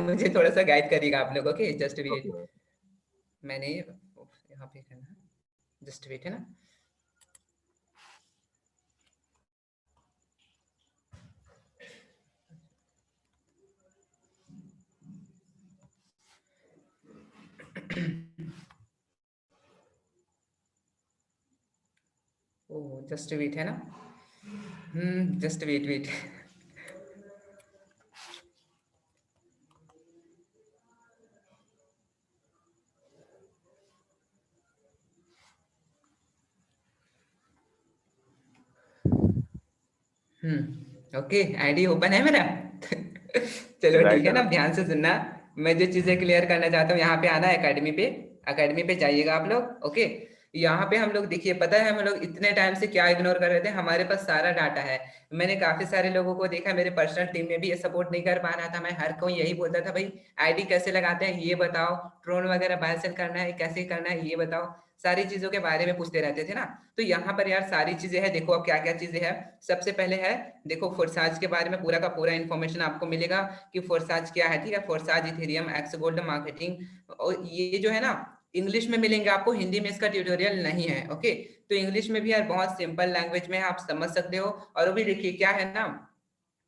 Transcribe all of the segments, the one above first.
मुझे थोड़ा सा गाइड करिएगा आप लोगों के। Just wait, okay. मैंने यहाँ पे करना, जस्ट वेट है ना। ओह जस्ट वेट है ना, just wait wait. Okay, ID open है मेरा। चलो ठीक राइट है है ना, ना। ध्यान से सुनना। मैं जो चीजें क्लियर करना चाहता हूँ, यहाँ पे आना है एकेडमी पे, एकेडमी पे जाइएगा आप लोग। ओके, यहाँ पे हम लोग देखिए, पता है हम लोग इतने टाइम से क्या इग्नोर कर रहे थे, हमारे पास सारा डाटा है। मैंने काफी सारे लोगों को देखा, मेरे पर्सनल टीम में भी ये सपोर्ट नहीं कर पा रहा था। मैं हर कोई यही बोलता था, भाई आईडी कैसे लगाते हैं ये बताओ, ट्रोन वगैरह बाय सेल करना है कैसे करना है ये बताओ, सारी चीजों के बारे में पूछते रहते थे ना। तो यहाँ पर यार सारी चीजें हैं, देखो अब क्या क्या चीजें हैं। सबसे पहले है, देखो फोर्साज के बारे में पूरा का पूरा इन्फॉर्मेशन आपको मिलेगा कि फोर्साज क्या है, ठीक है। Forsage Ethereum x gold marketing, और ये जो है ना इंग्लिश में मिलेंगे आपको, हिंदी में इसका ट्यूटोरियल नहीं है। ओके, तो इंग्लिश में भी यार बहुत सिंपल लैंग्वेज में आप समझ सकते हो। और वो भी देखिए क्या है ना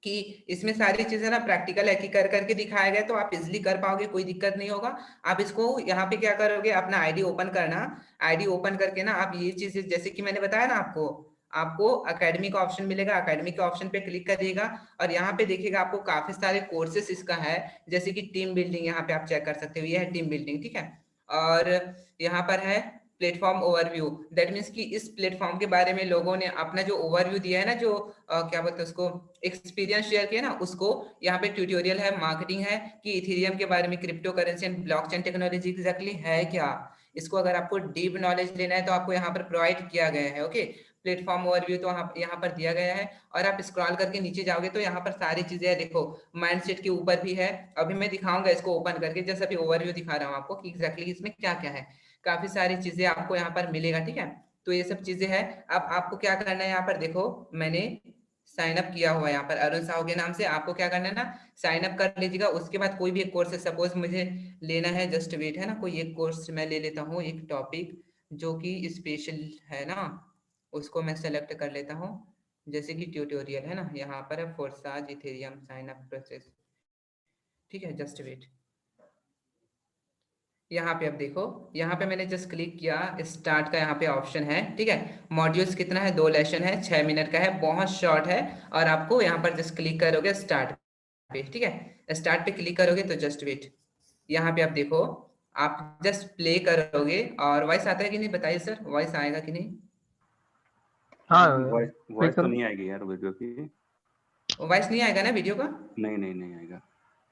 कि इसमें सारी चीजें ना प्रैक्टिकल है कि कर करके दिखाया गया, तो आप इजिली कर पाओगे, कोई दिक्कत नहीं होगा। आप इसको यहाँ पे क्या करोगे, अपना आईडी ओपन करना, आईडी ओपन करके ना आप ये चीजें जैसे कि मैंने बताया ना आपको, आपको अकेडमी का ऑप्शन मिलेगा, अकेडमी के ऑप्शन पे क्लिक करिएगा और यहाँ पे देखिएगा आपको काफी सारे कोर्सेस इसका है। जैसे कि टीम बिल्डिंग, यहाँ पे आप चेक कर सकते हो, ये है टीम बिल्डिंग, ठीक है। और यहाँ पर है प्लेटफॉर्म ओवरव्यू, दैट मीन्स कि इस प्लेटफॉर्म के बारे में लोगों ने अपना जो ओवरव्यू दिया है ना, जो क्या बोलते हैं उसको, एक्सपीरियंस शेयर किया ना, उसको यहाँ पे ट्यूटोरियल है, मार्केटिंग है कि इथेरियम के बारे में, crypto currency and blockchain technology exactly है क्या। इसको अगर आपको डीप नॉलेज लेना है तो आपको यहाँ पर प्रोवाइड किया गया है। ओके, प्लेटफॉर्म ओवरव्यू तो यहाँ पर दिया गया है। और आप स्क्रॉल करके नीचे जाओगे तो यहाँ पर सारी चीजें है, देखो माइंडसेट के ऊपर भी है। अभी मैं दिखाऊंगा इसको ओपन करके, जैसे अभी ओवरव्यू दिखा रहा हूँ आपको कि एग्जैक्टली इसमें क्या क्या है। काफी सारी चीजें आपको यहाँ पर मिलेगा, ठीक है। तो ये सब चीजें हैं। अब आपको क्या करना है, यहाँ पर देखो मैंने साइन अप किया हुआ है यहाँ पर अरुण साहू के नाम से। आपको क्या करना है ना, साइन अप कर लीजिएगा। उसके बाद कोई भी एक कोर्स है, सपोज मुझे लेना है, जस्ट वेट है ना, कोई एक कोर्स मैं ले लेता हूँ, एक टॉपिक जो कि स्पेशल है ना, उसको मैं सेलेक्ट कर लेता हूँ। जैसे कि ट्यूटोरियल है ना, यहाँ पर है Forsage Ethereum sign up process, ठीक है। जस्ट वेट, यहाँ पे अब देखो, यहाँ पे मैंने जस्ट क्लिक किया, स्टार्ट का यहाँ पे ऑप्शन है, ठीक है। मॉड्यूल्स कितना है, 2 लेसन है, 6 मिनट का है, बहुत शॉर्ट है। और आपको यहाँ पर जस्ट क्लिक करोगे स्टार्ट पे, ठीक है। स्टार्ट पे क्लिक करोगे तो जस्ट वेट, यहाँ पे आप देखो, आप जस्ट प्ले करोगे और वॉइस आता है कि नहीं बताइए सर, वॉइस आएगा कि नहीं। हाँ वॉइस प्लीज वॉइस तो करो। नहीं आएगी यार वीडियो की। वॉइस नहीं आएगा ना वीडियो का। नहीं नहीं नहीं आएगा,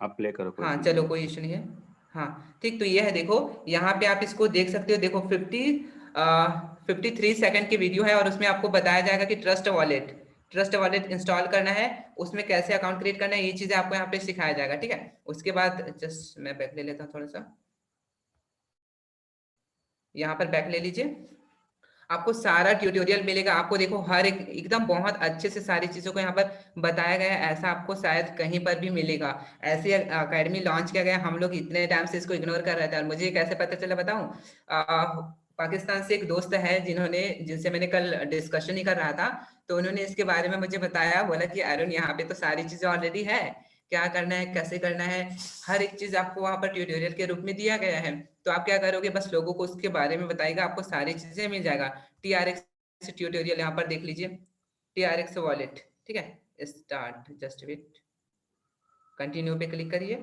आप प्ले करो कोई हाँ इशू नहीं चलो है। कोई इशू नहीं है। हाँ ठीक, तो ये है देखो, यहाँ पे आप इसको देख सकते हो, देखो 53 सेकंड की वीडियो है और उसमें आपको बताया जाएगा कि ट्रस्ट वॉलेट इंस्टॉल करना है, उसमें कैसे अकाउंट क्रिएट करना है, ये चीजें आपको यहाँ पे सिखाया जाएगा, ठीक है। उसके बाद जस्ट मैं बैक ले लेता हूँ थोड़ा सा, यहाँ पर बैक ले लीजिए। आपको सारा ट्यूटोरियल मिलेगा, आपको देखो हर एक एकदम बहुत अच्छे से सारी चीजों को यहाँ पर बताया गया है, ऐसा आपको शायद कहीं पर भी मिलेगा। ऐसे अकेडमी लॉन्च किया गया, हम लोग इतने टाइम से इसको इग्नोर कर रहे थे। और मुझे कैसे पता चला बताऊं, पाकिस्तान से एक दोस्त है जिन्होंने, जिनसे मैंने कल डिस्कशन ही कर रहा था, तो उन्होंने इसके बारे में मुझे बताया, बोला कि अरुण यहाँ पे तो सारी चीजें ऑलरेडी है, क्या करना है कैसे करना है, हर एक चीज आपको वहां पर ट्यूटोरियल के रूप में दिया गया है। तो आप क्या करोगे, बस लोगों को उसके बारे में बताएगा, आपको सारी चीजें मिल जाएगा। TRX ट्यूटोरियल यहाँ पर देख लीजिए, TRX वॉलेट, ठीक है। स्टार्ट, जस्ट वेट, कंटिन्यू पे क्लिक करिए,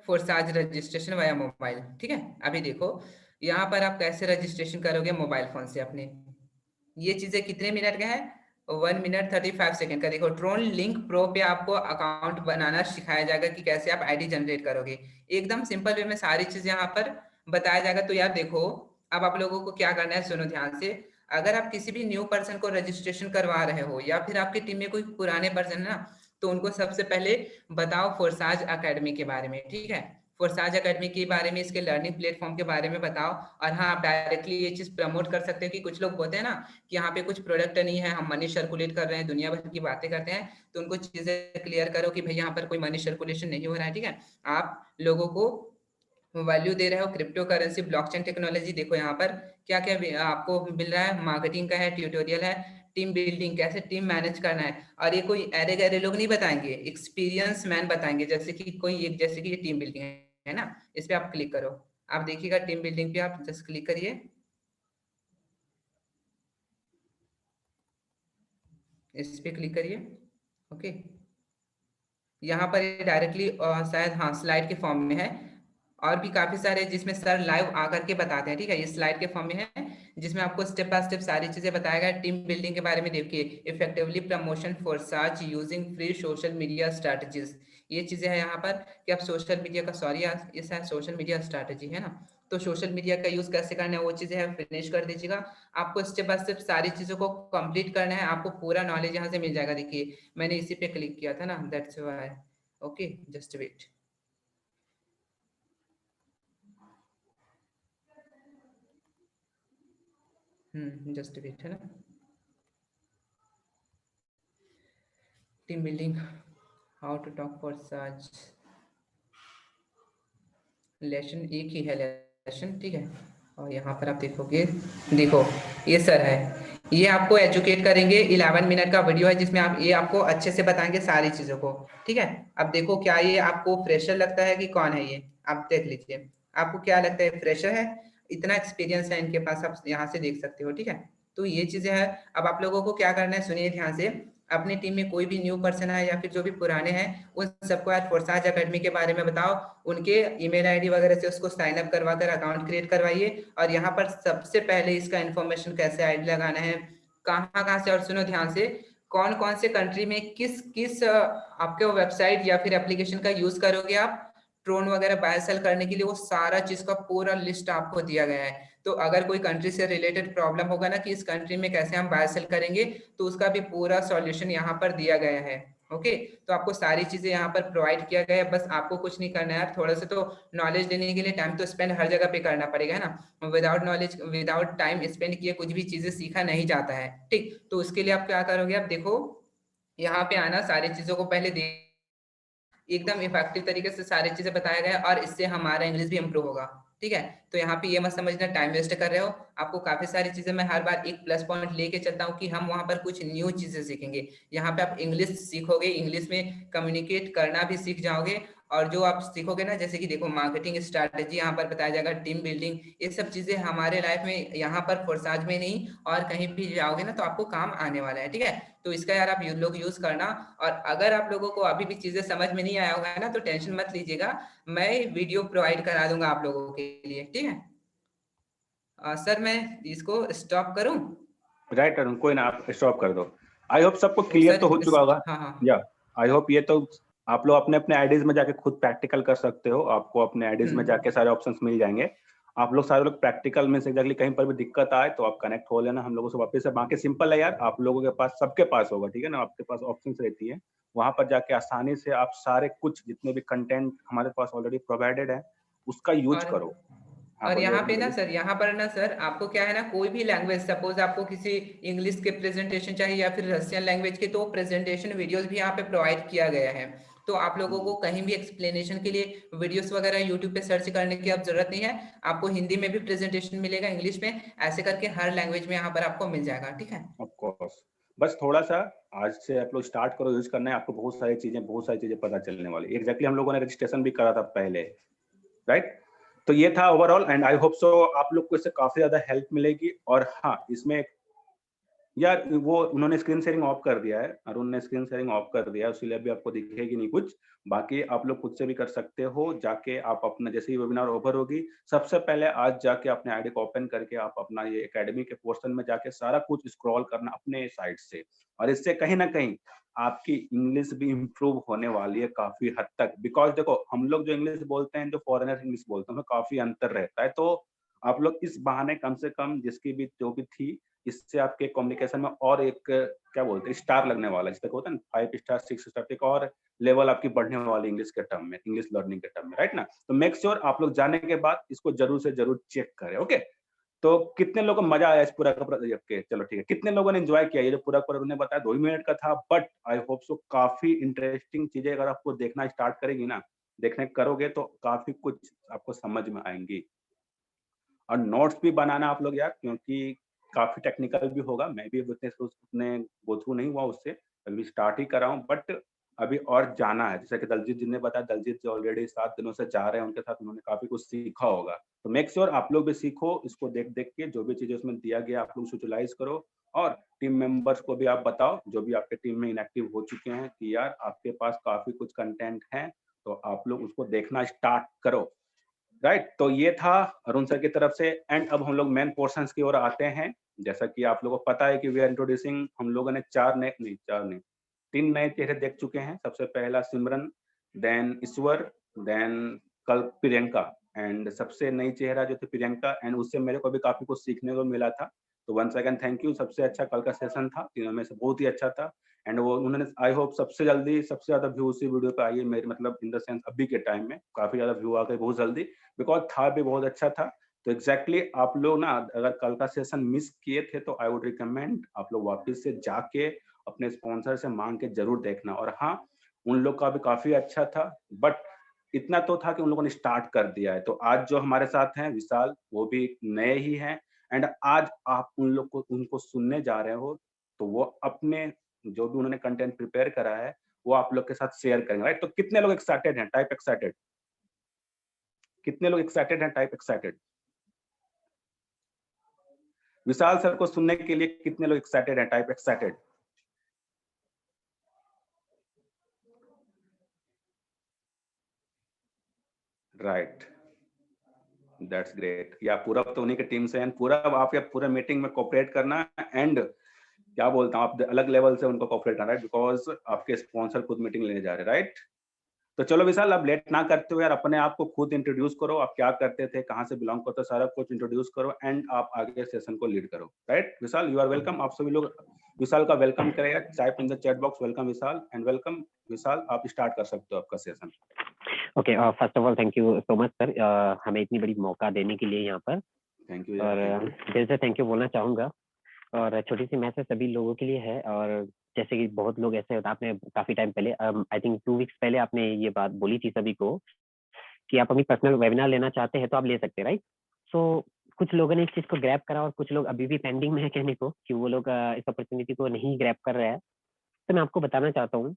फोर्साज रजिस्ट्रेशन वाया मोबाइल, ठीक है। अभी देखो यहाँ पर आप कैसे रजिस्ट्रेशन करोगे मोबाइल फोन से अपने। ये चीजें कितने मिनट का है, 1 मिनट 35 सेकंड का। देखो ट्रोन लिंक प्रो पे आपको अकाउंट बनाना सिखाया जाएगा कि कैसे आप आईडी जनरेट करोगे, एकदम सिंपल वे में सारी चीजें यहाँ पर बताया जाएगा। तो यार देखो, अब आप लोगों को क्या करना है, सुनो ध्यान से। अगर आप किसी भी न्यू पर्सन को रजिस्ट्रेशन करवा रहे हो या फिर आपकी टीम में कोई पुराने पर्सन है ना, तो उनको सबसे पहले बताओ फोर्साज अकेडमी के बारे में, ठीक है। फोरसाज एकेडमी के बारे में, इसके लर्निंग प्लेटफॉर्म के बारे में बताओ। और हाँ, आप डायरेक्टली ये चीज प्रमोट कर सकते हो कि कुछ लोग बोलते हैं ना कि यहाँ पे कुछ प्रोडक्ट नहीं है, हम मनी सर्कुलेट कर रहे हैं, दुनिया भर की बातें करते हैं, तो उनको चीजें क्लियर करो कि भाई यहाँ पर कोई मनी सर्कुलेशन नहीं हो रहा है। ठीक है, आप लोगों को वैल्यू दे रहे हो क्रिप्टो करेंसी, ब्लॉकचेन टेक्नोलॉजी। देखो यहाँ पर क्या क्या आपको मिल रहा है, मार्केटिंग का है, ट्यूटोरियल है, टीम बिल्डिंग, कैसे टीम मैनेज करना है। और ये कोई अरे गहरे लोग नहीं बताएंगे, एक्सपीरियंस मैन बताएंगे, जैसे कि कोई एक, जैसे कि ये टीम बिल्डिंग है ना, इस पे आप क्लिक करो, आप देखिएगा टीम बिल्डिंग पे आप जस्ट क्लिक करिए, इस पे क्लिक करिए। ओके, यहाँ पर ये डायरेक्टली शायद हाँ स्लाइड के फॉर्म में है, और भी काफी सारे जिसमें सर लाइव आकर के बताते हैं। ठीक है, ये स्लाइड के फॉर्म में है, जिसमें आपको स्टेप बाय स्टेप सारी चीजें बताया गया। टीम बिल्डिंग के बारे में देखिए, effectively promotion for search using free social media strategies, ये चीजें हैं यहाँ पर कि आप सोशल मीडिया का, सॉरी यार ये शायद सोशल मीडिया स्ट्रेटजी है ना, तो सोशल मीडिया का यूज कैसे करना है वो चीजें है, फिनिश कर दीजिएगा। आपको स्टेप बाय स्टेप सारी चीजों को कंप्लीट करना है, आपको पूरा नॉलेज यहाँ से मिल जाएगा। देखिए मैंने इसी पे क्लिक किया था ना, that's why. Okay, just wait. Just wait है ना, team building, how to talk for search, lesson एक ही है लेसन। ठीक है, और यहाँ पर आप देखोगे, देखो ये सर है, ये आपको एजुकेट करेंगे। 11 मिनट का वीडियो है जिसमें आप, ये आपको अच्छे से बताएंगे सारी चीजों को। ठीक है, अब देखो क्या ये आपको फ्रेशर लगता है कि कौन है ये, आप देख लीजिए, आपको क्या लगता है, फ्रेशर है, इतना एक्सपीरियंस है इनके पास, आप यहाँ से देख सकते हो। ठीक है, तो ये चीजें हैं। अब आप लोगों को क्या करना है, सुनिए ध्यान से, अपनी टीम में कोई भी न्यू पर्सन है या फिर जो भी पुराने हैं, उन सबको आज फोरसाज एकेडमी के बारे में बताओ, उनके ईमेल आईडी वगैरह से उसको साइन अप करवाकर अकाउंट क्रिएट करवाइए। और यहाँ पर सबसे पहले इसका इन्फॉर्मेशन कैसे आईडी लगाना है, कहाँ कहाँ से, और सुनो ध्यान से, कौन कौन से कंट्री में किस किस आपके वेबसाइट या फिर एप्लीकेशन का यूज करोगे आप ट्रोन वगैरह बाय सेल करने के लिए, वो सारा चीज का पूरा लिस्ट आपको दिया गया है। तो अगर कोई कंट्री से रिलेटेड प्रॉब्लम होगा ना कि इस कंट्री में कैसे हम बाय सेल करेंगे, तो उसका भी पूरा सॉल्यूशन यहाँ पर दिया गया है। ओके, तो आपको सारी चीजें यहाँ पर प्रोवाइड किया गया है, बस आपको कुछ नहीं करना है यार, थोड़ा सा तो नॉलेज लेने के लिए टाइम तो स्पेंड हर जगह पे करना पड़ेगा, है ना। Without knowledge, without time spend किए कुछ भी चीजें सीखा नहीं जाता है। ठीक, तो उसके लिए आप क्या करोगे, आप देखो यहाँ पे आना, सारी चीजों को पहले देख, एकदम इफेक्टिव तरीके से सारी चीजें बताया गया है, और इससे हमारा इंग्लिश भी इम्प्रूव होगा। ठीक है, तो यहाँ पे ये मत समझना टाइम वेस्ट कर रहे हो, आपको काफी सारी चीजें मैं हर बार एक प्लस पॉइंट लेके चलता हूँ कि हम वहां पर कुछ न्यू चीजें सीखेंगे। यहाँ पे आप इंग्लिश सीखोगे, इंग्लिश में कम्युनिकेट करना भी सीख जाओगे, और जो आप सीखोगे ना, जैसे कि देखो मार्केटिंग स्ट्रैटेजी यहाँ पर बताया जाएगा, टीम बिल्डिंग, ये सब चीजें हमारे लाइफ में यहाँ पर फोरसाज में नहीं और कहीं भी जाओगे ना तो आपको काम आने वाला है। ठीक है, तो इसका यार आप लोग यूज करना। और अगर आप लोगों को अभी भी चीजें समझ में नहीं आया होगा ना, तो टेंशन मत लीजिएगा, मैं वीडियो प्रोवाइड करा दूंगा आप लोगों के लिए। ठीक है, सर मैं इसको स्टॉप करूं? राइट अरुण, कोई ना, आप स्टॉप कर दो। आई होप सबको तो क्लियर सर तो हो चुका होगा। हाँ हाँ या आई होप ये तो आप लोग अपने अपने आईडीज में जाके खुद प्रैक्टिकल कर सकते हो, आपको अपने आईडीज में जाके सारे ऑप्शंस मिल जाएंगे। आप लोग सारे लोग प्रैक्टिकल में से एग्जैक्टली कहीं पर भी दिक्कत आए तो आप कनेक्ट हो लेना हम लोगों से वापस से। बाकी सिंपल है यार, आप लोगों के पास, सबके पास होगा, ठीक है ना, आपके पास ऑप्शंस रहती है, वहां पर जाके आसानी से आप सारे कुछ जितने भी कंटेंट हमारे पास ऑलरेडी प्रोवाइडेड है उसका यूज करो। हाँ और बोलिए यहाँ अरुण, पे ना बोलिए। सर, यहाँ पर ना सर, आपको क्या है ना, कोई भी लैंग्वेज, सपोज आपको किसी इंग्लिश के प्रेजेंटेशन चाहिए या फिर रशियन लैंग्वेज के, तो प्रेजेंटेशन वीडियोस भी यहाँ पे प्रोवाइड किया गया है। तो आप लोगों को कहीं भी एक्सप्लेनेशन के लिए वीडियोस वगैरह यूट्यूब पे सर्च करने की अब जरूरत नहीं है, आपको हिंदी में भी प्रेजेंटेशन मिलेगा, इंग्लिश में, ऐसे करके हर लैंग्वेज में यहाँ पर आपको मिल जाएगा। ठीक है, ऑफ कोर्स, बस थोड़ा सा आज से आप लोग स्टार्ट करो यूज करना है, आपको बहुत सारी चीजें पता चलने वाली। एग्जैक्टली हम लोगों ने रजिस्ट्रेशन भी करा था पहले, राइट। तो ये था overall, and I hope so आप लोग को इससे काफी ज्यादा हेल्प मिलेगी। और हाँ, इसमें यार वो उन्होंने स्क्रीन शेयरिंग ऑफ कर दिया है, अरुण ने स्क्रीन शेयरिंग ऑफ कर दिया है, इसलिए अभी आपको दिखेगी नहीं कुछ। बाकी आप लोग खुद से भी कर सकते हो, जाके आप अपना, जैसे ही वेबिनार ओवर होगी, सबसे पहले आज जाके अपने आईडी को ओपन करके आप अपना ये एकेडमी के पोर्शन में जाके सारा कुछ स्क्रॉल करना अपने साइड से। और इससे कहीं ना कहीं आपकी इंग्लिश भी इम्प्रूव होने वाली है काफी हद तक। बिकॉज देखो, हम लोग जो इंग्लिश बोलते हैं, जो फॉरेनर इंग्लिश बोलते हैं, उसमें काफी अंतर रहता है। तो आप लोग इस बहाने कम से कम जिसकी भी जो भी थी इससे आपके कम्युनिकेशन में और एक क्या बोलते हैं स्टार लगने वाला है, जिसका होता है ना 5 स्टार 6 स्टार, एक और लेवल आपकी बढ़ने वाली इंग्लिश के टर्म में, इंग्लिश लर्निंग के टर्म में, राइट ना। तो मेक श्योर आप लोग जाने के बाद इसको जरूर से जरूर चेक करें। ओके, तो कितने लोगों को मजा आया इस पूरा का पूरा देख के? चलो ठीक है, कितने लोगों ने एंजॉय किया? ये जो पूरा पूरा उन्होंने बताया 2 ही मिनट का था, बट आई होप सो काफी इंटरेस्टिंग चीजें अगर आपको देखना स्टार्ट करेगी ना, देखने करोगे तो काफी कुछ आपको समझ में आएंगी। और नोट्स भी बनाना आप लोग यार, क्योंकि काफी टेक्निकल भी होगा। मैं भी उतने गो थ्रू नहीं हुआ उससे, अभी स्टार्ट ही कर रहा हूँ, बट अभी और जाना है। जैसे कि दलजीत जी ने बताया, दलजीत जी ऑलरेडी 7 दिनों से जा रहे हैं, उनके साथ उन्होंने काफी कुछ सीखा होगा। तो मेक श्योर आप लोग भी सीखो, इसको देख देख के जो भी चीजें उसमें दिया गया आप लोग यूटिलाइज करो। और टीम मेंबर्स को भी आप बताओ, जो भी आपके टीम में इनएक्टिव हो चुके हैं, कि यार आपके पास काफी कुछ कंटेंट है, तो आप लोग उसको देखना स्टार्ट करो। राइट, तो ये था अरुण सर की तरफ से। एंड अब हम लोग मेन पोर्शंस की ओर आते हैं। जैसा कि आप लोगों को पता है कि वी आर इंट्रोड्यूसिंग, हम लोगों ने 3 नए चेहरे देख चुके हैं। सबसे पहला सिमरन, देन ईश्वर, देन कल प्रियंका, एंड सबसे नई चेहरा जो थी प्रियंका, एंड उससे मेरे को भी काफी कुछ सीखने को मिला था। तो वंस अगेन थैंक यू। सबसे अच्छा कल का सेशन था, तीनों में से बहुत ही अच्छा था। एंड वो उन्होंने आई होप सबसे जल्दी सबसे ज्यादा व्यू उसी वीडियो पे आई है मेरे, मतलब इन द सेंस अभी के टाइम में काफी ज्यादा व्यू आ गए बहुत जल्दी, बिकॉज था भी बहुत अच्छा था। तो एग्जैक्टली आप लोग ना अगर कल का सेशन मिस किए थे तो आई वुड रिकमेंड आप लोग वापस से जाके अपने स्पॉन्सर से मांग के जरूर देखना। और हाँ, उन लोग का भी काफी अच्छा था, बट इतना तो था कि उन लोगों ने स्टार्ट कर दिया है। तो आज जो हमारे साथ हैं विशाल, वो भी नए ही हैं, एंड आज आप उन लोग को उनको सुनने जा रहे हो, तो वो अपने जो भी उन्होंने कंटेंट प्रिपेयर करा है वो आप लोग के साथ शेयर करेंगे, राइट। तो कितने लोग एक्साइटेड हैं? Type excited. कितने लोग एक्साइटेड हैं? Type excited. विशाल सर को सुनने के लिए कितने लोग एक्साइटेड हैं? Type excited. Right, that's great. या पूरा तो उन्हीं की टीम से हैं, पूरा आप या पूरे मीटिंग में कोऑपरेट करना। एंड क्या बोलता हूँ, आप अलग लेवल से उनको कोऑपरेट करना, राइट, बिकॉज आपके स्पॉन्सर खुद मीटिंग लेने जा रहे हैं, राइट। तो चलो विशाल, अब लेट ना करते हुए यार अपने आप को खुद इंट्रोड्यूस करो। आप क्या करते थे, कहाँ से बिलोंग करते हो, सारा कुछ इंट्रोड्यूस करो, एंड आप आगे सेशन को लीड करो, right. Vishal, you are welcome. आप सभी लोग विशाल का वेलकम करेगा, type in the chat box welcome Vishal, and welcome Vishal. आप स्टार्ट कर सकते हो आपका session. Okay, first of all thank you so much sir, हमें इतनी बड़ी मौका देने के लिए यहाँ पर। थैंक यू और यार, दिल से थैंक यू बोलना चाहूँगा। और छोटी सी मैसेज सभी लोगों के लिए है। और जैसे कि बहुत लोग ऐसे होता, आपने काफी टाइम पहले, आई थिंक 2 वीक्स पहले आपने ये बात बोली थी सभी को कि आप अपनी पर्सनल वेबिनार लेना चाहते हैं तो आप ले सकते हैं, राइट। सो कुछ लोगों ने इस चीज को ग्रैब करा और कुछ लोग अभी भी पेंडिंग में है कहने को कि वो लोग इस अपॉर्चुनिटी को नहीं ग्रैब कर रहे हैं। तो मैं आपको बताना चाहता हूँ,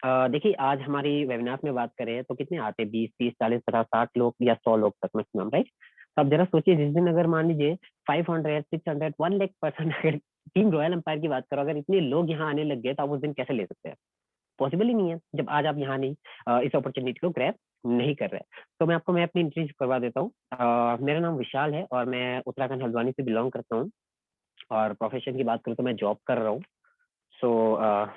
देखिए आज हमारी वेबिनार में बात करें तो कितने आते हैं, 20, 30, 40, 50, 60 लोग या 100 लोग तक मैक्सिमम, राइट। तो आप जरा सोचिए, जिस दिन अगर मान लीजिए 500, 600, 1 लाख पर्सन अगर टीम रॉयल एम्पायर की बात करो, अगर इतने लोग यहाँ आने लग गए तो आप उस दिन कैसे ले सकते हैं? पॉसिबल ही नहीं है जब आज आप यहाँ नहीं इस अपॉर्चुनिटी को ग्रैब नहीं कर रहे। तो मैं अपनी इंट्रोड्यूस करवा देता हूँ। मेरा नाम विशाल है और मैं उत्तराखंड हल्द्वानी से बिलोंग करता हूँ। और प्रोफेशन की बात करूँ तो मैं जॉब कर रहा हूँ। सो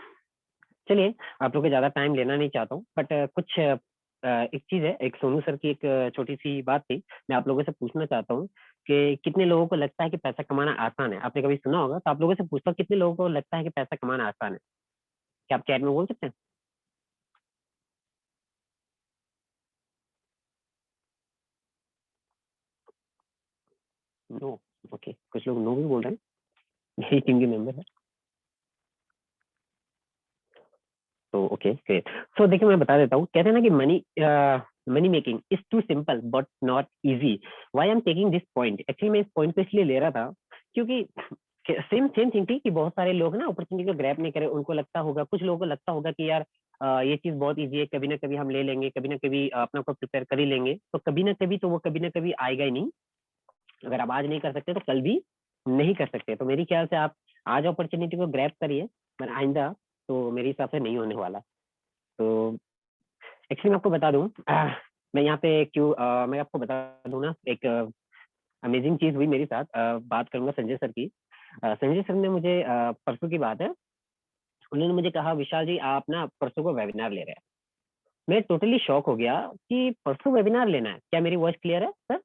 चलिए, आप लोग को ज्यादा टाइम लेना नहीं चाहता हूँ, बट कुछ एक चीज है, एक सोनू सर की एक छोटी सी बात थी, मैं आप लोगों से पूछना चाहता हूँ कि कितने लोगों को लगता है कि पैसा कमाना आसान है? आपने कभी सुना होगा, तो आप लोगों से पूछता हूँ कितने लोगों को लगता है कि पैसा कमाना आसान है? क्या आप चैट में बोल सकते हैं? नो। ओके, कुछ लोग नो भी बोल रहे हैं, मेरी टीम के मेंबर है। तो ओके ग्रेट। सो देखिए, मैं बता देता हूँ, कहते हैं ना कि money making is too simple but not easy. Why I am taking this point, actually मैं इस पॉइंट पे इसलिए ले रहा था क्योंकि सेम सेम थिंग थी कि बहुत सारे लोग ना अपॉर्चुनिटी को ग्रैब नहीं करे। उनको लगता होगा, कुछ लोगों को लगता होगा कि यार ये चीज बहुत इजी है, कभी ना कभी हम ले लेंगे, कभी ना कभी अपना को प्रिपेयर कर ही लेंगे। तो कभी ना कभी तो वो कभी ना कभी आएगा ही नहीं। अगर आप आज नहीं कर सकते तो कल भी नहीं कर सकते। तो मेरी ख्याल से आप आज अपॉर्चुनिटी को ग्रैब करिए, पर आइंदा तो मेरे हिसाब से नहीं होने वाला। तो एक्चुअली मैं आपको बता दूं, मैं यहाँ पे क्यों, मैं आपको बता दूं ना, एक अमेजिंग चीज हुई मेरे साथ। बात करूंगा संजय सर की। संजय सर ने मुझे परसों की बात है, उन्होंने मुझे कहा विशाल जी आप ना परसों को वेबिनार ले रहे हैं। मैं टोटली शॉक हो गया कि परसों वेबिनार लेना है। क्या मेरी वॉइस क्लियर है सर?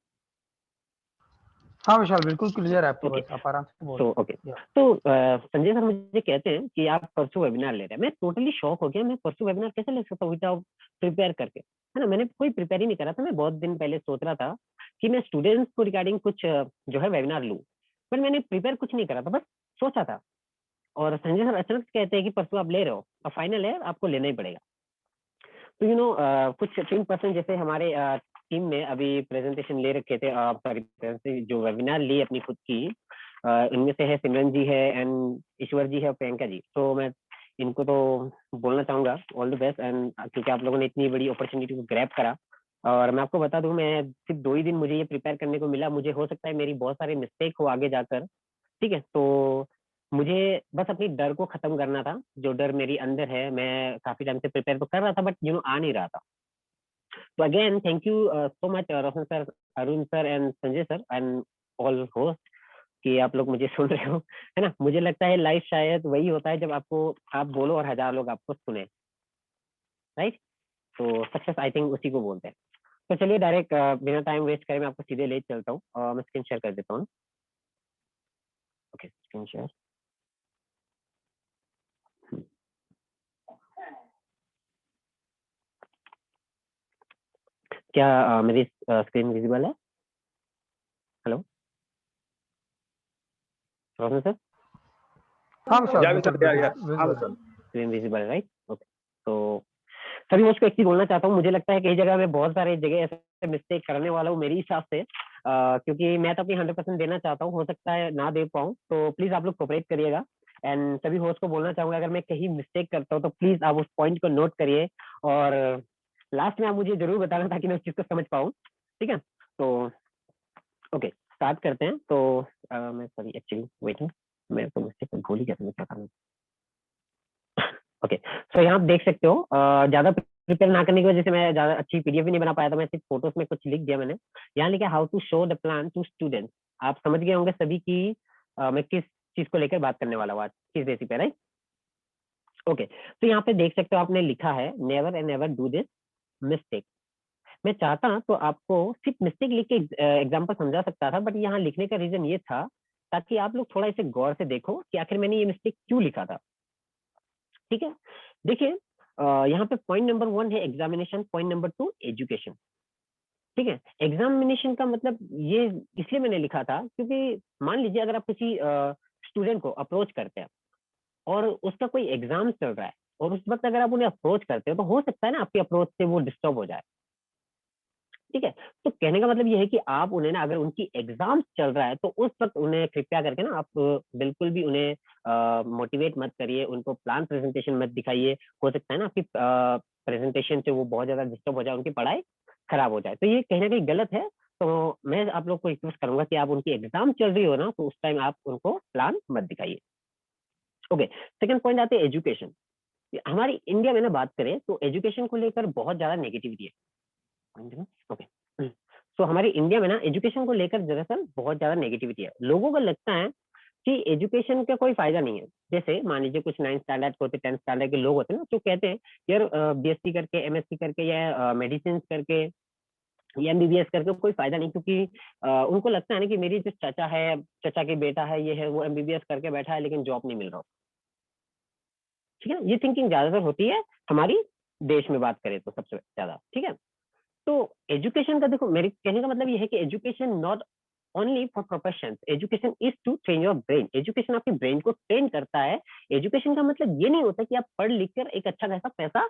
हाँ विशाल, बिल्कुल क्लियर है आपकी Okay. वॉइस, आप आराम से बोल। तो ओके, तो संजय सर मुझे कहते हैं कि आप परसों वेबिनार ले रहे हैं। मैं टोटली शॉक हो गया, मैं परसों वेबिनार कैसे ले सकता हूँ विदाउट प्रिपेयर करके, है ना। मैंने कोई प्रिपेयर ही नहीं करा था। मैं बहुत दिन पहले सोच रहा था कि मैं स्टूडेंट्स को रिगार्डिंग कुछ जो है वेबिनार लूँ, पर मैंने प्रिपेयर कुछ नहीं करा था, बस सोचा था। और संजय सर अचानक कहते हैं कि परसों आप ले रहे हो, अब फाइनल है, आपको लेना ही पड़ेगा। तो कुछ 3% जैसे हमारे टीम में अभी प्रेजेंटेशन ले रखे थे, सॉरी जो वेबिनार ली अपनी खुद की, इनमें से है सिमरन जी है एंड ईश्वर जी है और प्रियंका जी। तो मैं इनको तो बोलना चाहूंगा ऑल द बेस्ट, एंड क्योंकि आप लोगों ने इतनी बड़ी अपॉर्चुनिटी को ग्रैब करा। और मैं आपको बता दूं, मैं सिर्फ 2 ही दिन मुझे ये प्रिपेयर करने को मिला। मुझे हो सकता है मेरी बहुत सारे मिस्टेक हो आगे जाकर, ठीक है। तो मुझे बस अपनी डर को खत्म करना था, जो डर मेरी अंदर है। मैं काफी टाइम से प्रिपेयर तो कर रहा था, बट आ नहीं रहा था। तो again thank you so much Roshan sir, Arun sir and Sanjay sir and all host, कि आप लोग मुझे सुन रहे हो, है ना। मुझे लगता है लाइफ शायद वही होता है जब आपको आप बोलो और 1000 लोग आपको सुने, राइट। तो सक्सेस आई थिंक उसी को बोलते हैं। तो चलिए डायरेक्ट बिना टाइम वेस्ट करे मैं आपको सीधे ले चलता हूँ। मैं स्क्रीन शेयर कर देता हूँ। Okay, screen share. क्या मेरी स्क्रीन विजिबल है? हेलो रोशन सर, हाँ विशाल, या बिल्कुल विशाल, या हाँ बिल्कुल। विशाल। स्क्रीन विजिबल है, राइट। ओके, तो सभी मुझको एक चीज बोलना चाहता हूँ। मुझे लगता है कई जगह मैं बहुत सारे जगह ऐसे मिस्टेक करने वाला हूँ मेरे हिसाब से, क्योंकि मैं तो अपनी 100% देना चाहता हूँ, हो सकता है ना दे पाऊँ, तो प्लीज आप लोग कोऑपरेट करिएगा। एंड सभी होस्ट को बोलना चाहूंगा, अगर मैं कहीं मिस्टेक करता हूँ तो प्लीज आप उस पॉइंट को नोट करिए, और लास्ट में आप मुझे जरूर बताना ताकि मैं उस चीज को समझ पाऊँ, ठीक है। तो ओके, स्टार्ट करते हैं। तो मैं सॉरी एक्चुअली वेटिंग, मैं तो मिस्टेक भूल ही गया था मैं क्या करना। ओके, सो यहाँ आप देख सकते हो, ज्यादा प्रिपेयर ना करने की वजह से मैं ज्यादा अच्छी पीडीएफ भी नहीं बना पाया था। मैं सिर्फ फोटोज में कुछ लिख दिया मैंने। यहाँ लिखा how to show the plan to students. आप समझ गए होंगे सभी की मैं किस चीज को लेकर बात करने वाला हूँ आज, किस बेसिस पे, राइट। ओके, तो यहाँ पे देख सकते हो आपने लिखा है never and never do this mistake. मैं चाहता तो आपको सिर्फ मिस्टेक लिख के एग्जाम्पल समझा सकता था, बट यहाँ लिखने का रीजन ये था ताकि आप लोग थोड़ा इसे गौर से देखो कि आखिर मैंने ये मिस्टेक क्यों लिखा था, ठीक है। देखिए, यहाँ पे पॉइंट नंबर 1 है एग्जामिनेशन, पॉइंट नंबर 2 एजुकेशन, ठीक है। एग्जामिनेशन का मतलब ये इसलिए मैंने लिखा था क्योंकि मान लीजिए अगर आप किसी स्टूडेंट को अप्रोच करते हैं और उसका कोई एग्जाम चल रहा है, और उस वक्त अगर आप उन्हें अप्रोच करते हो तो हो सकता है ना आपकी अप्रोच से वो डिस्टर्ब हो जाए, ठीक है। तो कहने का मतलब ये है कि आप उन्हें ना, अगर उनकी एग्जाम चल रहा है तो उस वक्त उन्हें कृपया करके ना आप बिल्कुल भी उन्हें मोटिवेट मत करिए, उनको प्लान प्रेजेंटेशन मत दिखाइए। हो सकता है ना आपकी प्रेजेंटेशन से वो बहुत ज्यादा डिस्टर्ब हो जाए, उनकी पढ़ाई खराब हो जाए, तो ये कहीं ना कहीं गलत है। तो मैं आप लोग को रिक्वेस्ट करूंगा कि आप उनकी एग्जाम चल रही हो ना, तो उस टाइम आप उनको प्लान मत दिखाइए। ओके, सेकंड पॉइंट आते हैं एजुकेशन। हमारी इंडिया में ना बात करें तो एजुकेशन को लेकर बहुत ज्यादा नेगेटिविटी है। ओके, सो हमारी इंडिया में ना एजुकेशन को लेकर दरअसल बहुत ज्यादा नेगेटिविटी है। लोगों को लगता है कि एजुकेशन का कोई फायदा नहीं है। जैसे मान लीजिए कुछ 9th स्टैंडर्ड होते, 10th स्टैंडर्ड के लोग होते हैं ना, जो कहते हैं यार बीएससी करके, एमएससी करके या मेडिसिन करके या एमबीबीएस करके कोई फायदा नहीं, क्योंकि उनको लगता है ना कि मेरी जो चाचा है, चाचा की बेटा है, ये है, वो एमबीबीएस करके बैठा है लेकिन जॉब नहीं मिल रहा, ठीक है। ये थिंकिंग ज्यादातर होती है हमारी देश में बात करें तो सबसे ज्यादा, ठीक है। तो एजुकेशन का देखो, मेरे कहने का मतलब ये है कि education not only for profession, education is to train your brain. Education आपके ब्रेन को ट्रेन करता है। एजुकेशन का मतलब ये नहीं होता कि आप पढ़ लिख कर एक अच्छा खासा पैसा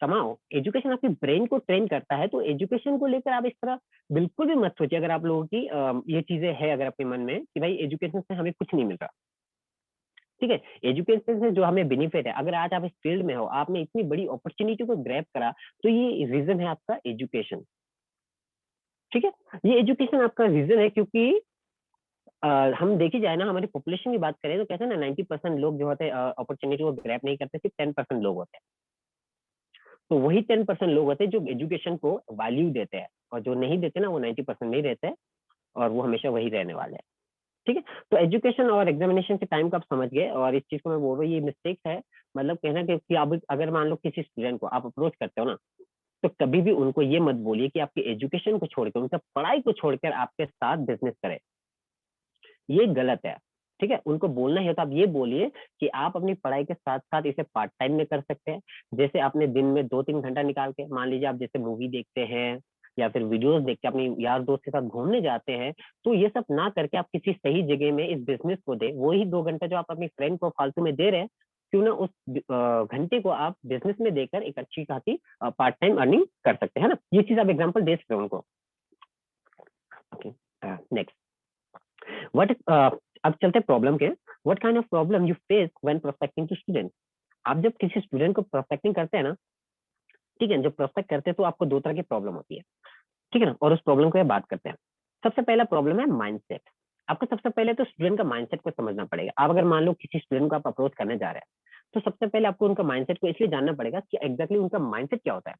कमाओ। एजुकेशन आपके ब्रेन को ट्रेन करता है। तो एजुकेशन को लेकर आप इस तरह बिल्कुल भी मत सोचिए, अगर आप लोगों की ये चीजें है अगर अपने मन में कि भाई एजुकेशन से हमें कुछ नहीं मिल रहा, ठीक है। एजुकेशन से जो हमें बेनिफिट है, अगर आज आप इस फील्ड में हो, आपने इतनी बड़ी अपॉर्चुनिटी को ग्रैब करा, तो ये रीजन है आपका एजुकेशन, ठीक है। ये एजुकेशन आपका रीजन है क्योंकि हम देखी जाए ना, हमारी पॉपुलेशन की बात करें तो कहते हैं ना 90% लोग जो होते हैं अपॉर्चुनिटी को ग्रैब नहीं करते, सिर्फ 10% लोग होते हैं। तो वही 10% लोग होते हैं जो एजुकेशन को वैल्यू देते हैं, और जो नहीं देते ना वो 90% नहीं रहते हैं, और वो हमेशा वही रहने वाले हैं, ठीक है। तो एजुकेशन और एग्जामिनेशन के टाइम को आप समझ गए, और इस चीज को मैं बोल रहा हूँ ये मिस्टेक है। मतलब कहना कि आप अगर मान लो किसी स्टूडेंट को आप अप्रोच करते हो ना, तो कभी भी उनको ये मत बोलिए कि आपके एजुकेशन को छोड़कर, उनका पढ़ाई को छोड़कर आपके साथ बिजनेस करे। ये गलत है, ठीक है। उनको बोलना है तो आप ये बोलिए कि आप अपनी पढ़ाई के साथ साथ इसे पार्ट टाइम में कर सकते हैं। जैसे आपने दिन में 2-3 घंटा निकाल के, मान लीजिए आप जैसे मूवी देखते हैं या फिर वीडियोस देख के अपने यार दोस्त के साथ घूमने जाते हैं, तो ये सब ना करके आप किसी सही जगह में इस बिजनेस को दे। वही 2 घंटा जो आप अपनी फ्रेंड को फालतू में दे रहे हैं, क्यों ना उस घंटे को आप बिजनेस में देकर एक अच्छी खासी पार्ट टाइम अर्निंग कर सकते हैं ना। ये चीज आप एग्जाम्पल दे सकते हैं उनको। ओके, नेक्स्ट व्हाट, अब चलते प्रॉब्लम के। What kind of problem you face when prospecting to student. आप जब किसी स्टूडेंट को प्रोस्पेक्टिंग करते हैं ना, ठीक है, जब प्रोस्पेक्ट करते हैं तो आपको 2 तरह की प्रॉब्लम होती है, ठीक है ना, और उस प्रॉब्लम को बात करते हैं। सबसे पहला प्रॉब्लम है माइंडसेट। आपको सबसे पहले तो स्टूडेंट का माइंडसेट को समझना पड़ेगा। आप अगर मान लो किसी स्टूडेंट को आप अप्रोच करने जा रहे हैं, तो सबसे पहले आपको उनका माइंडसेट को इसलिए जानना पड़ेगा कि एग्जैक्टली उनका माइंडसेट क्या होता है।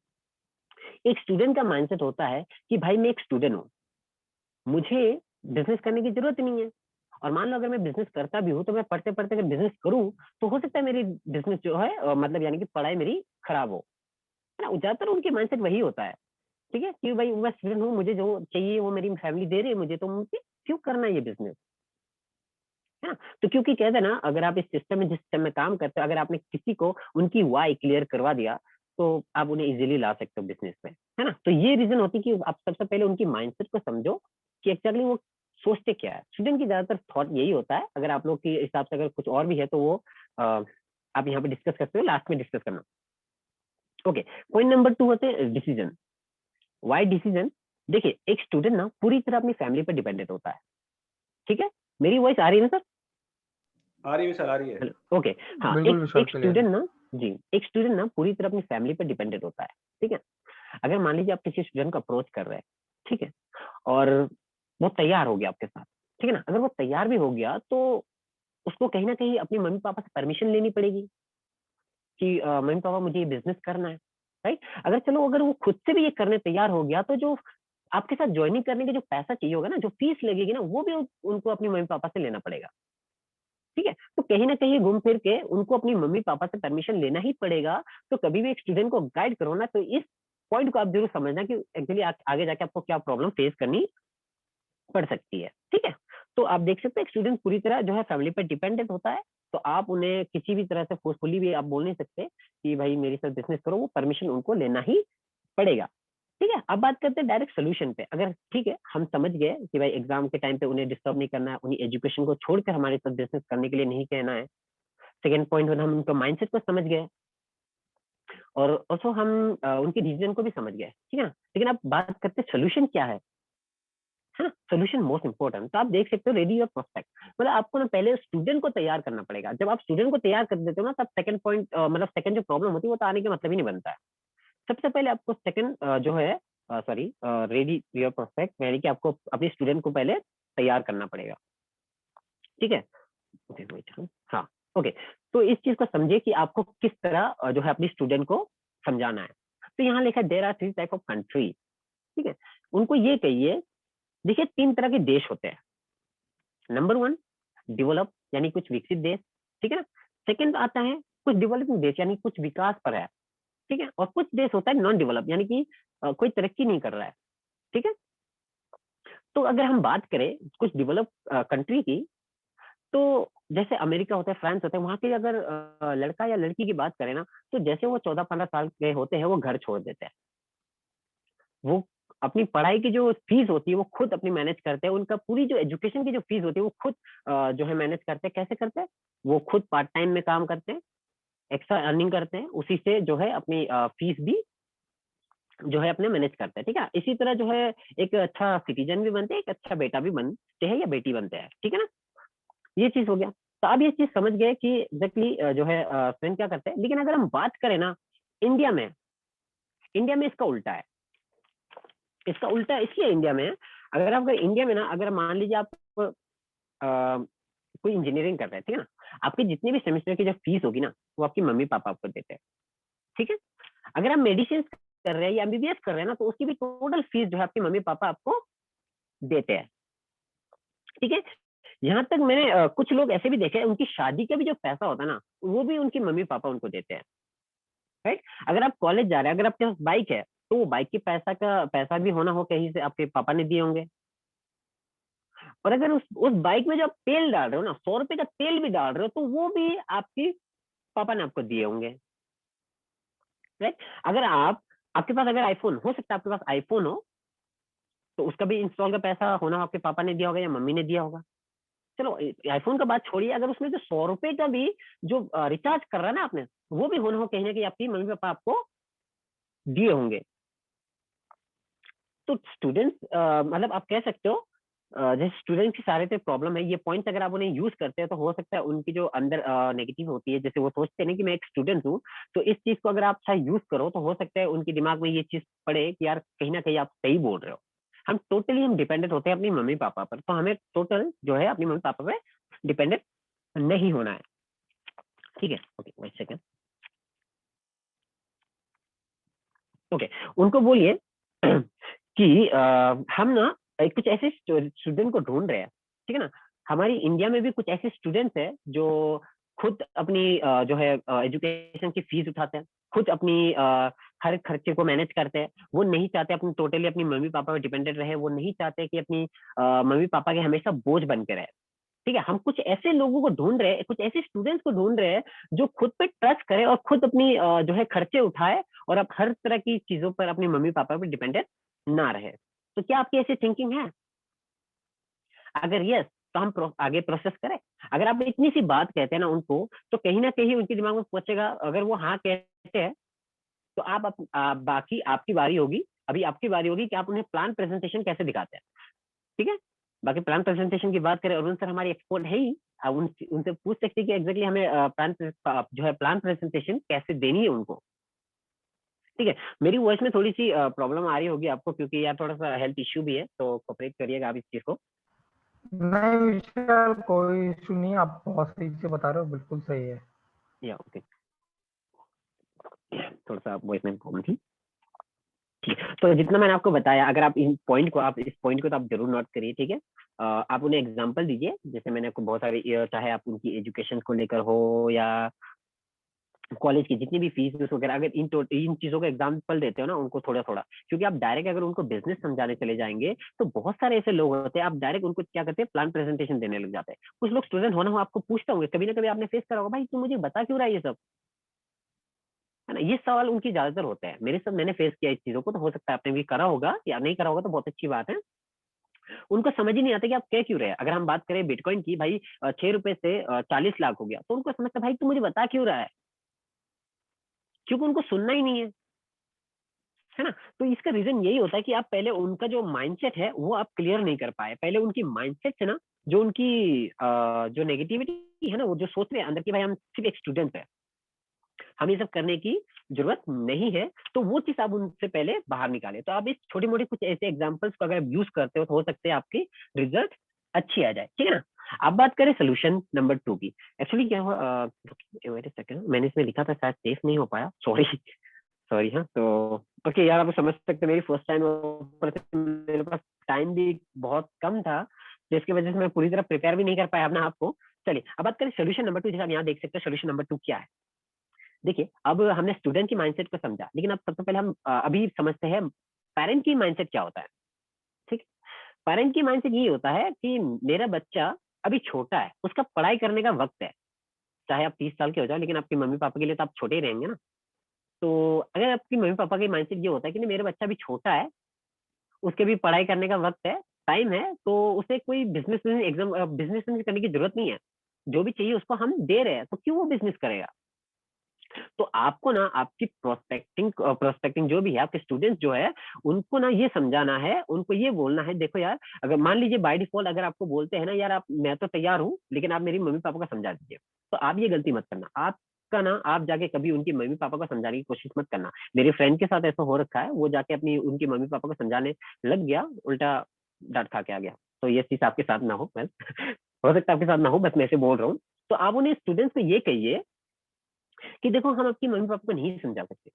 एक स्टूडेंट का माइंडसेट होता है कि भाई मैं एक स्टूडेंट हूँ, मुझे बिजनेस करने की जरूरत नहीं है, और मान लो अगर मैं बिजनेस करता भी हूँ तो मैं पढ़ते पढ़ते अगर बिजनेस करूँ तो हो सकता है मेरी बिजनेस जो है मतलब यानी कि पढ़ाई मेरी खराब हो, है ना। ज्यादातर उनकी माइंडसेट वही होता है, ठीक है, कि भाई मैं स्टूडेंट हूँ, मुझे जो चाहिए वो मेरी फैमिली दे रही है मुझे, तो मुझे क्यों करना है ये बिजनेस, है ना। तो क्योंकि कहते हैं ना, अगर आप इस सिस्टम में, जिस सिस्टम में काम करते हो, अगर आपने किसी को उनकी वाई क्लियर करवा दिया तो आप उन्हें इजीली ला सकते हो बिजनेस में, है ना। तो ये रीजन होती है कि आप सबसे पहले उनकी माइंडसेट को समझो कि एक्चुअली वो सोचते क्या है। स्टूडेंट की ज्यादातर थॉट यही होता है। अगर आप लोग के हिसाब से अगर कुछ और भी है तो वो आप यहाँ पे डिस्कस करते हो, लास्ट में डिस्कस करना। ओके, पॉइंट नंबर 2 होते हैं डिसीजन। Y decision. देखिए, एक स्टूडेंट ना पूरी तरह अपनी फैमिली पर डिपेंडेंट होता है, ठीक है। मेरी वॉइस आ रही है ना सर? आ रही है सर, आ रही है। ओके, हाँ। बिल्कुल एक विशाल, एक क्लियर है। स्टूडेंट ना, जी, एक स्टूडेंट ना पूरी तरह अपनी फैमिली पर डिपेंडेंट होता है, ठीक है। अगर मान लीजिए आप किसी स्टूडेंट को अप्रोच कर रहे हैं, ठीक है, और वो तैयार हो गया आपके साथ, ठीक है ना। अगर वो तैयार भी हो गया तो उसको कहीं ना कहीं अपने मम्मी पापा से परमिशन लेनी पड़ेगी कि मम्मी पापा मुझे ये बिजनेस करना है, राइट। अगर चलो अगर वो खुद से भी ये करने तैयार हो गया, तो जो आपके साथ ज्वाइनिंग करने का जो पैसा चाहिए होगा ना, जो फीस लगेगी ना, वो भी उनको अपनी मम्मी पापा से लेना पड़ेगा, ठीक है। तो कहीं ना कहीं घूम फिर के उनको अपनी मम्मी पापा से परमिशन लेना ही पड़ेगा। तो कभी भी एक स्टूडेंट को गाइड करो ना, तो इस पॉइंट को आप जरूर समझना कि एक्चुअली आगे जाके आपको क्या प्रॉब्लम फेस करनी पड़ सकती है, ठीक है। तो आप देख सकते हैं स्टूडेंट पूरी तरह जो है फैमिली पर डिपेंडेंट होता है, तो आप उन्हें किसी भी तरह से फोर्सफुली भी आप बोल नहीं सकते कि भाई मेरे साथ बिजनेस करो, वो परमिशन उनको लेना ही पड़ेगा, ठीक है। अब बात करते हैं डायरेक्ट सोल्यूशन पे। अगर ठीक है, हम समझ गए कि भाई एग्जाम के टाइम पे उन्हें डिस्टर्ब नहीं करना है, उन्हें एजुकेशन को छोड़कर हमारे साथ बिजनेस करने के लिए नहीं कहना है। सेकंड पॉइंट हम उनका माइंडसेट को समझ गए, और ऑल्सो हम उनके डिसीजन को भी समझ गए, ठीक है ना। लेकिन अब बात करते हैं सोल्यूशन क्या है ना। Solution most important. तो आप देख सकते हो रेडी योर प्रोस्पेक्ट, मतलब आपको ना पहले स्टूडेंट को तैयार करना पड़ेगा। जब आप स्टूडेंट को तैयार कर देते हो ना, तब सेकंड पॉइंट मतलब सेकंड जो प्रॉब्लम होती है वो तो आने का मतलब ही नहीं बनता है। सबसे पहले आपको सेकंड जो है सॉरी रेडी योर प्रोस्पेक्ट, यानी कि आपको अपने स्टूडेंट को पहले तैयार करना पड़ेगा, ठीक है। ओके, वेट, हाँ, ओके। तो इस चीज को समझिए कि आपको किस तरह जो है अपनी स्टूडेंट को समझाना है। तो यहाँ लिखा है there are 3 type of country, ठीक है। उनको ये कहिए, देखिए 3 तरह के देश होते हैं। नंबर 1 डेवलप, यानी कुछ विकसित देश, ठीक है ना। सेकंड आता है कुछ डेवलपिंग देश, यानी कुछ विकास पर है, ठीक है। और कुछ देश होता है नॉन डेवलप, यानी कि कोई तरक्की नहीं कर रहा है, ठीक है। तो अगर हम बात करें कुछ डेवलप कंट्री की, तो जैसे अमेरिका होता है, फ्रांस होता है, वहां के अगर लड़का या लड़की की बात करें ना, तो जैसे वो 14-15 साल के होते हैं वो घर छोड़ देते हैं। वो अपनी पढ़ाई की जो फीस होती है वो खुद अपनी मैनेज करते हैं। उनका पूरी जो एजुकेशन की जो फीस होती है वो खुद जो है मैनेज करते हैं। कैसे करते हैं? वो खुद पार्ट टाइम में काम करते हैं, एक्स्ट्रा अर्निंग करते हैं, उसी से जो है अपनी फीस भी जो है अपने मैनेज करते हैं, ठीक है। इसी तरह जो है एक अच्छा सिटीजन भी बनते हैं, एक अच्छा बेटा भी बनते हैं या बेटी बनते हैं, ठीक है ना। ये चीज हो गया। तो आप ये चीज समझ गए कि एग्जैक्टली जो है फ्रेंड क्या करते हैं। लेकिन अगर हम बात करें ना, इंडिया में, इंडिया में इसका उल्टा है। इसका उल्टा इसलिए इंडिया में है, अगर इंडिया में ना, अगर मान लीजिए आप कोई इंजीनियरिंग कर रहे हैं, ठीक है ना, आपके जितने भी सेमेस्टर की जो फीस होगी ना, वो आपकी मम्मी पापा आपको देते हैं, ठीक है। अगर आप मेडिसिन कर रहे हैं या एमबीबीएस कर रहे हैं ना, तो उसकी भी टोटल फीस जो है आपकी मम्मी पापा आपको देते हैं, ठीक है। यहाँ तक मैंने कुछ लोग ऐसे भी देखे हैं, उनकी शादी का भी जो पैसा होता है ना, वो भी उनकी मम्मी पापा उनको देते हैं, राइट। अगर आप कॉलेज जा रहे हैं, अगर आपके पास बाइक है, तो वो बाइक की पैसा भी होना हो कहीं से आपके पापा ने दिए होंगे। और अगर उस बाइक में जो आप तेल डाल रहे हो ना, 100 रुपए का तेल भी डाल रहे हो, तो वो भी आपकी पापा ने आपको दिए होंगे, राइट? अगर आपके पास अगर आईफोन हो सकता है, आपके पास आईफोन हो, तो उसका भी इंस्टॉल का पैसा होना आपके पापा ने दिया होगा या मम्मी ने दिया होगा। चलो आईफोन का बात छोड़िए, अगर उसमें जो 100 रुपए का भी जो रिचार्ज कर रहा है ना आपने, वो भी होना हो कहीं ना कहीं आपकी मम्मी पापा आपको दिए होंगे। तो स्टूडेंट्स मतलब आप कह सकते हो जैसे स्टूडेंट की सारे प्रॉब्लम है, ये पॉइंट्स अगर आप उन्हें यूज करते हैं तो हो सकता है उनकी जो अंदर नेगेटिव होती है, जैसे वो सोचते हैं ना कि मैं एक स्टूडेंट हूँ, तो इस चीज को अगर आप सही यूज करो तो हो सकता है उनके दिमाग में ये चीज पड़े कि यार कहीं ना कहीं आप सही बोल रहे हो। हम डिपेंडेंट होते हैं अपनी मम्मी पापा पर, तो हमें टोटल जो है अपनी मम्मी पापा पे डिपेंडेंट नहीं होना है, ठीक है? Okay, wait second. ओके, उनको बोलिए कि हम ना कुछ ऐसे स्टूडेंट को ढूंढ रहे हैं, ठीक है ना? हमारी इंडिया में भी कुछ ऐसे स्टूडेंट्स हैं जो खुद अपनी जो है एजुकेशन की फीस उठाते हैं, खुद अपनी हर खर्चे को मैनेज करते हैं। वो नहीं चाहते अपनी टोटली अपनी मम्मी पापा पे डिपेंडेंट रहे, वो नहीं चाहते कि अपनी मम्मी पापा के हमेशा बोझ बन के रहे, ठीक है? हम कुछ ऐसे लोगों को ढूंढ रहे हैं, कुछ ऐसे स्टूडेंट्स को ढूंढ रहे हैं जो खुद पे ट्रस्ट करे और खुद अपनी जो है खर्चे उठाए, और अब हर तरह की चीजों पर अपनी मम्मी पापा पर डिपेंडेंट ना रहे। तो क्या आपकी ऐसी थिंकिंग है? अगर यस, तो हम आगे प्रोसेस करें। अगर आप इतनी सी बात कहते हैं ना उनको, तो कहीं ना कहीं उनके दिमाग में पहुंचेगा। अगर वो हाँ कहते हैं तो बाकी आपकी बारी होगी। अभी आपकी बारी होगी कि आप उन्हें प्लान प्रेजेंटेशन कैसे दिखाते हैं, ठीक है? बाकी प्लान प्रेजेंटेशन की बात करें, अरुण सर हमारे एक्सपर्ट है ही। आप उनसे पूछ सकते हैं कि एग्जैक्टली हमें प्लान जो है प्लान प्रेजेंटेशन कैसे देनी है उनको, ठीक है? मेरी वॉइस में थोड़ी सी प्रॉब्लम आ रही होगी आपको, क्योंकि यार थोड़ा सा हेल्थ इश्यू भी है, तो कोऑपरेट करिएगा आप इस चीज को। नहीं विशाल, कोई इशू नहीं, आप बहुत सही से बता रहे हो, बिल्कुल सही है। या ओके, थोड़ा सा वॉइस में प्रॉब्लम थी, ठीक है? तो जितना मैंने आपको बताया, अगर आप इस पॉइंट को तो आप जरूर नोट करिए, ठीक है? आप उन्हें एग्जांपल दीजिए, जैसे मैंने आपको बहुत सारे चाहे आप उनकी एजुकेशन को लेकर हो या कॉलेज की जितनी भी फीस वगैरह, अगर इन चीजों का एग्जांपल देते हो ना उनको थोड़ा थोड़ा, क्योंकि आप डायरेक्ट अगर उनको बिजनेस समझाने चले जाएंगे तो बहुत सारे ऐसे लोग होते हैं, आप डायरेक्ट उनको क्या करते हैं, प्लान प्रेजेंटेशन देने लग जाते हैं। कुछ लोग स्टूडेंट होना हो आपको पूछता होंगे, कभी ना कभी आपने फेस करा होगा, भाई तुम मुझे बता क्यों रहा है ये सब, है ना? ये सवाल उनकी ज्यादातर होते हैं। मैंने फेस किया इस चीजों को, तो हो सकता है आपने भी करा होगा, या नहीं करा होगा तो बहुत अच्छी बात है। उनको समझ ही नहीं आता कि आप कह क्यों रहे हैं। अगर हम बात करें बिटकॉइन की, भाई 6 रुपए से 40 लाख हो गया, तो उनको समझता भाई तू मुझे बता क्यों रहा है, क्योंकि उनको सुनना ही नहीं है ना? तो इसका रीजन यही होता है कि आप पहले उनका जो माइंडसेट है वो आप क्लियर नहीं कर पाए। पहले उनकी माइंडसेट से ना, जो उनकी जो नेगेटिविटी है ना, वो जो सोच रहे हैं अंदर की भाई हम सिर्फ एक स्टूडेंट है, हमें सब करने की जरूरत नहीं है, तो वो चीज आप उनसे पहले बाहर निकाले। तो आप इस छोटी मोटी कुछ ऐसे एग्जाम्पल्स को अगर आप यूज करते हो तो हो सकते हैं आपकी रिजल्ट अच्छी आ जाए, ठीक है ना? अब बात करें सोल्यूशन नंबर 2 की। एक्चुअली क्या हुआ, वेट अ सेकंड, मैंने इसमें लिखा था शायद सेफ नहीं हो पाया, सॉरी सॉरी। हाँ, तो ओके यार, आप समझ सकते हैं मेरी फर्स्ट टाइम, ऊपर से मेरे पास टाइम भी बहुत कम था, जिसकी वजह से मैं पूरी तरह प्रिपेयर भी नहीं कर पाया अपना आपको। चलिए अब बात करें सोल्यूशन नंबर 2। जैसे आप यहाँ देख सकते हैं सोल्यूशन नंबर 2 क्या है। देखिए, अब हमने स्टूडेंट की माइंडसेट को समझा, लेकिन अब सबसे पहले हम अभी समझते हैं पेरेंट की माइंडसेट क्या होता है, ठीक? पेरेंट की माइंडसेट ये होता है कि मेरा बच्चा अभी छोटा है, उसका पढ़ाई करने का वक्त है। चाहे आप 30 साल के हो जाओ, लेकिन आपके मम्मी पापा के लिए तो आप छोटे ही रहेंगे ना। तो अगर आपकी मम्मी पापा की माइंडसेट ये होता है कि नहीं मेरा बच्चा अभी छोटा है, उसके भी पढ़ाई करने का वक्त है, टाइम है, तो उसे कोई बिजनेस करने की जरूरत नहीं है, जो भी चाहिए उसको हम दे रहे हैं, तो क्यों वो बिजनेस करेगा? तो आपको ना आपकी प्रोस्पेक्टिंग जो भी है, आपके स्टूडेंट्स जो है, उनको ना ये समझाना है, उनको ये बोलना है, देखो यार, अगर मान लीजिए बाय डिफॉल्ट अगर आपको बोलते हैं ना यार आप, मैं तो तैयार हूँ लेकिन आप मेरी मम्मी पापा को समझा दीजिए, तो आप ये गलती मत करना। आपका ना, आप जाके कभी उनकी मम्मी पापा को समझाने की कोशिश मत करना। मेरे फ्रेंड के साथ ऐसा हो रखा है, वो जाके अपनी उनकी मम्मी पापा को समझाने लग गया, उल्टा डांट खा के आ गया। तो ये चीज आपके साथ ना हो, वेल हो सकता है आपके साथ ना हो, बस मैं ऐसे बोल रहा हूँ। तो आप उन्हें स्टूडेंट्स को ये कहिए कि देखो हम आपकी मम्मी पापा को नहीं समझा सकते।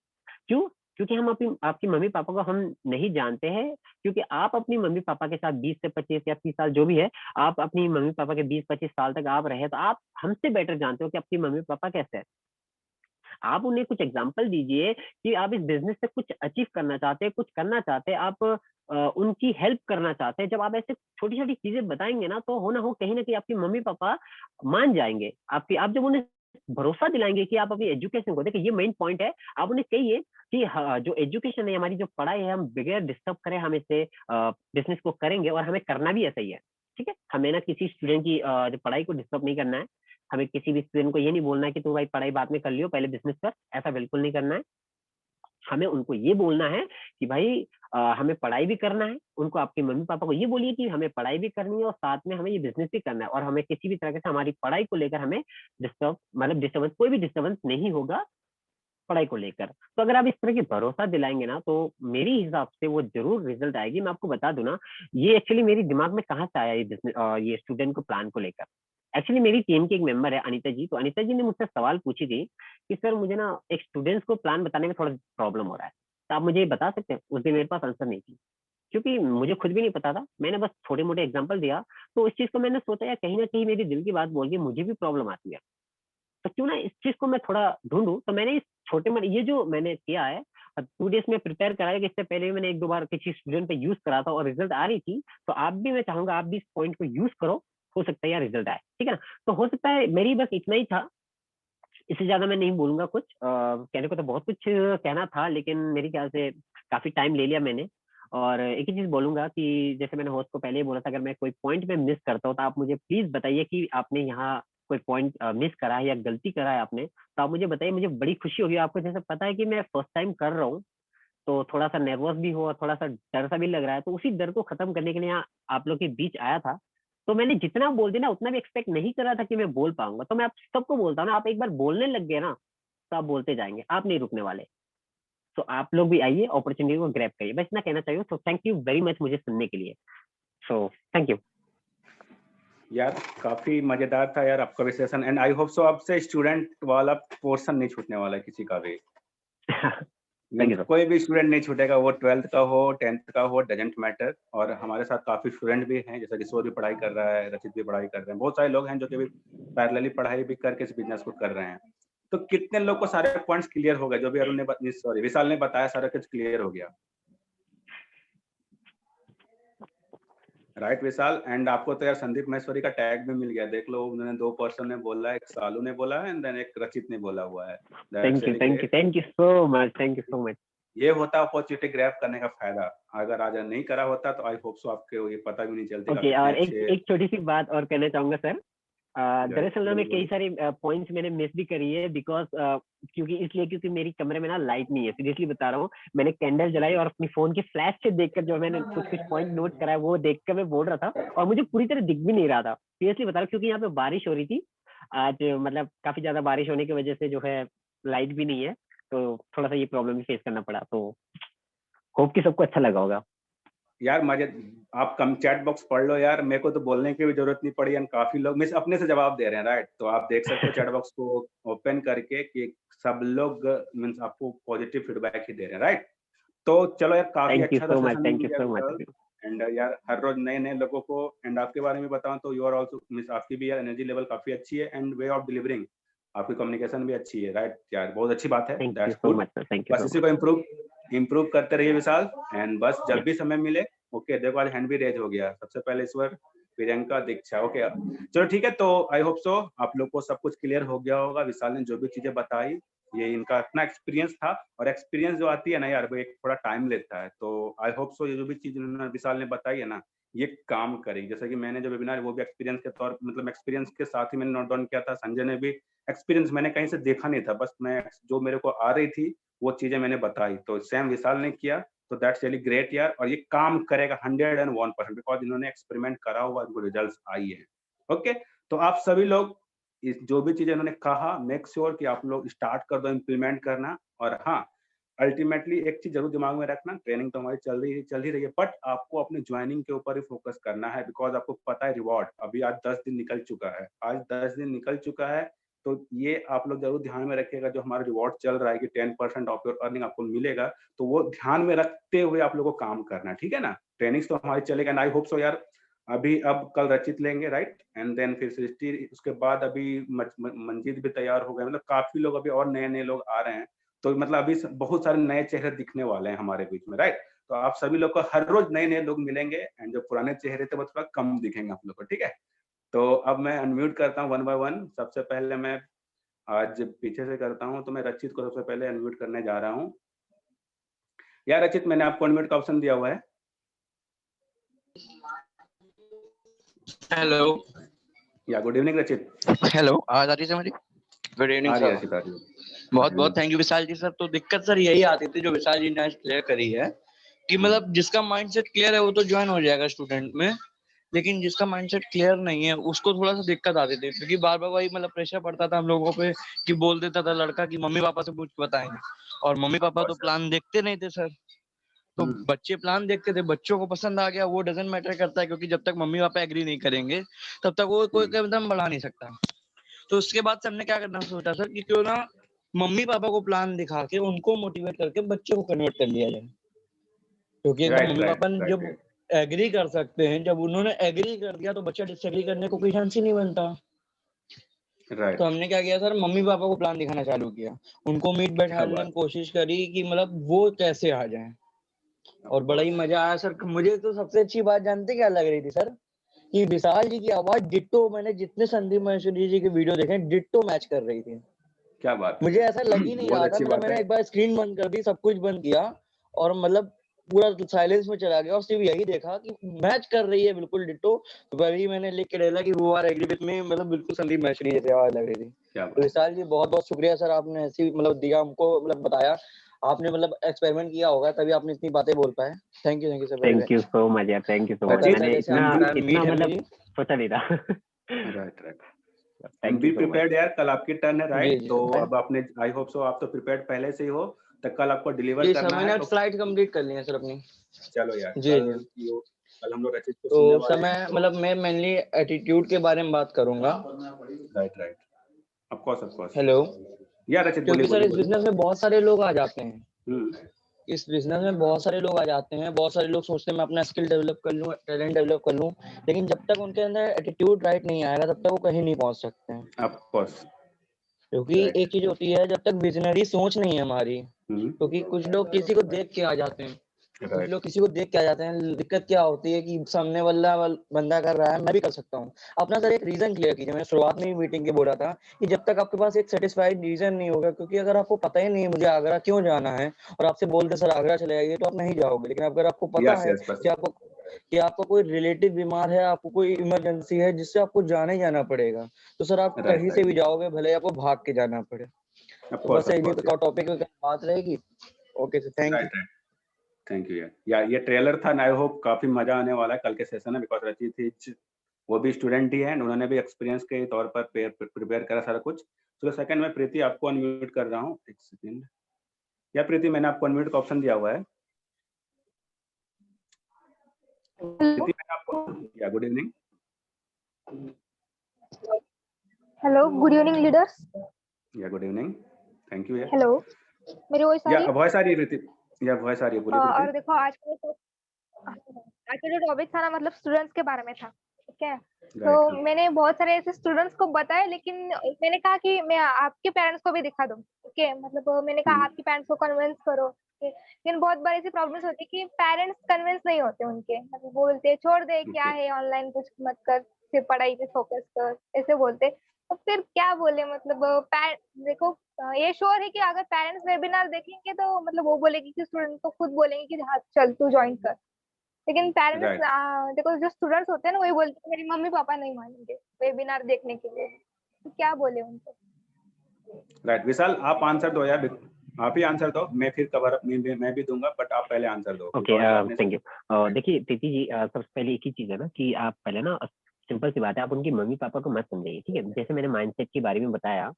क्यों? क्योंकि हम आपकी मम्मी पापा को हम नहीं जानते हैं। क्योंकि आप अपनी मम्मी पापा के साथ 20 से 25 या 30 साल जो भी है, आप अपनी मम्मी पापा के 20-25 साल तक आप रहे, तो आप हमसे बेटर जानते हो कि आपकी मम्मी पापा कैसे है। आप उन्हें कुछ एग्जांपल दीजिए कि आप इस बिजनेस से कुछ अचीव करना चाहते हैं, कुछ करना चाहते हैं, आप उनकी हेल्प करना चाहते हैं। जब आप ऐसे छोटी छोटी चीजें बताएंगे ना, तो हो ना हो कहीं ना कहीं आपके मम्मी पापा मान जाएंगे आपकी। आप जब उन्हें भरोसा दिलाएंगे कि आप अपनी एजुकेशन को, देखिए ये मेन पॉइंट है, आप उन्हें कहिए कि जो एजुकेशन है, हमारी जो पढ़ाई है, हम बगैर डिस्टर्ब करें हम इसे बिजनेस को करेंगे, और हमें करना भी ऐसा ही है। ठीक है, हमें ना किसी स्टूडेंट की जो पढ़ाई को डिस्टर्ब नहीं करना है। हमें किसी भी स्टूडेंट को ये नहीं बोलना है कि तू भाई पढ़ाई बाद में कर लियो, पहले बिजनेस कर, ऐसा बिल्कुल नहीं करना है। हमें उनको ये बोलना है कि भाई हमें पढ़ाई भी करना है। उनको, आपके मम्मी पापा को ये बोलिए कि हमें पढ़ाई भी करनी है और साथ में हमें ये बिजनेस भी करना है, और हमें किसी भी तरह से हमारी पढ़ाई को लेकर हमें डिस्टर्बेंस, कोई भी डिस्टर्बेंस नहीं होगा पढ़ाई को लेकर। तो अगर आप इस तरह की भरोसा दिलाएंगे ना, तो मेरे हिसाब से वो जरूर रिजल्ट आएगी। मैं आपको बता दूं ना, ये एक्चुअली मेरी दिमाग में कहाँ से आया ये बिजनेस, ये स्टूडेंट को प्लान को लेकर। एक्चुअली मेरी टीम की एक मेंबर है अनीता जी, तो अनीता जी ने मुझसे सवाल पूछी थी कि सर मुझे ना एक स्टूडेंट्स को प्लान बताने में थोड़ा प्रॉब्लम हो रहा है, तो आप मुझे ये बता सकते हैं। उस दिन मेरे पास आंसर नहीं थी, क्योंकि मुझे खुद भी नहीं पता था, मैंने बस छोटे मोटे एग्जाम्पल दिया। तो इस चीज को मैंने सोचा यार कहीं ना कहीं मेरी दिल की बात बोल के मुझे भी प्रॉब्लम आती है, तो क्यों ना इस चीज को मैं थोड़ा ढूंढूं। तो मैंने इस छोटे मोटे ये जो मैंने किया है, 2 डेज में प्रिपेयर कराया, कि इससे पहले भी मैंने 1-2 बार किसी स्टूडेंट पे यूज करा था और रिजल्ट आ रही थी। तो आप भी, मैं चाहूंगा आप भी इस पॉइंट को यूज करो, हो सकता है यार रिजल्ट आए। ठीक है ना, तो हो सकता है मेरी बस इतना ही था, इससे ज्यादा मैं नहीं बोलूंगा कुछ। कहने को तो बहुत कुछ कहना था, लेकिन मेरे ख्याल से काफी टाइम ले लिया मैंने। और एक ही चीज बोलूंगा कि जैसे मैंने होस्ट को पहले ही बोला था, अगर मैं कोई पॉइंट में मिस करता हूँ तो आप मुझे प्लीज बताइए कि आपने यहाँ कोई पॉइंट मिस करा है या गलती करा है आपने, तो आप मुझे बताइए, मुझे बड़ी खुशी होगी। आपको जैसे पता है कि मैं फर्स्ट टाइम कर रहा हूँ, तो थोड़ा सा नर्वस भी हो और थोड़ा सा डर सा भी लग रहा है, तो उसी डर को खत्म करने के लिए यहाँ आप लोग के बीच आया था। तो मैंने जितना बोल दिया ना, उतना भी एक्सपेक्ट नहीं कर रहा था कि मैं बोल पाऊंगा। तो मैं आप सबको बोलता हूँ ना, आप एक बार बोलने लग गए ना, तो आप बोलते जाएंगे, आप नहीं रुकने वाले। तो आप लोग भी आइए, अपॉर्चुनिटी को ग्रैब करिए, बस इतना कहना चाहिए। तो थैंक यू वेरी मच मुझे सुनने के लिए। So thank you. यार काफी मजेदार था यार आपका भी session, and I hope so आपसे स्टूडेंट वाला पोर्शन नहीं छूटने वाला है किसी का भी। Thank you sir. कोई भी स्टूडेंट नहीं छूटेगा, वो 12th का हो 10th का हो, डजेंट मैटर। और हमारे साथ काफी स्टूडेंट भी हैं, जैसे किशोर भी पढ़ाई कर रहा है, रचित भी पढ़ाई कर रहे हैं, बहुत सारे लोग हैं जो कि भी पैरेलली पढ़ाई भी करके इस बिजनेस को कर रहे हैं। तो कितने लोग को सारे पॉइंट्स क्लियर हो गए, जो भी अरुण ने, सॉरी विशाल ने बताया, सारा कुछ क्लियर हो गया, राइट विशाल? एंड आपको तो यार संदीप महेश्वरी का टैग भी मिल गया, देख लो, उन्होंने 2 पर्सन ने बोला है, एक सालू ने बोला है एंड देन एक रचित ने बोला हुआ है। Thank you, thank you, thank you so much, thank you so much. ये होता है अपॉर्चुनिटी ग्रैब करने का फायदा। अगर आज नहीं करा होता तो आई होप सो आपके ये पता भी नहीं चलती ओके, कितने और एक अच्छे। एक छोटी सी बात और कहना चाहूंगा सर। दरअसल ना मैं कई बोलिए। सारे पॉइंट्स मैंने मिस भी करी है, बिकॉज क्योंकि मेरी कमरे में ना लाइट नहीं है, सीरियसली बता रहा हूँ। मैंने कैंडल जलाई और अपनी फोन के फ्लैश से देखकर जो मैंने कुछ कुछ पॉइंट नोट करा है, वो देखकर मैं बोल रहा था, और मुझे पूरी तरह दिख भी नहीं रहा था, सीरियसली बता रहा हूँ, क्योंकि यहाँ पे बारिश हो रही थी आज, मतलब काफी ज्यादा बारिश होने की वजह से जो है लाइट भी नहीं है, तो थोड़ा सा ये प्रॉब्लम भी फेस करना पड़ा। तो होप कि सबको अच्छा लगा होगा। यार मजे, आप कम चैट बॉक्स पढ़ लो यार, मेरे को तो बोलने की भी जरूरत नहीं पड़ी, एंड काफी लोग मिस अपने से जवाब दे रहे हैं, राइट? तो आप देख सकते हो चैट बॉक्स को ओपन करके कि सब लोग मीन्स आपको पॉजिटिव फीडबैक ही दे रहे हैं, राइट? तो चलो यार, काफी थैंक यू अच्छा था so much, session thank you भी सो यार। मच। एंड यार हर रोज नए नए लोगों को, एंड आपके बारे में बताऊं तो यू आर ऑल्सो मीन्स आपकी भी यार एनर्जी लेवल काफी अच्छी है, एंड वे ऑफ डिलीवरिंग, आपकी कम्युनिकेशन भी अच्छी है, राइट? यार बहुत अच्छी बात है, thank you that's so good. Much sir, thank you बस सो इसी मच। को इम्प्रूव करते रहिए विशाल, एंड बस जब यस, भी समय मिले। ओके, देखो आज हैंड भी रेज हो गया, सबसे पहले ईश्वर, प्रियंका, दीक्षा। ओके चलो ठीक है, तो आई होप सो आप लोग को सब कुछ क्लियर हो गया होगा। विशाल ने जो भी चीजें बताई, ये इनका अपना एक्सपीरियंस था, और एक्सपीरियंस जो आती है ना यार, वो एक थोड़ा टाइम लेता है। तो आई होप सो ये जो भी चीज विशाल ने बताई है ना, ये काम करेगी। जैसे कि मैंने जो वेबिनार वो भी एक्सपीरियंस के तौर, मतलब एक्सपीरियंस के साथ ही मैंने नोट डाउन किया था। संजय ने भी एक्सपीरियंस, मैंने कहीं से देखा नहीं था, बस मैं जो मेरे को आ रही थी वो चीजें मैंने बताई, तो सेम विशाल ने किया। तो दैट्स रियली ग्रेट यार, और ये काम करेगा 101%, बिकॉज इन्होंने एक्सपेरिमेंट करा हुआ, इनको रिजल्ट्स आई है। ओके, तो आप सभी लोग इस जो भी चीजें इन्होंने कहा, मेक श्योर कि आप लोग स्टार्ट कर दो इम्प्लीमेंट करना। और हाँ, अल्टीमेटली एक चीज जरूर दिमाग में रखना, ट्रेनिंग तो हमारी चल ही रही है, बट आपको अपने ज्वाइनिंग के ऊपर ही फोकस करना है, बिकॉज आपको पता है रिवॉर्ड अभी आज 10 दिन निकल चुका है, आज 10 दिन निकल चुका है। तो ये आप लोग जरूर ध्यान में रखिएगा, जो हमारा रिवॉर्ड चल रहा है कि 10% ऑफ योर अर्निंग आपको मिलेगा, तो वो ध्यान में रखते हुए आप लोगों को काम करना है, ठीक है ना? ट्रेनिंग्स तो हमारी चलेगा, एंड आई होप सो यार अभी अब कल रचित लेंगे, राइट, एंड देन फिर सृष्टि, उसके बाद अभी मंजीत भी तैयार हो गए, मतलब काफी लोग अभी और नए लोग आ रहे हैं, तो मतलब अभी बहुत सारे नए चेहरे दिखने वाले हैं हमारे बीच में, राइट। तो आप सभी लोग को हर रोज नए लोग मिलेंगे, एंड जो पुराने चेहरे थे वो थोड़ा कम दिखेंगे आप लोग को, ठीक है। तो अब मैं अनम्यूट करता हूँ 1 बाय 1। सबसे पहले मैं आज पीछे से करता हूँ, तो मैं रचित को सबसे पहले अनम्यूट करने जा रहा हूँ। या रचित, मैंने आपको अनम्यूट का ऑप्शन दिया हुआ है। हेलो। या गुड इवनिंग रचित। हेलो, आवाज आ रही है मेरी? गुड इवनिंग आ रही है सर। रचित, आ रही है। बहुत बहुत thank you Vishal ji sir. तो दिक्कत सर यही आती थी जो विशाल जी ने आज क्लियर करी है कि मतलब जिसका माइंडसेट क्लियर है वो तो ज्वाइन हो जाएगा स्टूडेंट में, लेकिन जिसका माइंडसेट क्लियर नहीं है उसको थोड़ा सा दिक्कत आती थी, क्योंकि बार बार वही मतलब प्रेशर पड़ता था हम लोगों पे कि बोल देता था लड़का कि मम्मी पापा से पूछ के बताएंगे, और मम्मी पापा तो प्लान देखते नहीं थे सर। तो बच्चे प्लान देखते थे, बच्चों को पसंद आ गया वो डजंट मैटर करता है, क्योंकि जब तक मम्मी पापा एग्री नहीं करेंगे तब तक वो कोई कदम बढ़ा नहीं सकता। तो उसके बाद सर ने क्या करना सोचा सर कि क्यों ना मम्मी पापा को प्लान दिखा के उनको मोटिवेट करके बच्चे को कन्वर्ट कर लिया जाए, क्योंकि अगर मम्मी पापा ने जब एग्री कर सकते हैं, जब उन्होंने एग्री कर दिया तो बच्चा डिसएग्री करने को कोई चांस ही नहीं बनता। तो हमने क्या किया सर, मम्मी पापा को प्लान दिखाना चालू किया, उनको मीट बैठाने की कोशिश करी कि मतलब वो कैसे आ जाए, और बड़ा ही मजा आया सर। मुझे तो सबसे अच्छी बात जानते क्या लग रही थी सर, कि विशाल जी की आवाज डिट्टो, मैंने जितने संदीप महेश्वरी जी के वीडियो देखे डिट्टो मैच कर रही थी। क्या बात है, मुझे ऐसा लग ही नहीं बहुत रहा था, अच्छी मतलब बात मैंने है। एक बार स्क्रीन बंद कर दी, सब कुछ बंद किया और मतलब पूरा साइलेंस में चला गया और सिर्फ यही देखा कि मैच कर रही है बिल्कुल डिट्टो। तो वही मैंने लिख के डाला कि वो आर एग्री विद मी, मतलब बिल्कुल संदीप महेश्वरी जैसी आवाज लग रही थी। तो विशाल जी बहुत बहुत शुक्रिया सर, आपने ऐसी मतलब दिया हमको, मतलब बताया आपने, मतलब एक्सपेरिमेंट किया होगा तभी आपने इतनी बातें बोल पाए। Thank you sir very thank you much. So much यार, थैंक यू सो मच। पता था मैंने जैसे इतना हमारा इतना मीट है मतलब मेरी। सोचा नहीं था। Right. Thank be you so much. Prepared यार, कल आपकी टर्न है, जी राइट। जी तो सर। अब आपने, आई होप सो आप तो प्रिपेयर्ड पहले से ही हो, तो कल आपको डिलीवर जी सर, करना है। मैंने तो फ्लाइट कंप्लीट कर ली है सर अपनी। चलो यार, जी जी। कल हम लोग रचित को तो सुनने सर वाले हैं। मैं मतलब मैं मेनली एटीट्यूड के बारे में बात करूंगा। Right, of course. हेलो। या रचित, क्योंकि सर बोलिए। इस बिजनेस में बहुत सारे लोग आ जाते हैं, हम्म, इस बिजनेस में बहुत सारे लोग आ जाते हैं, बहुत सारे लोग सोचते हैं मैं अपना स्किल डेवलप कर लूं, टैलेंट डेवलप कर लूं, लेकिन जब तक उनके अंदर एटीट्यूड राइट नहीं आएगा तब तक वो कहीं नहीं पहुंच सकते हैं। Of course. क्योंकि राइट। एक चीज होती है, जब तक विजनरी सोच नहीं है हमारी, क्योंकि कुछ लोग किसी को देख के आ जाते हैं, कुछ लोग किसी को देख के आ जाते हैं। दिक्कत क्या होती है कि सामने वाला बंदा कर रहा है मैं भी कर सकता हूँ। अपना सर एक रीजन क्लियर कीजिए, मैंने शुरुआत में ही मीटिंग के बोला था कि जब तक आपके पास एक सेटिस्फाइड रीजन नहीं होगा, क्योंकि अगर आपको पता ही नहीं है मुझे आगरा क्यों जाना है और आपसे बोल दे सर आगरा चले जाइए तो आप नहीं जाओगे, लेकिन अगर आपको पता है कि आपका कोई रिलेटिव बीमार है, आपको कोई इमरजेंसी है जिससे आपको जाने जाना पड़ेगा, तो सर आप कहीं से भी जाओगे, भले आपको भाग के जाना पड़े। तो बस यही तो टॉपिक पे बात रहेगी। Okay sir, thank you. Thank you यार, ये ट्रेलर था, आई होप काफी मजा आने वाला है कल के सेशन में, बिकॉज रचित वो भी स्टूडेंट ही है, उन्होंने भी एक्सपीरियंस के तौर पर प्रिपेयर करा सारा कुछ। तो सेकंड में प्रीति आपको अनम्यूट कर रहा हूँ, एक सेकंड। या प्रीति, मैंने आपको अनम्यूट का ऑप्शन दिया हुआ है। प्रीति, मैंने आपको, yeah good evening. Hello, good evening leaders. Yeah good evening, thank you. Hello, मेरी वॉइस आ रही है? वॉइस आ रही है प्रीति, या वॉइस आ रही है, बोलिए प्रीति। और देखो आज का जो टॉपिक था ना, मतलब स्टूडेंट्स के बारे में था, ठीक है। तो मैंने बहुत सारे ऐसे स्टूडेंट्स को बताया, लेकिन मैंने कहा कि मैं आपके पेरेंट्स को भी दिखा दूं, ओके। मतलब मैंने कहा आपके पेरेंट्स को कन्विंस करो, लेकिन बहुत बार ऐसी प्रॉब्लम्स होती है कि पेरेंट्स कन्विंस नहीं होते उनके, मतलब बोलते हैं छोड़ दे, क्या है ऑनलाइन, कुछ मत कर, सिर्फ पढ़ाई पे फोकस कर, ऐसे बोलते। तो फिर क्या बोले, मतलब देखो, ये श्योर है कि अगर पेरेंट्स वेबिनार देखेंगे तो मतलब वो बोलेगी कि स्टूडेंट को खुद बोलेंगे कि हाँ चल तू ज्वाइन कर, लेकिन पेरेंट्स देखो जो स्टूडेंट्स होते हैं ना वही बोलते हैं मेरी मम्मी पापा नहीं मानेंगे वेबिनार देखने के लिए, तो क्या बोले उनको। राइट विशाल, आप आंसर दो यार, आप ही आंसर दो, मैं फिर कवर मैं भी दूंगा, बट आप पहले आंसर दो। Okay, thank you. देखिए प्रीति जी, सबसे पहले एक ही चीज है ना कि आप पहले ना, सिंपल सी बात है, आप उनकी मम्मी पापा को मत समझाइए, ठीक है। जैसे मैंने माइंडसेट के बारे में बताया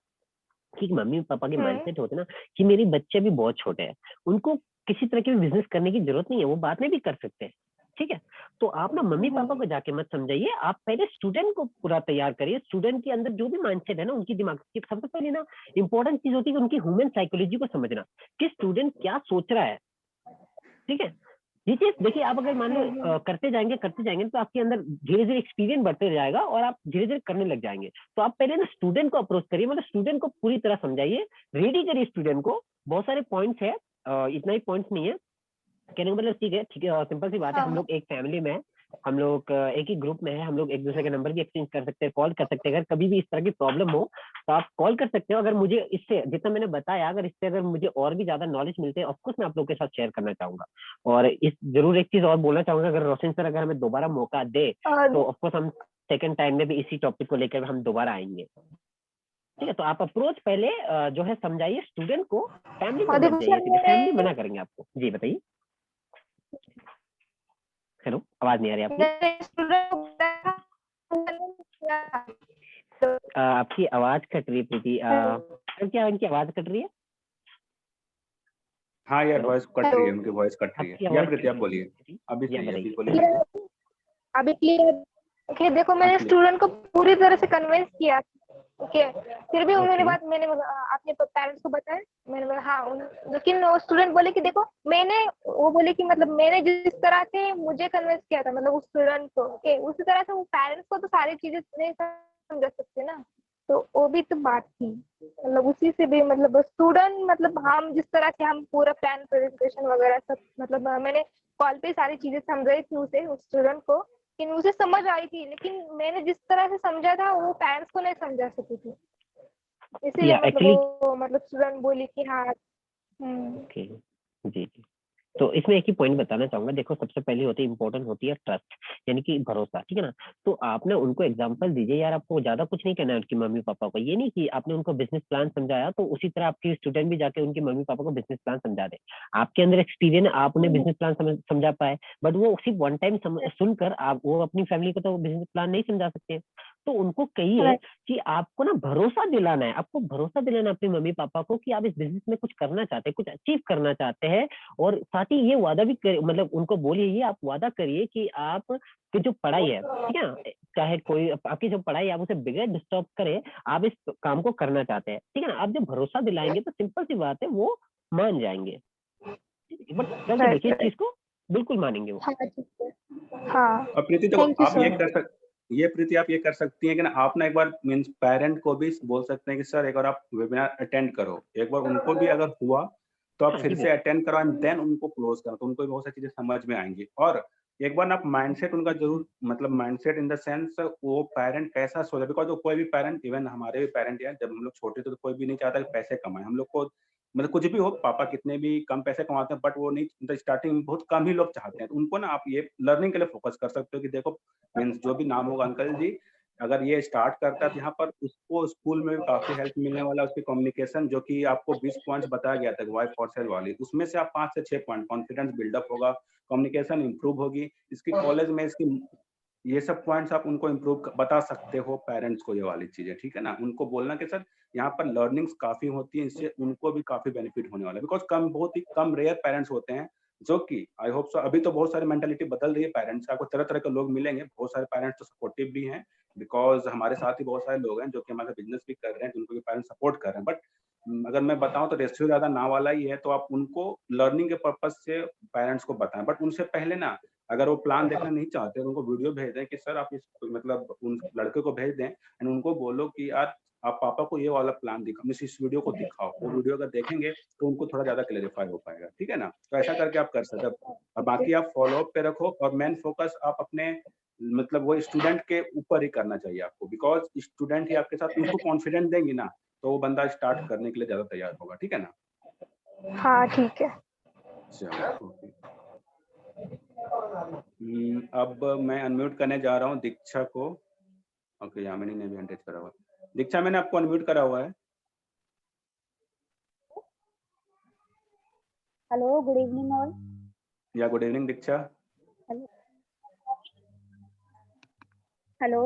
कि मम्मी पापा के माइंडसेट होते ना कि मेरे बच्चे भी बहुत छोटे हैं, उनको किसी तरह के बिजनेस करने की जरूरत नहीं है, वो बाद में भी कर सकते हैं, ठीक है। तो आप ना मम्मी पापा को जाके मत समझाइए, आप पहले स्टूडेंट को पूरा तैयार करिए। स्टूडेंट के अंदर जो भी माइंडसेट है ना, उनकी दिमाग की सबसे पहले ना इंपॉर्टेंट चीज होती है कि उनकी ह्यूमन साइकोलॉजी को समझना कि स्टूडेंट क्या सोच रहा है, ठीक है। ये चीज देखिए, आप अगर मान लो करते जाएंगे तो आपके अंदर धीरे धीरे एक्सपीरियंस बढ़ते जाएगा और आप धीरे धीरे करने लग जाएंगे। तो आप पहले ना स्टूडेंट को अप्रोच करिए, मतलब स्टूडेंट को पूरी तरह समझाइए, रेडी करिए स्टूडेंट को। बहुत सारे पॉइंट्स है, इतना ही पॉइंट्स नहीं है कहने का मतलब। ठीक है, सिंपल सी बात है, हम लोग एक फैमिली में, हम लोग एक ही ग्रुप में है, हम लोग एक दूसरे के नंबर भी एक्सचेंज कर सकते हैं, कॉल कर सकते हैं। अगर कभी भी इस तरह की प्रॉब्लम हो तो आप कॉल कर सकते हो। अगर मुझे इससे जितना मैंने बताया, अगर इससे अगर मुझे और भी ज्यादा नॉलेज मिलते हैं, ऑफकोर्स मैं आप लोग के साथ शेयर करना चाहूंगा। और इस जरूर एक चीज और बोलना चाहूंगा, अगर रोशन सर अगर हमें दोबारा मौका दे तो ऑफकोर्स हम सेकंड टाइम में भी इसी टॉपिक को लेकर हम दोबारा आएंगे। ठीक है, तो आप अप्रोच पहले जो है समझाइए स्टूडेंट को, फैमिली को मत जाइए, सीधे फैमिली मना करेंगे आपको। जी बताइए। हेलो, आवाज नहीं आ रही आपकी। आपकी आवाज कट रही है प्रीति, क्या इनकी आवाज कट रही है? हाँ यार, हेलो? वॉइस कट रही है, उनकी वॉइस कट रही आपकी है। या आवाज प्रीति आप कट बोलिए, रही है। अभी या सही है, अभी बताइए। बोलिए। अभी क्लियर। ओके, देखो मैंने clear। स्टूडेंट को पूरी तरह से कन्विंस किया। ओके, फिर भी उन्होंने ओके। बात मैंने अपने पेरेंट्स को बताया। मैंने बोला हाँ, लेकिन वो स्टूडेंट बोले कि देखो वो बोले कि मतलब मैंने जिस तरह से मुझे कन्विंस किया था, मतलब उस स्टूडेंट को, ओके, उसी तरह से वो पेरेंट्स को तो सारी चीजें नहीं समझा सकते ना। तो वो भी तो बात थी, मतलब उसी से भी मतलब स्टूडेंट, मतलब हम जिस तरह से हम पूरा प्लान प्रेजेंटेशन वगैरह सब, मतलब मैंने कॉल पे सारी चीजें समझाई थी उसे, उस स्टूडेंट को, लेकिन मुझे समझ आई थी, लेकिन मैंने जिस तरह से समझा था वो पेरेंट्स को नहीं समझा सकी थी। इसीलिए मतलब एक्चुअली वो मतलब स्टूडेंट बोली कि हाँ। ओके, जी जी। तो इसमें एक ही पॉइंट बताना चाहूंगा। देखो, सबसे पहले होती है, इंपॉर्टेंट होती है ट्रस्ट, यानी कि भरोसा। ठीक है ना? तो आप ना उनको एग्जांपल दीजिए यार, आपको ज्यादा कुछ नहीं कहना है उनकी मम्मी पापा को। ये नहीं कि आपने उनको बिजनेस प्लान समझाया तो उसी तरह आपकी स्टूडेंट भी जाके उनके मम्मी पापा को बिजनेस प्लान समझा दे। आपके अंदर एक्सपीरियंस, आप उन्हें बिजनेस प्लान समझा पाए, बट वो सिर्फ वन टाइम सुनकर आप वो अपनी फैमिली को तो बिजनेस प्लान नहीं समझा सकते। तो उनको कहिए कि आपको ना भरोसा दिलाना है, आपको भरोसा दिलाना अपने मम्मी पापा को कि आप इस बिजनेस में कुछ करना चाहते हैं, कुछ अचीव करना चाहते हैं। और साथ ही ये वादा भी कर, मतलब उनको बोलिए, ये आप वादा करिए कि आप की जो पढ़ाई है, ठीक है, चाहे कोई आपकी जो पढ़ाई आप उसे बगैर डिस्टर्ब करे, आप इस काम को करना चाहते हैं। ठीक है ना? आप जब भरोसा दिलाएंगे तो सिंपल सी बात है, वो मान जाएंगे। बट करके देखिए इस चीज को, बिल्कुल मानेंगे वो। हाँ, और प्रीति देखो, थैंक यू आप सो ये मच। कर सकते, ये प्रीति आप ये कर सकती हैं कि ना, आप ना एक बार मीन्स पेरेंट को भी बोल सकते हैं कि सर एक बार आप वेबिनार अटेंड करो। एक बार उनको भी अगर हुआ तो आप हाँ फिर जी, से अटेंड करो एंड देन उनको क्लोज करो, तो उनको भी बहुत सारी चीजें समझ में आएंगी। और एक बार ना आप माइंडसेट उनका जरूर, मतलब माइंडसेट इन द सेंस वो पेरेंट कैसा सोचा। बिकॉज कोई भी पेरेंट, इवन हमारे भी पेरेंट यार, जब हम लोग छोटे थे तो कोई भी नहीं चाहता कि पैसे कमाए। हम लोग को मतलब कुछ भी हो, पापा कितने भी कम पैसे कमाते हैं, बट वो नहीं, मतलब स्टार्टिंग में बहुत कम ही लोग चाहते हैं। तो उनको ना आप ये लर्निंग के लिए फोकस कर सकते हो कि देखो मीन्स जो भी नाम होगा अंकल जी, अगर ये स्टार्ट करता है तो यहाँ पर उसको स्कूल में भी काफी हेल्प मिलने वाला है। उसकी कम्युनिकेशन जो कि आपको 20 पॉइंट्स बताया गया था वाई फॉर सेल वाली, उसमें से आप 5 से 6 पॉइंट, कॉन्फिडेंस बिल्डअप होगा, कम्युनिकेशन इंप्रूव होगी इसकी, कॉलेज में इसकी, ये सब पॉइंट्स आप उनको इम्प्रूव बता सकते हो पेरेंट्स को, ये वाली चीजें। ठीक है ना? उनको बोलना कि सर यहाँ पर लर्निंग्स काफी होती है, इससे उनको भी काफी बेनिफिट होने वाला है। बिकॉज बहुत ही कम रेयर पेरेंट्स होते हैं जो कि, आई होप सो, अभी तो बहुत सारी मेंटालिटी बदल रही है पेरेंट्स, आपको तरह तरह के लोग मिलेंगे। बहुत सारे पेरेंट्स तो सपोर्टिव भी हैं, बिकॉज हमारे साथ ही बहुत सारे लोग हैं जो कि हमारे बिजनेस भी कर रहे हैं, जिनको भी पेरेंट्स सपोर्ट कर रहे हैं। बट अगर मैं बताऊं तो रेशियो ज्यादा ना वाला ही है। तो आप उनको लर्निंग के पर्पज से पेरेंट्स को बताएं, बट उनसे पहले ना, अगर वो प्लान देखना नहीं चाहते तो उनको वीडियो भेज दें कि सर आप इस, मतलब उन लड़के को भेज दें एंड उनको बोलो कि यार आप पापा को ये वाला प्लान दिखाओ, इस वीडियो को दिखाओ। वो वीडियो अगर देखेंगे तो उनको थोड़ा ज्यादा क्लेरिफाई हो पाएगा। ठीक है ना? तो ऐसा करके आप कर सकते हो। और बाकी आप फॉलो अप पे रखो, और मेन फोकस आप अपने, मतलब वो स्टूडेंट के ऊपर ही करना चाहिए आपको। बिकॉज स्टूडेंट ही आपके साथ, उसको कॉन्फिडेंस देंगे ना, तो वो बंदा स्टार्ट करने के लिए ज्यादा तैयार होगा। ठीक है ना? हाँ ठीक है। चलो ओके। अब मैं अनम्यूट करने जा रहा हूँ दीक्षा को। ओके, यामिनी ने भी अनम्यूट करा हुआ है। दीक्षा, मैंने आपको अनम्यूट करा हुआ है। Hello, good evening all. या गुड इवनिंग दीक्षा। हेलो।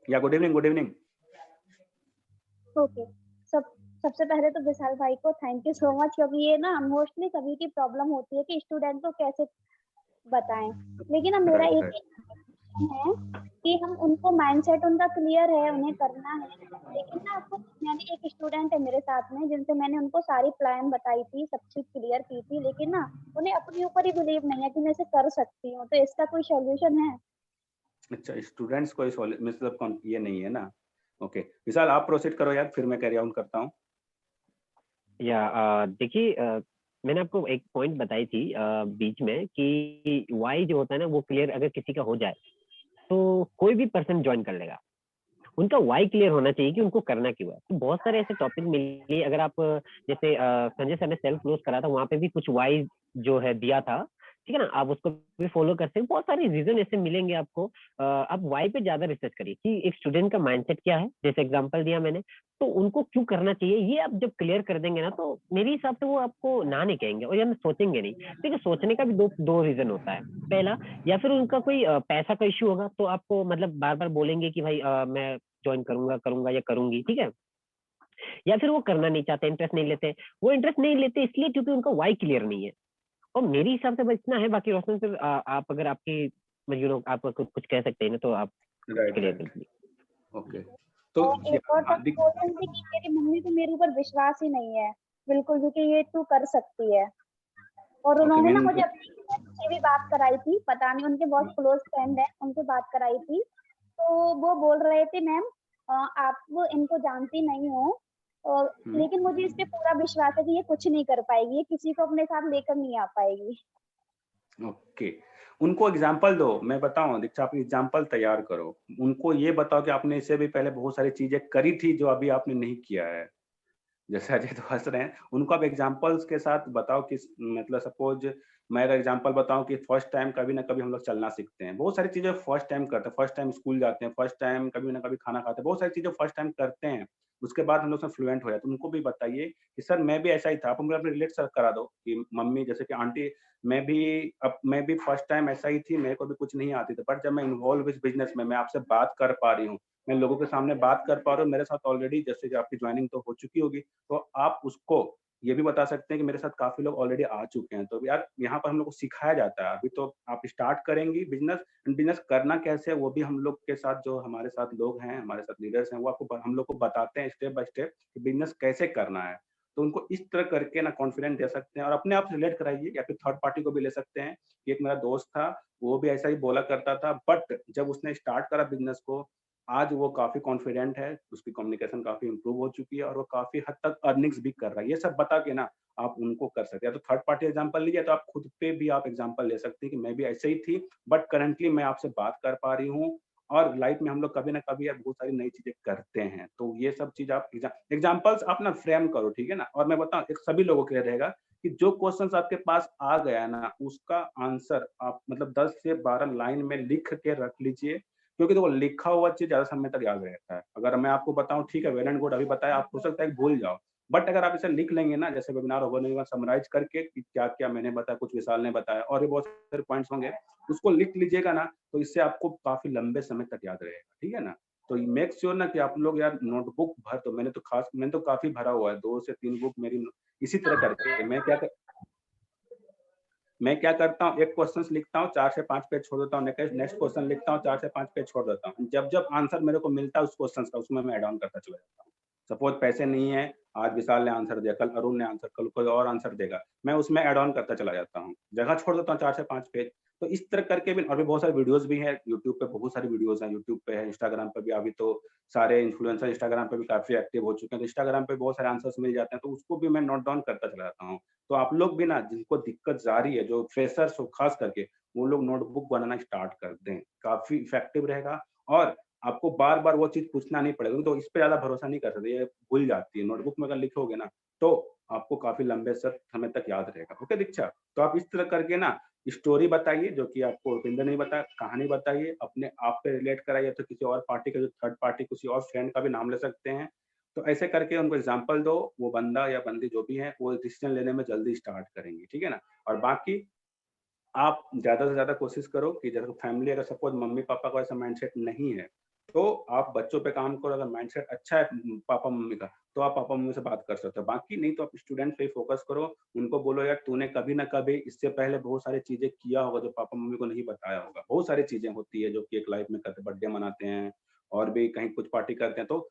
या good evening, good evening. Okay. सबसे पहले तो विशाल भाई को थैंक यू सो मच, क्योंकि ये ना मोस्टली सभी की प्रॉब्लम होती है कि स्टूडेंट को कैसे बताएं। लेकिन अब मेरा राइट एक राइट। है कि हम उनको माइंडसेट उनका क्लियर है, उन्हें करना है, लेकिन ना कुछ मैंने एक स्टूडेंट है मेरे साथ में जिनसे मैंने उनको सारी प्लान बताई थी, सब चीज क्लियर की थी, लेकिन ना उन्हें अपने ऊपर ही बिलीव नहीं है कि मैं इसे कर सकती हूँ। तो इसका कोई सॉल्यूशन है? अच्छा, स्टूडेंट्स को मतलब ये नहीं है ना। ओके विशाल, आप प्रोसीड करो यार, फिर मैं कैरी ऑन करता हूँ। या देखिए, मैंने आपको एक पॉइंट बताई थी बीच में कि वाई जो होता है ना वो क्लियर अगर किसी का हो जाए तो कोई भी पर्सन ज्वाइन कर लेगा। उनका वाई क्लियर होना चाहिए कि उनको करना क्यों है। तो बहुत सारे ऐसे टॉपिक मिले, अगर आप जैसे संजय सर ने सेल्फ क्लोज करा था, वहां पे भी कुछ वाई जो है दिया था, ठीक है ना, आप उसको भी फॉलो करते हैं। बहुत सारे रीजन ऐसे मिलेंगे आपको। आप वाई पे ज्यादा रिसर्च करिए कि एक स्टूडेंट का माइंडसेट क्या है, जैसे एग्जांपल दिया मैंने, तो उनको क्यों करना चाहिए, ये आप जब क्लियर कर देंगे ना तो मेरे हिसाब से वो आपको ना नहीं कहेंगे और या सोचेंगे नहीं। देखिए, सोचने का भी दो रीजन होता है। पहला, या फिर उनका कोई पैसा का इश्यू होगा, तो आपको मतलब बार बार बोलेंगे कि भाई मैं ज्वाइन करूंगा या करूंगी, ठीक है। या फिर वो करना नहीं चाहते, इंटरेस्ट नहीं लेते। वो इंटरेस्ट नहीं लेते इसलिए क्योंकि उनका वाई क्लियर नहीं है। और मेरे हिसाब से बस इतना है। बाकी रोशन सर, आप अगर आपकी आप कुछ कह सकते हैं ना, तो आप राइट क्लियर कर राइट। दीजिए। ओके तो और एक और टॉपिक बोल थी कि मेरी मम्मी को मेरे ऊपर विश्वास ही नहीं है बिल्कुल भी कि ये तू कर सकती है। और ओके उन्होंने ना मैंने मुझे अपनी फ्रेंड से भी बात कराई थी, पता नहीं उनके बहुत क्लोज फ्रेंड है, उनसे बात कराई थी। तो वो बोल रहे थे मैम आप वो इनको जानती नहीं हो, और लेकिन मुझे इस पे पूरा विश्वास है कि ये कुछ नहीं कर पाएगी, ये किसी को अपने साथ लेकर नहीं आ पाएगी। ओके उनको एग्जाम्पल दो। मैं बताऊं दीक्षा, आप एग्जाम्पल तैयार करो। उनको ये बताओ कि आपने इससे भी पहले बहुत सारी चीजें करी थी जो अभी आपने नहीं किया है। जैसे अजय तो हंस रहे हैं, उनको आप एग्जाम्पल्स के साथ बताओ कि मतलब सपोज मैं अगर एग्जाम्पल बताऊं कि फर्स्ट टाइम कभी ना कभी हम लोग चलना सीखते हैं, बहुत सारी चीजें फर्स्ट टाइम करते हैं, फर्स्ट टाइम स्कूल जाते हैं, फर्स्ट टाइम कभी ना कभी खाना खाते हैं, बहुत सारी चीजें फर्स्ट टाइम करते हैं। उसके बाद हम लोग उसमें फ्लुएंट हो जाते हैं। उनको भी बताइए कि सर मैं भी ऐसा ही था। आप उनको अपने रिलेट करा दो कि मम्मी जैसे कि आंटी, मैं भी फर्स्ट टाइम ऐसा ही थी, मेरे को भी कुछ नहीं आती थी, बट जब मैं इन्वॉल्व इस बिजनेस में, मैं आपसे बात कर पा रही हूँ, मैं लोगों के सामने बात कर पा रहा हूँ, मेरे साथ ऑलरेडी जैसे कि आपकी ज्वाइनिंग तो हो चुकी होगी, तो आप उसको ये भी बता सकते हैं कि मेरे साथ काफी लोग ऑलरेडी आ चुके हैं। तो यार यहाँ पर हम लोग को सिखाया जाता है। अभी तो आप स्टार्ट करेंगी बिजनेस, बिजनेस करना कैसे है वो भी हम लोग के साथ, जो हमारे साथ लोग हैं, हमारे साथ लीडर्स हैं, वो आपको हम लोग को बताते हैं स्टेप बाय स्टेप कि बिजनेस कैसे करना है। तो उनको इस तरह करके ना कॉन्फिडेंस दे सकते हैं और अपने आप से रिलेट कराइए, या फिर थर्ड पार्टी को भी ले सकते हैं। एक मेरा दोस्त था, वो भी ऐसा ही बोला करता था, बट जब उसने स्टार्ट करा बिजनेस को, आज वो काफ़ी कॉन्फिडेंट है, उसकी कम्युनिकेशन काफ़ी इम्प्रूव हो चुकी है और वो काफ़ी हद तक अर्निंग्स भी कर रहा है। ये सब बता के ना आप उनको कर सकते हैं। तो थर्ड पार्टी एग्जांपल लीजिए, तो आप खुद पे भी आप एग्जांपल ले सकते हैं कि मैं भी ऐसे ही थी, बट करंटली मैं आपसे बात कर पा रही हूँ और लाइफ में हम लोग कभी ना कभी यार बहुत सारी नई चीज़ें करते हैं। तो ये सब चीज़ आप एग्जांपल्स आप ना फ्रेम करो, ठीक है ना? और मैं बताऊँ, एक सभी लोगों के लिए रहेगा कि जो क्वेश्चंस आपके पास आ गया ना, उसका आंसर आप मतलब 10 से 12 लाइन में लिख के रख लीजिए। क्योंकि देखो, लिखा हुआ चीज़ ज़्यादा समय तक याद रहता है। अगर मैं आपको बताऊँ, ठीक है, वेल एंड गुड अभी बताया, आप हो सकता है कि भूल जाओ। बट अगर आप इसे लिख लेंगे ना, जैसे वेबिनार होने के बाद समराइज़ करके कि क्या-क्या मैंने बताया, कुछ विशाल ने बताया और भी बहुत सारे पॉइंट्स होंगे, उसको लिख लीजिएगा ना, तो इससे आपको काफ़ी लंबे समय तक याद रहेगा, ठीक है ना? तो मेक श्योर ना कि आप लोग यार नोटबुक भर दो। मैंने तो काफ़ी भरा हुआ है, 2 से 3 बुक मेरी इसी तरह करके। मैं क्या करता हूँ, एक क्वेश्चंस लिखता हूँ, 4 से 5 पेज छोड़ देता हूँ, नेक्स्ट क्वेश्चन लिखता हूँ, 4 से 5 पेज छोड़ देता हूँ। जब आंसर मेरे को मिलता है उस क्वेश्चन का, उसमें मैं ऐड ऑन करता चला जाता हूँ। सपोज पैसे नहीं है, आज विशाल ने आंसर दिया, कल अरुण ने आंसर, कल कोई और आंसर देगा, मैं उसमें ऐड ऑन करता चला जाता हूँ। जगह छोड़ देता हूँ 4 से 5 पेज। तो इस तरह करके भी, और भी बहुत सारे वीडियोस भी हैं यूट्यूब पे, बहुत सारी वीडियोस हैं यूट्यूब पे, है इंस्टाग्राम पे भी। अभी तो सारे इन्फ्लुएंसर इंस्टाग्राम पे भी काफी एक्टिव हो चुके हैं, तो इंस्टाग्राम पे बहुत सारे आंसर्स मिल जाते हैं, तो उसको भी मैं नोट डाउन करता चला जाता हूँ। तो आप लोग भी ना, जिनको दिक्कत जा रही है, जो फ्रेशर्स हो खास करके, वो लोग नोटबुक बनाना स्टार्ट कर दें, काफ़ी इफ़ेक्टिव रहेगा। और आपको बार-बार वो चीज़ पूछना नहीं पड़ेगा, तो इस पे ज़्यादा भरोसा नहीं कर सकते, ये भूल जाती है। नोटबुक में अगर लिखोगे ना, तो आपको काफ़ी लंबे समय तक याद रहेगा। ओके दीक्षा? तो आप इस तरह करके ना स्टोरी बताइए, जो कि आपको रुपिंदर ने बताया, कहानी बताइए, अपने आप पे रिलेट कराइए, तो किसी और पार्टी का, जो थर्ड पार्टी, किसी और फ्रेंड का भी नाम ले सकते हैं। तो ऐसे करके उनको एग्जाम्पल दो, वो बंदा या बंदी जो भी है, वो डिसीजन लेने में जल्दी स्टार्ट करेंगे, ठीक है ना? और बाकी आप ज़्यादा से ज़्यादा कोशिश करो कि जैसे फैमिली, अगर सपोज मम्मी-पापा का ऐसा माइंडसेट नहीं है, तो आप बच्चों पे काम करो, अगर माइंडसेट अच्छा है पापा मम्मी का, तो आप पापा मम्मी से बात कर सकते हो। बाकी नहीं तो आप स्टूडेंट पे फोकस करो, उनको बोलो यार तूने कभी ना कभी इससे पहले बहुत सारी चीजें किया होगा जो पापा मम्मी को नहीं बताया होगा। बहुत सारी चीजें होती है जो कि एक लाइफ में करते, बर्थडे मनाते हैं और भी कहीं कुछ पार्टी करते हैं, तो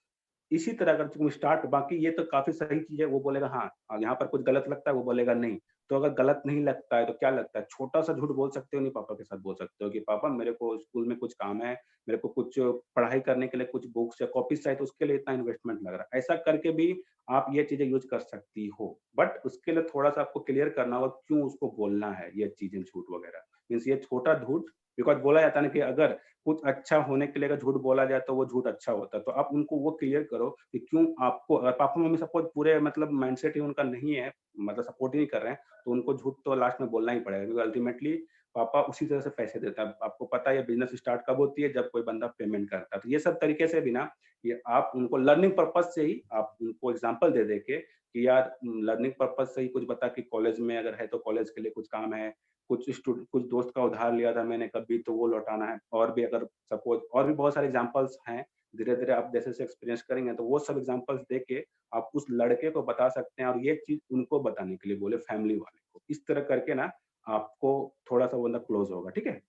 इसी तरह अगर तुम स्टार्ट, बाकी ये तो काफी सही चीज है, वो बोलेगा हाँ, यहाँ पर कुछ गलत लगता है, वो बोलेगा नहीं। तो अगर गलत नहीं लगता है तो क्या लगता है, छोटा-सा झूठ बोल सकते हो, नहीं पापा के साथ बोल सकते हो कि पापा मेरे को स्कूल में कुछ काम है, मेरे को कुछ पढ़ाई करने के लिए कुछ बुक्स या कॉपीज़ चाहिए, तो उसके लिए इतना इन्वेस्टमेंट लग रहा है। ऐसा करके भी आप ये चीज़ें यूज़ कर सकती हो। बट उसके लिए थोड़ा-सा आपको क्लियर करना होगा क्यों उसको बोलना है ये चीज़ें झूठ वगैरह। मीन्स ये छोटा झूठ, बिकॉज़ बोला जाता है ना कि अगर कुछ अच्छा होने के लिए अगर झूठ बोला जाए तो वो झूठ अच्छा होता है। तो आप उनको वो क्लियर करो कि क्यों आपको, अगर पापा-मम्मी सपोज़ पूरे मतलब माइंडसेट ही उनका नहीं है, मतलब सपोर्ट ही नहीं कर रहे हैं, तो उनको झूठ तो लास्ट में बोलना ही पड़ेगा, क्योंकि अल्टीमेटली पापा उसी तरह से पैसे देता है। आपको पता है ये बिज़नेस स्टार्ट कब होती है, जब कोई बंदा पेमेंट करता है। तो ये सब तरीके से भी ना, ये आप उनको लर्निंग पर्पज़ से ही आप उनको एग्ज़ाम्पल दे के कि यार लर्निंग पर्पज़ से ही कुछ बता कि कॉलेज में अगर है तो कॉलेज के लिए कुछ काम है, कुछ दोस्त का उधार लिया था मैंने कभी तो वो लौटाना है, और भी अगर सपोज़ और भी बहुत सारे एग्ज़ाम्पल्स हैं। धीरे-धीरे आप जैसे-जैसे एक्सपीरियंस करेंगे तो वो सब एग्ज़ाम्पल्स देके आप उस लड़के को बता सकते हैं, और ये चीज़ उनको बताने के लिए बोले फैमिली वाले को। इस तरह करके ना आपको थोड़ा-सा वो बंदा क्लोज़ होगा, ठीक है?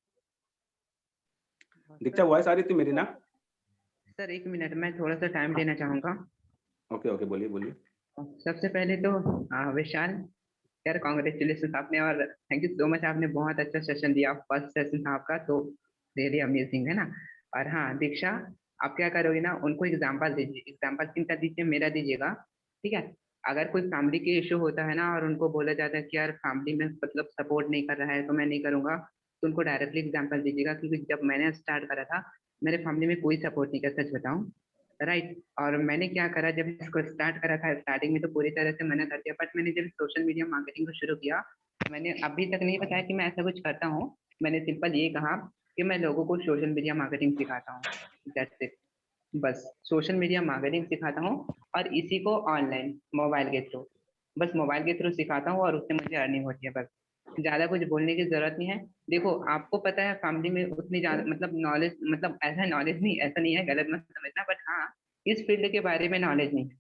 दीक्षा, वॉइस आ रही थी मेरी ना? सर 1 मिनट मैं थोड़ा-सा टाइम लेना चाहूँगा। ओके, ओके, बोलिए, बोलिए। सबसे पहले तो विशाल यार कांग्रेचुलेशंस आपने, और थैंक यू सो मच, आपने बहुत अच्छा सेशन दिया। फर्स्ट सेशन था आपका तो रियली अमेजिंग है ना। और हाँ दीक्षा, आप क्या करोगे ना, उनको एग्जांपल दीजिए, एग्जांपल किनका दीजिए, मेरा दीजिएगा, ठीक है। अगर कोई फैमिली के इशू होता है ना और उनको बोला जाता है कि यार फैमिली में मतलब सपोर्ट नहीं कर रहा है तो मैं नहीं करूंगा, तो उनको डायरेक्टली एग्जांपल दीजिएगा, क्योंकि जब मैंने स्टार्ट करा था मेरे फैमिली में कोई सपोर्ट नहीं किया, सच बताऊं, राइट। और मैंने क्या करा, जब इसको स्टार्ट करा था स्टार्टिंग में तो पूरी तरह से मना कर दिया, बट मैंने जब सोशल मीडिया मार्केटिंग को शुरू किया, मैंने अभी तक नहीं बताया कि मैं ऐसा कुछ करता हूँ। मैंने सिंपल ये कहा कि मैं लोगों को सोशल मीडिया मार्केटिंग सिखाता हूँ, दैट्स इट। बस सोशल मीडिया मार्केटिंग सिखाता हूँ, और इसी को ऑनलाइन मोबाइल के थ्रू, बस मोबाइल के थ्रू सिखाता हूँ, और उससे मुझे अर्निंग होती है बस। ज्यादा कुछ बोलने की जरूरत नहीं है। देखो आपको पता है फैमिली में उतनी ज्यादा मतलब नॉलेज, मतलब ऐसा नॉलेज नहीं, ऐसा नहीं है, गलत मत समझना, बट हाँ इस फील्ड के बारे में नॉलेज नहीं है,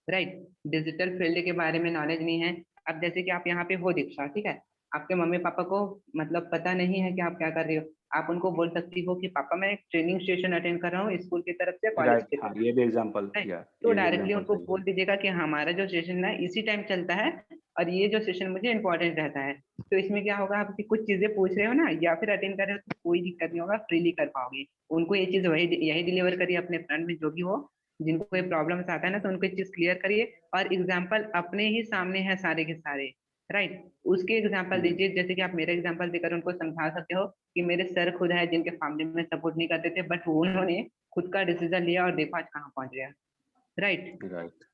राइट। डिजिटल फील्ड के बारे में नॉलेज नहीं है। अब जैसे कि आप यहाँ पे हो दीक्षा, ठीक है, आपके मम्मी पापा को मतलब पता नहीं है कि आप क्या कर रहे हो, आप उनको बोल सकती हो कि पापा मैं एक ट्रेनिंग सेशन अटेंड कर रहा हूँ स्कूल की तरफ से, कॉलेज राइट, की हाँ, तरफ ये भी एग्ज़ाम्पल, से, या तो ये भी डायरेक्टली एग्ज़ाम्पल उनको सही है। बोल दीजिएगा कि हमारा जो सेशन है इसी टाइम चलता है, और ये जो सेशन मुझे इंपॉर्टेंट रहता है। तो इसमें क्या होगा, आप कुछ चीजें पूछ रहे हो ना या फिर अटेंड कर रहे हो तो कोई दिक्कत नहीं होगा, फ्रीली कर पाओगे। उनको ये चीज वही यही डिलीवर करिए अपने फ्रेंड में जो भी हो, जिनको कोई प्रॉब्लम्स आता है ना, तो उनको ये चीज क्लियर करिए, और एग्जाम्पल अपने ही सामने है सारे के सारे, राइट। उसके एग्जाम्पल दीजिए, जैसे कि आप मेरे एग्जाम्पल देकर उनको समझा सकते हो कि मेरे सर खुद है जिनके फैमिली में सपोर्ट नहीं करते थे, बट उन्होंने खुद का डिसीजन लिया और देखो आज कहाँ पहुंच गया, राइट। राइट,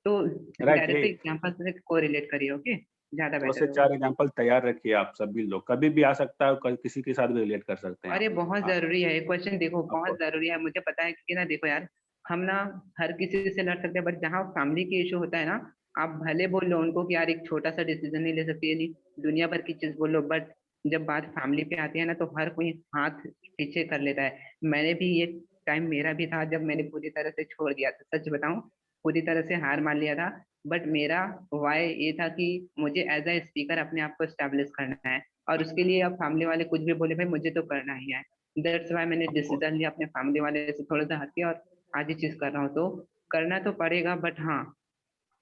तो राइट, डायरेक्ट यही। एग्जाम्पल से कोरिलेट करिए, ओके, ज्यादा 2 बेटर से होगा। 4 एग्ज़ाम्पल तैयार रखिए आप सभी लोग, कभी भी आ सकता है, कल किसी के साथ भी रिलेट कर सकते हैं और ये आप। बहुत हाँ, जरूरी है, क्वेश्चन देखो बहुत आपको जरूरी है, मुझे पता है, क्योंकि ना देखो यार, हम ना हर किसी से लड़ सकते हैं, बट जहाँ फैमिली की इशू होता है ना, आप भले बोल लो उनको कि यार एक छोटा सा डिसीजन नहीं ले सकती है, नहीं दुनिया भर की चीज बोल लो, बट जब बात फैमिली पे आती है ना तो हर कोई हाथ पीछे कर लेता है। मैंने भी ये टाइम मेरा भी था जब मैंने पूरी तरह से छोड़ दिया था, सच बताऊं, पूरी तरह से हार मान लिया था। बट मेरा वाई ये था कि मुझे एज ए स्पीकर अपने आप को स्टैब्लिश करना है, और उसके लिए अब फैमिली वाले कुछ भी बोले भाई मुझे तो करना ही है। दैट्स वाई मैंने आपको डिसीजन लिया अपने फैमिली वाले से थोड़ा सा हटके, और आज ये चीज कर रहा हूँ, तो करना तो पड़ेगा, बट हाँ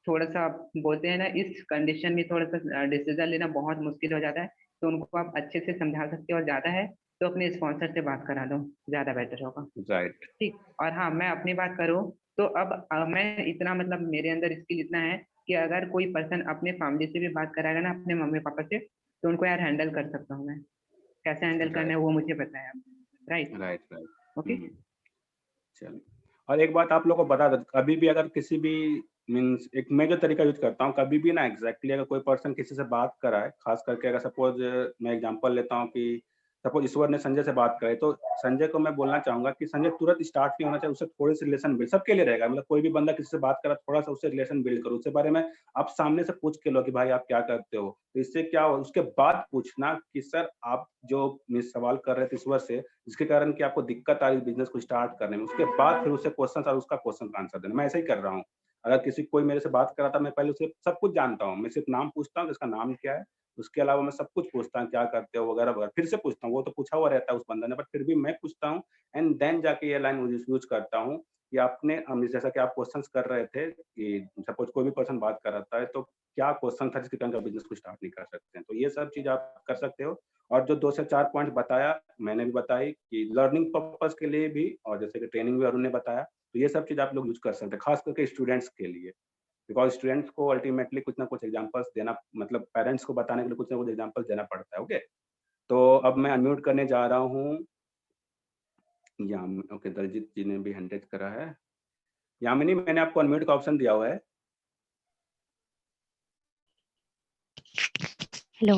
थोड़ा सा आप बोलते हैं ना इस कंडीशन में थोड़ा सा डिसीजन लेना बहुत मुश्किल हो जाता है, तो उनको आप अच्छे से समझा सकते हो, और ज्यादा है तो अपने स्पॉन्सर से बात करा लो, ज्यादा बेटर होगा, राइट, ठीक। और हाँ मैं अपनी बात करूँ तो अब मैं इतना मतलब मेरे अंदर स्किल इतना है कि अगर कोई पर्सन अपने फैमिली से भी बात कराएगा ना, अपने मम्मी पापा से, तो उनको यार हैंडल कर सकता हूँ मैं, कैसे हैंडल करना राइट, है वो मुझे पता है, राइट, राइट, राइट। ओके। हुँ। चलिए, और एक बात आप लोगों को बता दें, कभी भी अगर किसी भी मीन्स एक मैं जो तरीका यूज़ करता हूँ, कभी भी ना एग्ज़ैक्टली अगर कोई पर्सन किसी से बात कराए, ख़ास करके अगर सपोज़ मैं एग्ज़ाम्पल लेता हूँ कि सपोज ईश्वर ने संजय से बात करे तो संजय को मैं बोलना चाहूंगा कि संजय तुरंत स्टार्ट नहीं होना चाहिए, उससे थोड़े से रिलेशन बिल्ड सबके लिए रहेगा, मतलब कोई भी बंदा किसी से बात करा थोड़ा सा उससे रिलेशन बिल्ड करो, उसके बारे में आप सामने से पूछ के लो कि भाई आप क्या करते हो, तो इससे क्या हो, उसके बाद पूछना कि सर आप जो सवाल कर रहे थे ईश्वर से जिसके कारण कि आपको दिक्कत आ रही बिजनेस को स्टार्ट करने में, उसके बाद फिर उससे क्वेश्चन और उसका क्वेश्चन का आंसर देना। मैं ऐसे ही कर रहा हूँ, अगर किसी कोई मेरे से बात कर रहा था मैं पहले उसे सब कुछ जानता हूँ, मैं सिर्फ नाम पूछता हूँ इसका नाम क्या है, उसके अलावा मैं सब कुछ पूछता हूँ क्या करते हो वगैरह वगैरह, फिर से पूछता हूँ, वो तो पूछा हुआ रहता है उस बंदे ने, बट फिर भी मैं पूछता हूँ एंड देन जाके ये लाइन यूज करता हूँ कि आपने जैसा कि आप क्वेश्चंस कर रहे थे कि सपोज कोई भी पर्सन बात कर रहा है तो क्या क्वेश्चन था जिसके कारण आप बिजनेस को स्टार्ट नहीं कर सकते हैं, तो ये सब चीज आप कर सकते हो। और जो 2 से 4 पॉइंट बताया मैंने भी बताई कि लर्निंग पर्पस के लिए भी, और जैसे कि ट्रेनिंग भी अरुण ने बताया, तो ये सब चीज आप लोग यूज कर सकते हैं खास करके स्टूडेंट्स के लिए, बिकॉज स्टूडेंट्स को अल्टीमेटली कुछ ना कुछ एग्जांपल्स देना, मतलब पेरेंट्स को बताने के लिए कुछ ना कुछ एग्जांपल्स देना पड़ता है। ओके, तो अब मैं अनम्यूट करने जा रहा हूँ ओके, दलजीत जी ने भी हैंड रेज करा है। यामिनी मैंने आपको अनम्यूट का ऑप्शन दिया हुआ है। हेलो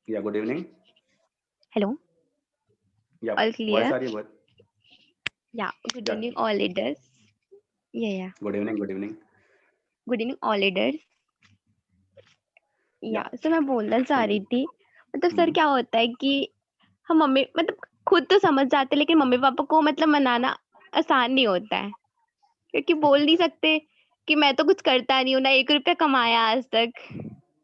या गुड इवनिंग। हेलो या ऑल वॉइस क्लियर आ रही है? या गुड या evening all leaders yeah good evening, good evening. Good evening all leaders या या सर मैं बोलना चाह रही थी मतलब सर हम्म, क्या होता है कि हम मम्मी मतलब खुद तो समझ जाते लेकिन मम्मी पापा को मतलब मनाना आसान नहीं होता है क्योंकि बोल नहीं सकते कि मैं तो कुछ करता नहीं हूँ ना 1 रुपया कमाया आज तक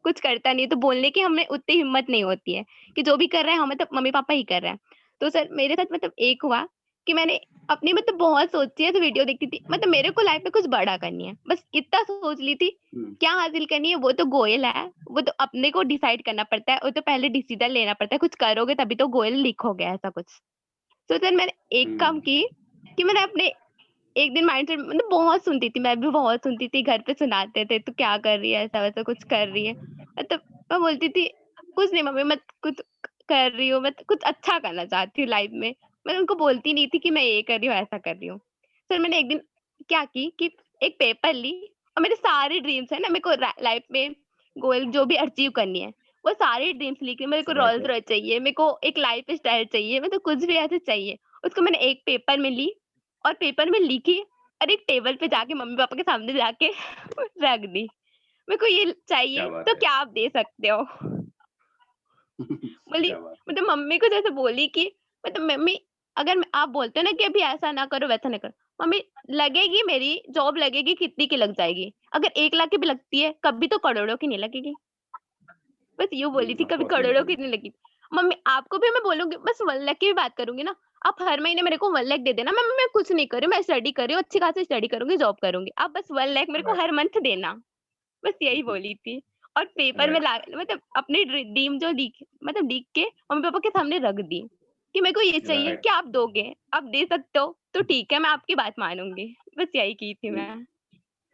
कुछ करता नहीं तो बोलने की हमें उतनी हिम्मत नहीं होती है कि जो भी कर रहे हैं हमें तो मम्मी पापा ही कर रहे हैं। तो सर मेरे साथ मतलब एक हुआ कि मैंने अपनी मतलब बहुत सोची है तो वीडियो देखती थी मतलब मेरे को लाइफ में कुछ बड़ा करनी है बस इतना सोच ली थी हम्म, क्या हासिल करनी है वो तो गोयल है वो तो अपने को डिसाइड करना पड़ता है वो तो पहले डिसीजन लेना पड़ता है कुछ करोगे तभी तो गोयल लिखोगे ऐसा कुछ। तो सर मैंने एक काम हम्म, की कि मैंने अपने एक दिन माइंडसेट मतलब बहुत सुनती थी मैं भी बहुत सुनती थी घर पे सुनाते थे तो क्या कर रही है ऐसा वैसा कुछ कर रही है मतलब मैं बोलती थी कुछ नहीं मम्मी मैं कुछ कर रही हूँ मैं कुछ अच्छा करना चाहती हूँ लाइफ में। मैं उनको बोलती नहीं थी कि मैं ये कर रही हूँ ऐसा कर रही हूँ। फिर मैंने एक दिन क्या की कि एक पेपर ली और मेरे सारे ड्रीम्स है ना मेरे को लाइफ में गोल जो भी अचीव करनी है वो सारे ड्रीम्स लिखे मेरे को राइट रोल्स रॉयस चाहिए मेरे को एक लाइफ स्टाइल चाहिए मतलब कुछ भी ऐसे चाहिए उसको मैंने एक पेपर में ली और पेपर में लिखी और एक टेबल पे जाके मम्मी पापा के सामने जाके रख दी मेरे को ये क्या चाहिए बात तो है। क्या आप दे सकते हो। बोली क्या बात है। मतलब मम्मी को जैसे बोली कि मतलब मम्मी अगर आप बोलते हो ना कि अभी ऐसा ना करो वैसा ना करो मम्मी लगेगी मेरी जॉब लगेगी कितनी की लग जाएगी अगर 1 लाख की भी लगती है कभी तो करोड़ों की नहीं लगेगी। बस यूँ बोली थी ऑफ कभी कोर्स करोड़ों की बिल्कुल। नहीं लगी। मम्मी आपको भी मैं बोलूंगी बस 1 लाख की भी बात करूंगी ना आप हर महीने मेरे को 1 लाख दे देना मैं कुछ नहीं कर रही हूँ मैं स्टडी कर रही हूँ अच्छी खासी स्टडी करूंगी जॉब करूंगी आप बस 1 लाख मेरे को राइट, हर मंथ देना। बस यही बोली थी और पेपर में राइट, ला मतलब अपनी ड्रीम जो लिख के मम्मी पापा के सामने रख दी कि मेरे को ये चाहिए राइट। कि आप दोगे आप दे सकते हो तो ठीक है मैं आपकी बात मानूंगी। बस यही की थी मैं।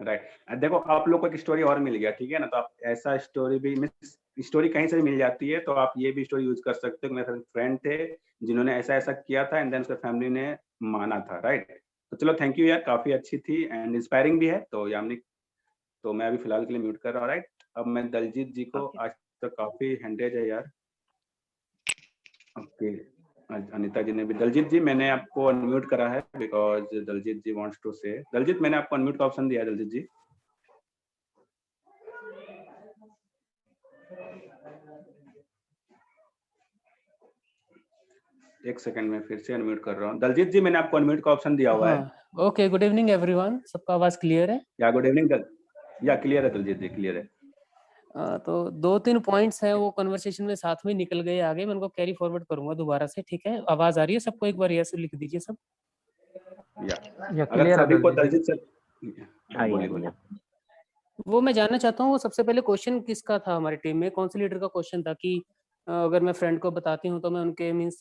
राइट, देखो आप लोग को एक स्टोरी और मिल गया, ठीक है ना, तो आप ऐसा स्टोरी भी मीन्स स्टोरी कहीं से भी मिल जाती है, तो आप ये भी स्टोरी यूज कर सकते हो कि मेरे फ्रेंड थे जिन्होंने ऐसा ऐसा किया था एंड देन उसके फैमिली ने माना था, राइट। तो चलो थैंक यू यार, काफी अच्छी थी एंड इंस्पायरिंग भी है, तो यामिनी, तो मैं अभी फिलहाल के लिए म्यूट कर रहा हूँ, राइट। अब मैं दलजीत जी को, ओके आज तो काफी हैंडेज है यार। ओके, अनिता जी ने भी, दलजीत जी मैंने आपको अनम्यूट करा है because Daljeet ji wants to say, Daljeet मैंने आपको अनम्यूट का ऑप्शन दिया है, दलजीत जी। एक सेकंड में फिर से अनम्यूट कर रहा हूँ, दलजीत जी मैंने आपको अनम्यूट का ऑप्शन दिया हुआ है। हाँ ओके गुड इवनिंग एवरीवन सबका आवाज क्लियर है। या गुड इवनिंग या क्लियर है दलजीत जी, क्लियर है। तो 2-3 पॉइंट्स हैं वो कन्वर्सेशन में साथ में निकल गए आगे मैं उनको कैरी फॉरवर्ड करूंगा दोबारा से। ठीक है आवाज आ रही है सबको एक बार यस लिख दीजिए सब। या या अगर क्लियर है सभी को दलजीत जी। दलजीत से, आ बोलिए रही बोलिए। है। वो मैं जानना चाहता हूँ सबसे पहले क्वेश्चन किसका था हमारी टीम में कौन से लीडर का क्वेश्चन था कि अगर मैं फ्रेंड को बताती हूँ तो मैं उनके मीन्स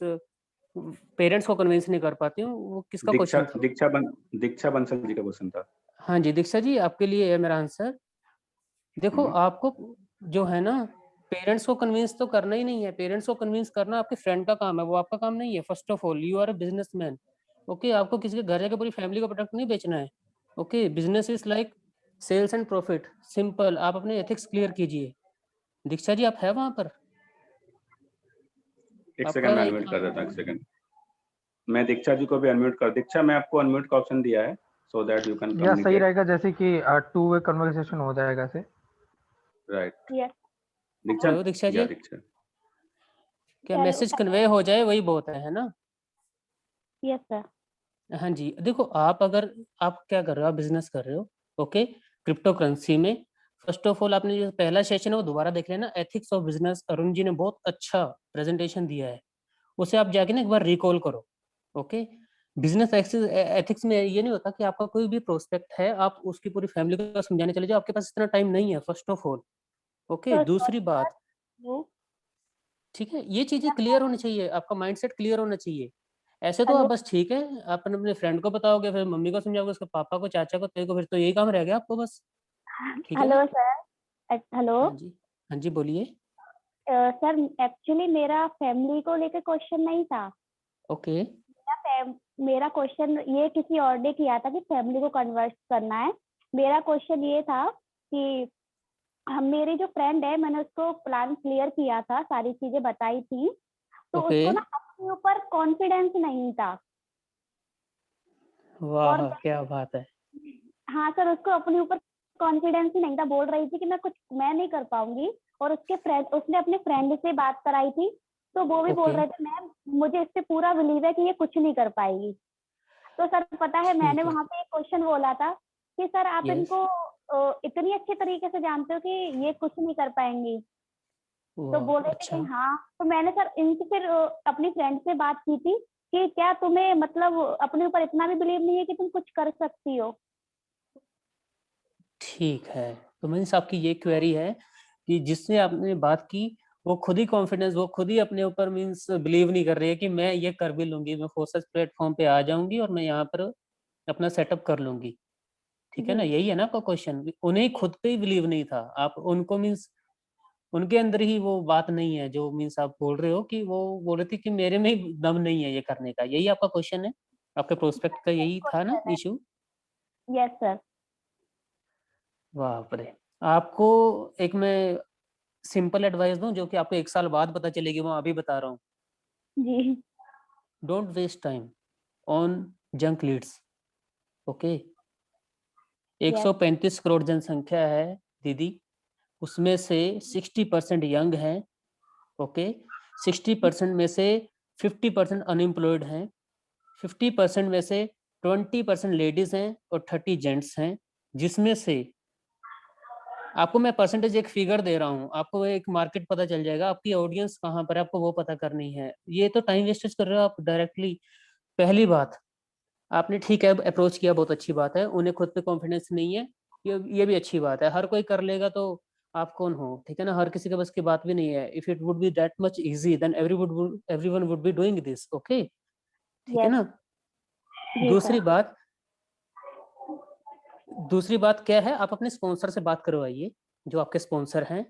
पेरेंट्स को कन्विंस नहीं कर पाती हूँ वो किसका दीक्षा क्वेश्चन था। दीक्षा बंसल जी का क्वेश्चन था। हाँ जी दीक्षा जी आपके लिए है मेरा आंसर। देखो हम्म, आपको जो है ना पेरेंट्स को कन्विंस तो करना ही नहीं है। पेरेंट्स को कन्विंस करना आपके फ्रेंड का काम है वो आपका काम नहीं है। First of all you are a businessman. Okay आपको किसी के घर जाकर पूरी फैमिली का प्रोडक्ट नहीं बेचना है। Okay business is like sales and profit simple. आप अपने एथिक्स क्लियर कीजिए। दीक्षा जी आप है वहां पर। एक आपका सेकंड मैं एक अनम्यूट कर देता हूँ, एक सेकंड। मैं दीक्षा जी को भी अनम्यूट कर, दीक्षा मैं आपको अनम्यूट का ऑप्शन दिया है सो दैट यू कैन या सही कम्युनिकेट। रहेगा, जैसे कि 2 वे कन्वर्सेशन हो जाएगा ऐसे। राइट, यस दीक्षा। हेलो दीक्षा जी, या दीक्षा, क्या मैसेज कन्वे हो जाए वही बहुत है ना? Yes sir. हाँ जी, देखो आप अगर आप क्या कर रहे हो, आप बिजनेस कर रहे हो, ओके, क्रिप्टो करेंसी में। फर्स्ट ऑफ ऑल आपने जो पहला सेशन है वो दोबारा देख लेना, ethics of business, Arun ji ने बहुत अच्छा प्रेजेंटेशन दिया है, उसे आप जाके ना एक बार रिकॉल करो। ओके, बिजनेस एथिक्स में ये नहीं होता कि आपका कोई भी प्रोस्पेक्ट है आप उसकी पूरी फैमिली को समझाने चले जाओ, आपके पास इतना टाइम नहीं है फर्स्ट ऑफ ऑल। ओके, तो दूसरी बात, वो ठीक है, ये चीजें क्लियर होनी चाहिए, आपका माइंडसेट क्लियर होना चाहिए। ऐसे तो आप हेलो बस ठीक है, आप अपने फ्रेंड को बताओगे, फिर मम्मी को समझाओगे, उसके पापा को, चाचा को, तेरे को, फिर तो यही काम रह गया आपको बस। ठीक है ना? Hello sir. हेलो हाँ जी, हाँ जी, बोलिए। सर, एक्चुअली मेरा फैमिली को लेकर क्वेश्चन नहीं था। ओके, मेरा क्वेश्चन ये किसी और ने किया था कि फैमिली को कन्वर्ट करना है। मेरा क्वेश्चन ये था कि हम मेरी जो फ्रेंड है, मैंने उसको प्लान क्लियर किया था, सारी चीजें बताई थी, तो ओके, उसको ना अपने ऊपर कॉन्फिडेंस नहीं था। और वाह क्या बात है। हाँ सर, उसको अपने ऊपर कॉन्फिडेंस ही नहीं था, बोल रही थी कि मैं नहीं कर पाऊंगी। और उसने अपने फ्रेंड से बात कराई थी, तो वो भी बोल ओके, रहे थे मैम मुझे इस पे पूरा बिलीव है कि ये कुछ नहीं कर पाएगी। तो सर पता है, मैंने ठीक है, वहां पे एक क्वेश्चन बोला था कि सर आप यस, इनको इतनी अच्छे तरीके से जानते हो कि ये कुछ नहीं कर पाएंगी। तो वाह बोल रहे थे अच्छा, कि हाँ। तो मैंने सर इनसे फिर अपनी फ्रेंड से बात की थी कि क्या तुम्हें मतलब अपने ऊपर इतना भी बिलीव नहीं है कि तुम कुछ कर सकती हो। ठीक है। तो मीन्स आपकी ये क्वेरी है कि जिससे आपने बात की वो खुद ही कॉन्फिडेंस, वो खुद ही अपने ऊपर मीन्स बिलीव नहीं कर रही है कि मैं ये कर भी लूंगी, मैं फोर्सेस प्लेटफॉर्म पे आ जाऊंगी और मैं यहाँ पर अपना सेटअप कर लूंगी। ठीक है ना, जी यही है ना आपका क्वेश्चन? उन्हें खुद पे ही बिलीव नहीं था, आप उनको मीन्स उनके अंदर ही वो बात नहीं है जो मीन्स आप बोल रहे हो कि वो बोल रहे थे कि मेरे में ही दम नहीं है ये करने का, यही आपका क्वेश्चन है? आपके प्रोस्पेक्ट का यही था ना क्वेश्चन है। इशू? Yes sir. बाप रे। आपको एक मैं सिंपल एडवाइस दूं जो कि आपको 1 साल बाद पता चलेगी, मैं अभी बता रहा हूँ। जी don't waste time on junk leads. Okay, yes 135 crore जनसंख्या है दीदी, उसमें से 60% यंग हैं। ओके, 60% में से 50% अनएम्प्लॉयड हैं, 50% में से 20% लेडीज हैं और 30 जेंट्स हैं, जिसमें से आपको मैं परसेंटेज एक फिगर दे रहा हूँ, आपको एक मार्केट पता चल जाएगा, आपकी ऑडियंस कहाँ पर है आपको वो पता करनी है। ये तो टाइम वेस्टेज कर रहे हो आप डायरेक्टली। पहली बात, आपने ठीक है अप्रोच किया, बहुत अच्छी बात है, उन्हें खुद पे कॉन्फिडेंस नहीं है, ये भी अच्छी बात है, हर कोई कर लेगा तो आप कौन हो, ठीक है ना, हर किसी के बस की बात भी नहीं है। If it would be that much easy then everyone would be doing this. Okay, ठीक है यस ना? जी दूसरी सर। बात, दूसरी बात क्या है, आप अपने स्पॉन्सर से बात करवाइए, जो आपके स्पॉन्सर हैं,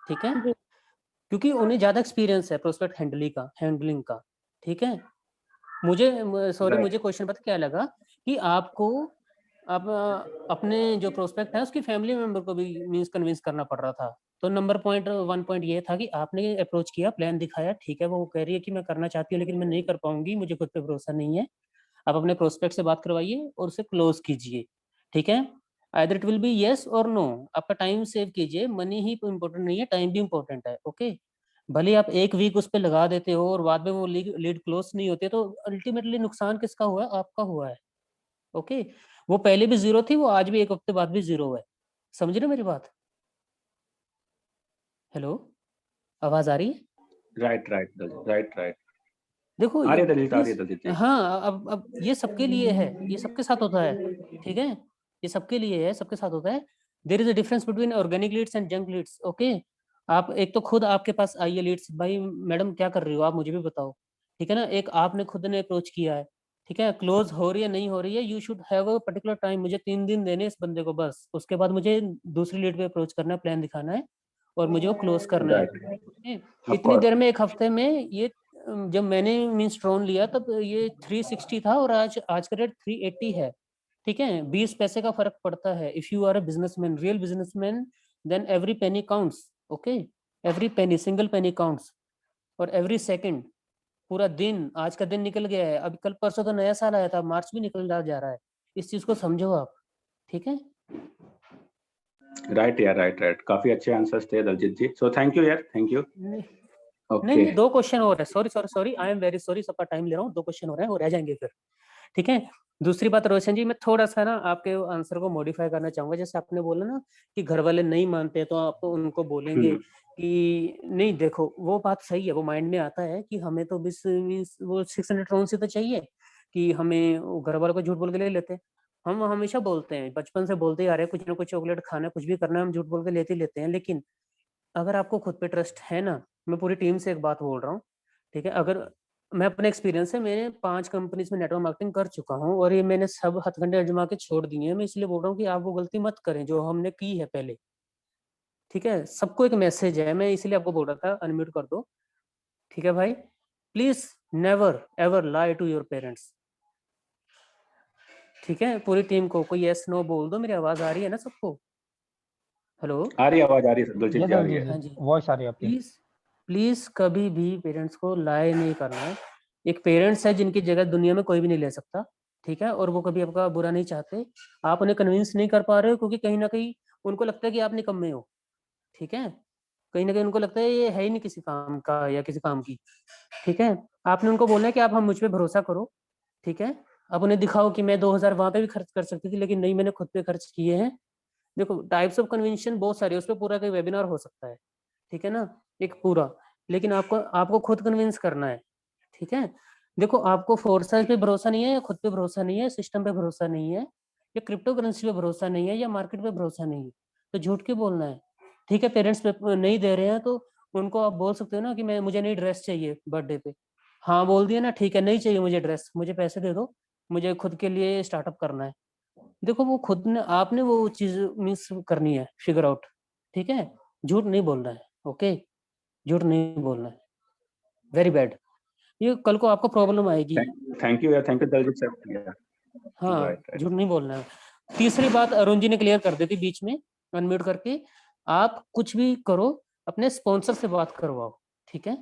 ठीक है, जी क्योंकि उन्हें ज्यादा एक्सपीरियंस है प्रोस्पेक्ट हैंडलिंग का। ठीक है, मुझे सॉरी, राइट। मुझे क्वेश्चन पता क्या लगा कि आपको आप अपने जो प्रोस्पेक्ट है उसकी फैमिली मेंबर को भी मींस कन्विंस करना पड़ रहा था। तो नंबर पॉइंट 1 पॉइंट ये था कि आपने अप्रोच किया, प्लान दिखाया, ठीक है, वो कह रही है कि मैं करना चाहती हूँ लेकिन मैं नहीं कर पाऊंगी, मुझे खुद पे भरोसा नहीं है। आप अपने प्रोस्पेक्ट से बात करवाइए और उसे क्लोज कीजिए। ठीक है, either it will be yes और नो। आपका टाइम सेव कीजिए, मनी ही इम्पोर्टेंट नहीं है, टाइम भी इम्पोर्टेंट है। ओके, भले आप 1 वीक उस पर लगा देते हो और बाद में वो लीड क्लोज नहीं होती है, तो अल्टीमेटली नुकसान किसका हुआ है? आपका हुआ है। ओके, वो पहले भी जीरो थी, वो आज भी 1 हफ्ते बाद भी जीरो है। समझ रहे हो मेरी बात? हेलो, आवाज आ रही है? राइट राइट राइट राइट, देखो आ रही है दलजीत, आ रही प्लीज, है दलजीत जी। हाँ, अब ये सबके लिए है, ये सबके साथ होता है। ठीक है, ये सबके लिए है, सबके साथ होता है। There is a difference between organic leads and junk leads. Okay, आप एक तो खुद आपके पास आइए लीड्स, भाई मैडम क्या कर रही हो आप, मुझे भी बताओ। ठीक है ना, एक आपने खुद ने अप्रोच किया है, ठीक है, क्लोज हो रही है नहीं हो रही है, you should have a particular time, मुझे 3 दिन देने इस बंदे को बस, उसके बाद मुझे दूसरी लीड पे अप्रोच करना है, प्लान दिखाना है और मुझे वो क्लोज करना है। Right, Okay? ऑफ इतनी देर कोर्स। में 1 हफ्ते में ये जब मैंने मीन्स ट्रोन लिया तब ये 360 था और आज का रेट 380 है। ठीक है, 20 पैसे का फर्क पड़ता है। If you are a businessman, real businessman, then every penny counts. Okay, every penny, single penny counts, और एवरी सेकंड पूरा दिन, आज का दिन निकल गया है, अभी कल परसों तो नया साल आया था, मार्च भी निकल जा रहा है। इस चीज को समझो आप, ठीक है। राइट यार, राइट, काफी अच्छे आंसर्स थे दलजीत जी, सो थैंक यू यार, थैंक यू। नहीं ओके नहीं, 2 क्वेश्चन और है, sorry, I am very sorry, सबका टाइम ले रहा हूँ, 2 क्वेश्चन और हैं, वो रह जाएंगे फिर, ठीक है। दूसरी बात रोशन जी, मैं थोड़ा सा ना आपके आंसर को मॉडिफाई करना चाहूंगा। जैसे आपने बोला ना कि घर वाले नहीं मानते तो आप उनको बोलेंगे कि नहीं, देखो वो बात सही है, वो माइंड में आता है कि हमें तो वो 600 राउंड से तो चाहिए कि हमें घर वालों को झूठ बोल के ले लेते हैं। हम हमेशा बोलते हैं, बचपन से बोलते ही आ रहे हैं, कुछ ना कुछ चॉकलेट खाना, कुछ भी करना है, हम झूठ बोल के लेते ही लेते हैं। लेकिन अगर आपको खुद पे ट्रस्ट है ना, मैं पूरी टीम से एक बात बोल रहा हूँ, ठीक है। अगर मैं अपने एक्सपीरियंस से, मैंने 5 कंपनीज में नेटवर्क मार्केटिंग कर चुका हूँ और ये मैंने सब हथकंडे आजमा के छोड़ दिए हैं। मैं इसलिए बोल रहा हूँ कि आप वो गलती मत करें जो हमने की है पहले, ठीक है। सबको एक मैसेज है, मैं इसलिए आपको बोल रहा था अनम्यूट कर दो, ठीक है भाई। Please never ever lie to your parents, ठीक है। पूरी टीम को कोई यस नो बोल दो। मेरी आवाज आ रही है ना सबको? हेलो, आ रही है आवाज, आ रही है दलजीत जी, आ रही दलजीत है। हाँ जी जी। वॉइस आ रही है आपकी। प्लीज प्लीज कभी भी पेरेंट्स को लाए नहीं करना है। एक पेरेंट्स है जिनकी जगह दुनिया में कोई भी नहीं ले सकता, ठीक है। और वो कभी आपका बुरा नहीं चाहते। आप उन्हें कन्विंस नहीं कर पा रहे हो क्योंकि कहीं ना कहीं उनको लगता है कि आप निकम्मे हो, ठीक है। कहीं ना कहीं उनको लगता है ये है ही नहीं किसी काम का या किसी काम की, ठीक है। आपने उनको बोलना है कि आप हम मुझ पे भरोसा करो, ठीक है। आप उन्हें दिखाओ कि मैं 2000 वहां पे भी खर्च कर सकती थी, लेकिन नहीं, मैंने खुद पे खर्च किए हैं। देखो, टाइप्स ऑफ कन्विंशन बहुत सारे, उस पर पूरा कोई वेबिनार हो सकता है, ठीक है ना, एक पूरा। लेकिन आपको आपको खुद कन्विंस करना है, ठीक है। देखो, आपको फोर्सेस पे भरोसा नहीं है या खुद पे भरोसा नहीं है, सिस्टम पे भरोसा नहीं है या क्रिप्टो करेंसी पे भरोसा नहीं है या मार्केट पे भरोसा नहीं है, तो झूठ क्यों बोलना है, ठीक है। पेरेंट्स पे नहीं दे रहे हैं तो उनको आप बोल सकते हो ना कि मैं मुझे नहीं ड्रेस चाहिए बर्थडे पे। हाँ बोल दिया ना, ठीक है, नहीं चाहिए मुझे ड्रेस, मुझे पैसे दे दो, मुझे खुद के लिए स्टार्टअप करना है। देखो, वो खुद ने, आपने वो चीज मिस करनी है, फिगर आउट, ठीक है। झूठ नहीं बोलना है, ओके, झूठ नहीं बोलना है, वेरी बैड। ये कल को आपको प्रॉब्लम आएगी। थैंक यू यार, थैंक यू दलजीत सर। हाँ, राइट, झूठ नहीं बोलना है। तीसरी बात अरुण जी ने क्लियर कर दी थी बीच में, अनम्यूट करके। आप कुछ भी करो, अपने स्पॉन्सर से बात करवाओ, ठीक है।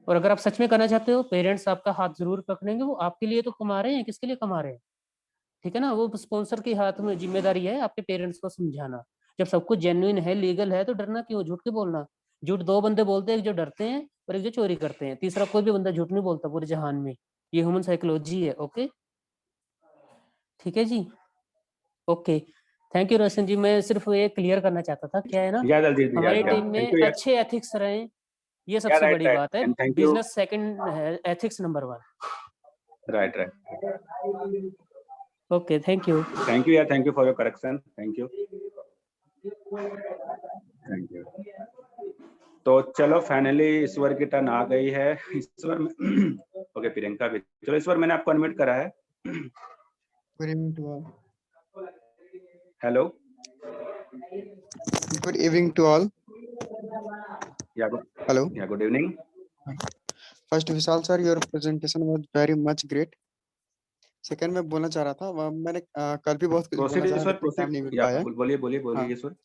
और अगर आप सच में करना चाहते हो, पेरेंट्स आपका हाथ जरूर पकड़ेंगे, वो आपके लिए तो कमा रहे हैं, किसके लिए कमा रहे हैं, ठीक है ना। वो स्पॉन्सर के हाथ में जिम्मेदारी है आपके पेरेंट्स को समझाना। जब सब कुछ जेन्युइन है, लीगल है, तो डरना क्यों, झूठ क्यों बोलना। झूठ 2 बंदे बोलते हैं, एक जो डरते हैं और एक जो चोरी करते हैं। तीसरा कोई भी बंदा झूठ नहीं बोलता पूरे जहान में। ये ह्यूमन साइकोलॉजी है, ओके, ठीक है जी, ओके। थैंक यू रोशन जी, मैं सिर्फ ये क्लियर करना चाहता था, क्या है ना, या दलजीत जी, हमारी या टीम थैंक में यू यार, अच्छे एथिक्स रहे, ये या सबसे राइट, बड़ी राइट, बात है। And thank you. Business second है, ethics number 1। Right, okay, thank you. Thank you यार, thank you for your correction, thank you, thank you. तो चलो फाइनली ईश्वर की टर्न आ गई है। ईश्वर में ओके, प्रियंका भी, चलो ईश्वर मैंने आपको अनम्यूट करा है। Good evening to all. Hello, Good evening to all. या Hello. Good evening. First, Vishal sir, your presentation was very much great. Second, मैं बोलना चाह रहा था, मैंने कल भी बहुत कुछ बोलना प्रोसीड चाहा ईश्वर, लेकिन टाइम नहीं प्रोसीड, मिल या पाया। बोलिए बोलिए हाँ, बोलिए ईश्वर।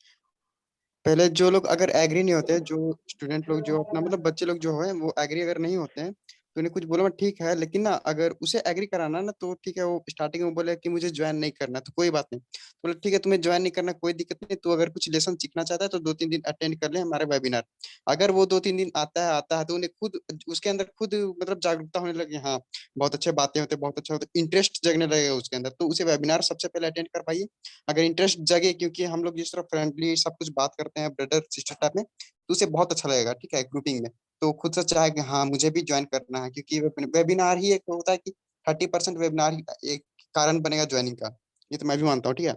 पहले जो लोग अगर एग्री नहीं होते, जो स्टूडेंट लोग जो अपना मतलब बच्चे लोग जो है वो एग्री अगर नहीं होते हैं, तो उन्हें कुछ बोलो ठीक है, लेकिन ना अगर उसे एग्री कराना ना तो ठीक है, वो स्टार्टिंग में बोले कि मुझे ज्वाइन नहीं करना, तो कोई बात नहीं, तो ठीक है तुम्हें ज्वाइन नहीं करना कोई दिक्कत नहीं, तो अगर कुछ लेसन सीखना चाहता है तो 2-3 दिन अटेंड कर ले हमारे वेबिनार। अगर वो 2-3 दिन आता है तो उन्हें खुद उसके अंदर खुद मतलब जागरूकता होने लगे, हाँ बहुत अच्छे बातें होते, बहुत अच्छा होता, इंटरेस्ट जगने लगेगा उसके अंदर, तो उसे वेबिनार सबसे पहले अटेंड कर पाइए। अगर इंटरेस्ट जगे, क्योंकि हम लोग जिस तरह फ्रेंडली सब कुछ बात करते हैं ब्रदर सिस्टर टाइप में, तो उसे बहुत अच्छा लगेगा, ठीक है, ग्रुपिंग में, तो खुद से चाहे कि हाँ मुझे भी ज्वाइन करना है, क्योंकि वेबिनार ही एक होता है कि 30% वेबिनार ही एक कारण बनेगा ज्वाइनिंग का, ये तो मैं भी मानता हूँ, ठीक है।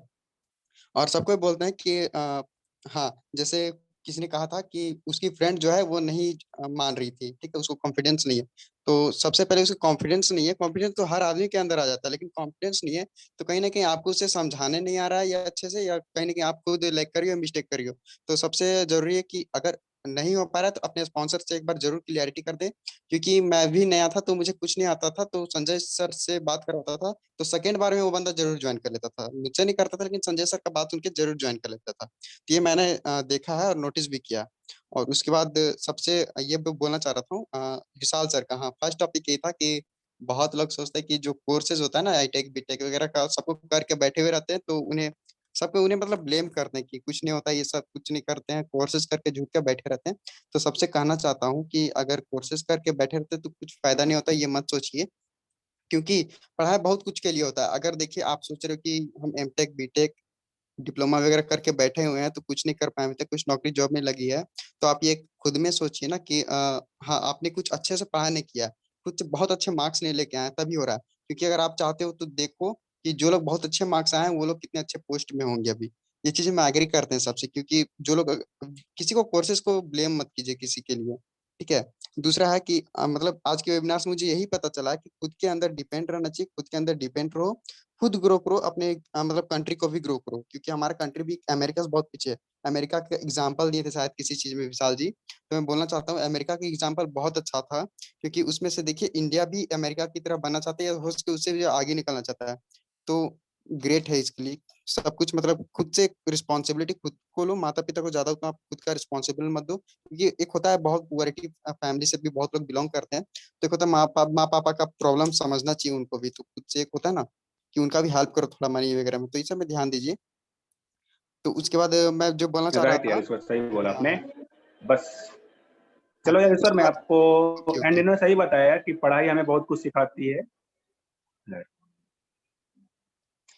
और सबको बोलते हैं कि हाँ, जैसे किसी ने कहा था कि उसकी फ्रेंड जो है वो नहीं मान रही थी, ठीक है, उसको कॉन्फिडेंस नहीं है, तो सबसे पहले उसको कॉन्फिडेंस नहीं है, कॉन्फिडेंस तो हर आदमी के अंदर आ जाता है, लेकिन कॉन्फिडेंस नहीं है, तो कहीं ना कहीं आपको उसे समझाने नहीं आ रहा है या अच्छे से, या कहीं ना कहीं आप खुद लाइक करियो मिस्टेक करियो। तो सबसे जरूरी है कि अगर नहीं हो पा रहा है तो अपने स्पॉन्सर से एक बार जरूर क्लियरिटी कर दे, क्योंकि मैं भी नया था तो मुझे कुछ नहीं आता था, तो संजय सर से बात करवाता था, तो सेकंड बार में वो बंदा जरूर ज्वाइन कर लेता था। मुझसे नहीं करता था लेकिन संजय सर का बात सुन के जरूर ज्वाइन कर लेता था। तो ये मैंने देखा है और नोटिस भी किया। और उसके बाद सबसे ये भी बोलना चाह रहा था विशाल सर का। हाँ, फर्स्ट टॉपिक ये था कि बहुत लोग सोचते हैं कि जो कोर्सेज होता है ना आईटेक बीटेक वगैरह का, सबको करके बैठे हुए रहते हैं, तो उन्हें मतलब ब्लेम करते हैं कि कुछ नहीं होता, ये सब कुछ नहीं करते हैं, कोर्सेज करके झूठ के बैठे रहते हैं। तो सबसे कहना चाहता हूँ कि अगर कोर्सेज करके बैठे रहते हैं तो कुछ फायदा नहीं होता, ये मत सोचिए। क्योंकि पढ़ाई बहुत कुछ के लिए होता है। अगर देखिए आप सोच रहे हो कि हम एमटेक बीटेक डिप्लोमा वगैरह करके बैठे हुए हैं तो कुछ नहीं कर पाए अभी तक, कुछ नौकरी जॉब में लगी है, तो आप ये खुद में सोचिए ना कि हाँ आपने कुछ अच्छे से पढ़ाई नहीं किया, कुछ बहुत अच्छे मार्क्स नहीं लेके आए, तभी हो रहा है। क्योंकि अगर आप चाहते हो तो देखो कि जो लोग बहुत अच्छे मार्क्स आए हैं वो लोग कितने अच्छे पोस्ट में होंगे अभी। ये चीजें मैं एग्री करते हैं सबसे, क्योंकि जो लोग किसी को कोर्सेज को ब्लेम मत कीजिए किसी के लिए, ठीक है। दूसरा है कि मतलब आज के वेबिनार से मुझे यही पता चला है कि खुद के अंदर डिपेंड रहना चाहिए, खुद के अंदर डिपेंड रहो, खुद ग्रो करो, अपने मतलब कंट्री को भी ग्रो करो, क्योंकि हमारा कंट्री भी अमेरिका से बहुत पीछे है। अमेरिका का एग्जांपल दिए थे शायद किसी चीज में विशाल जी, तो मैं बोलना चाहता हूँ अमेरिका का एग्जांपल बहुत अच्छा था, क्योंकि उसमें से देखिए इंडिया भी अमेरिका की तरह बनना चाहता है, या हो सके उससे भी आगे निकलना चाहता है। तो ग्रेट है इसके लिए सब कुछ। मतलब खुद से रिस्पॉन्सिबिलिटी खुद को लो, माता पिता को ज्यादा उतना आप खुद का रिस्पॉन्सिबल मत दो, क्योंकि एक होता है बहुत पुअरिटी फैमिली से भी बहुत लोग बिलोंग करते हैं, तो एक होता है माँ पापा का प्रॉब्लम समझना चाहिए उनको भी, तो खुद से एक होता है ना कि उनका भी हेल्प करो थोड़ा मनी वगैरह में, तो इस सब में ध्यान दीजिए। तो उसके बाद मैं जो बोलना चाह रहा राइट यार, था, ईश्वर सही बोला आपने। हाँ बस हाँ, चलो यार ईश्वर, उसके मैं बाद आपको ओके एंड ओके। इन्होंने सही बताया कि पढ़ाई हमें बहुत कुछ सिखाती है।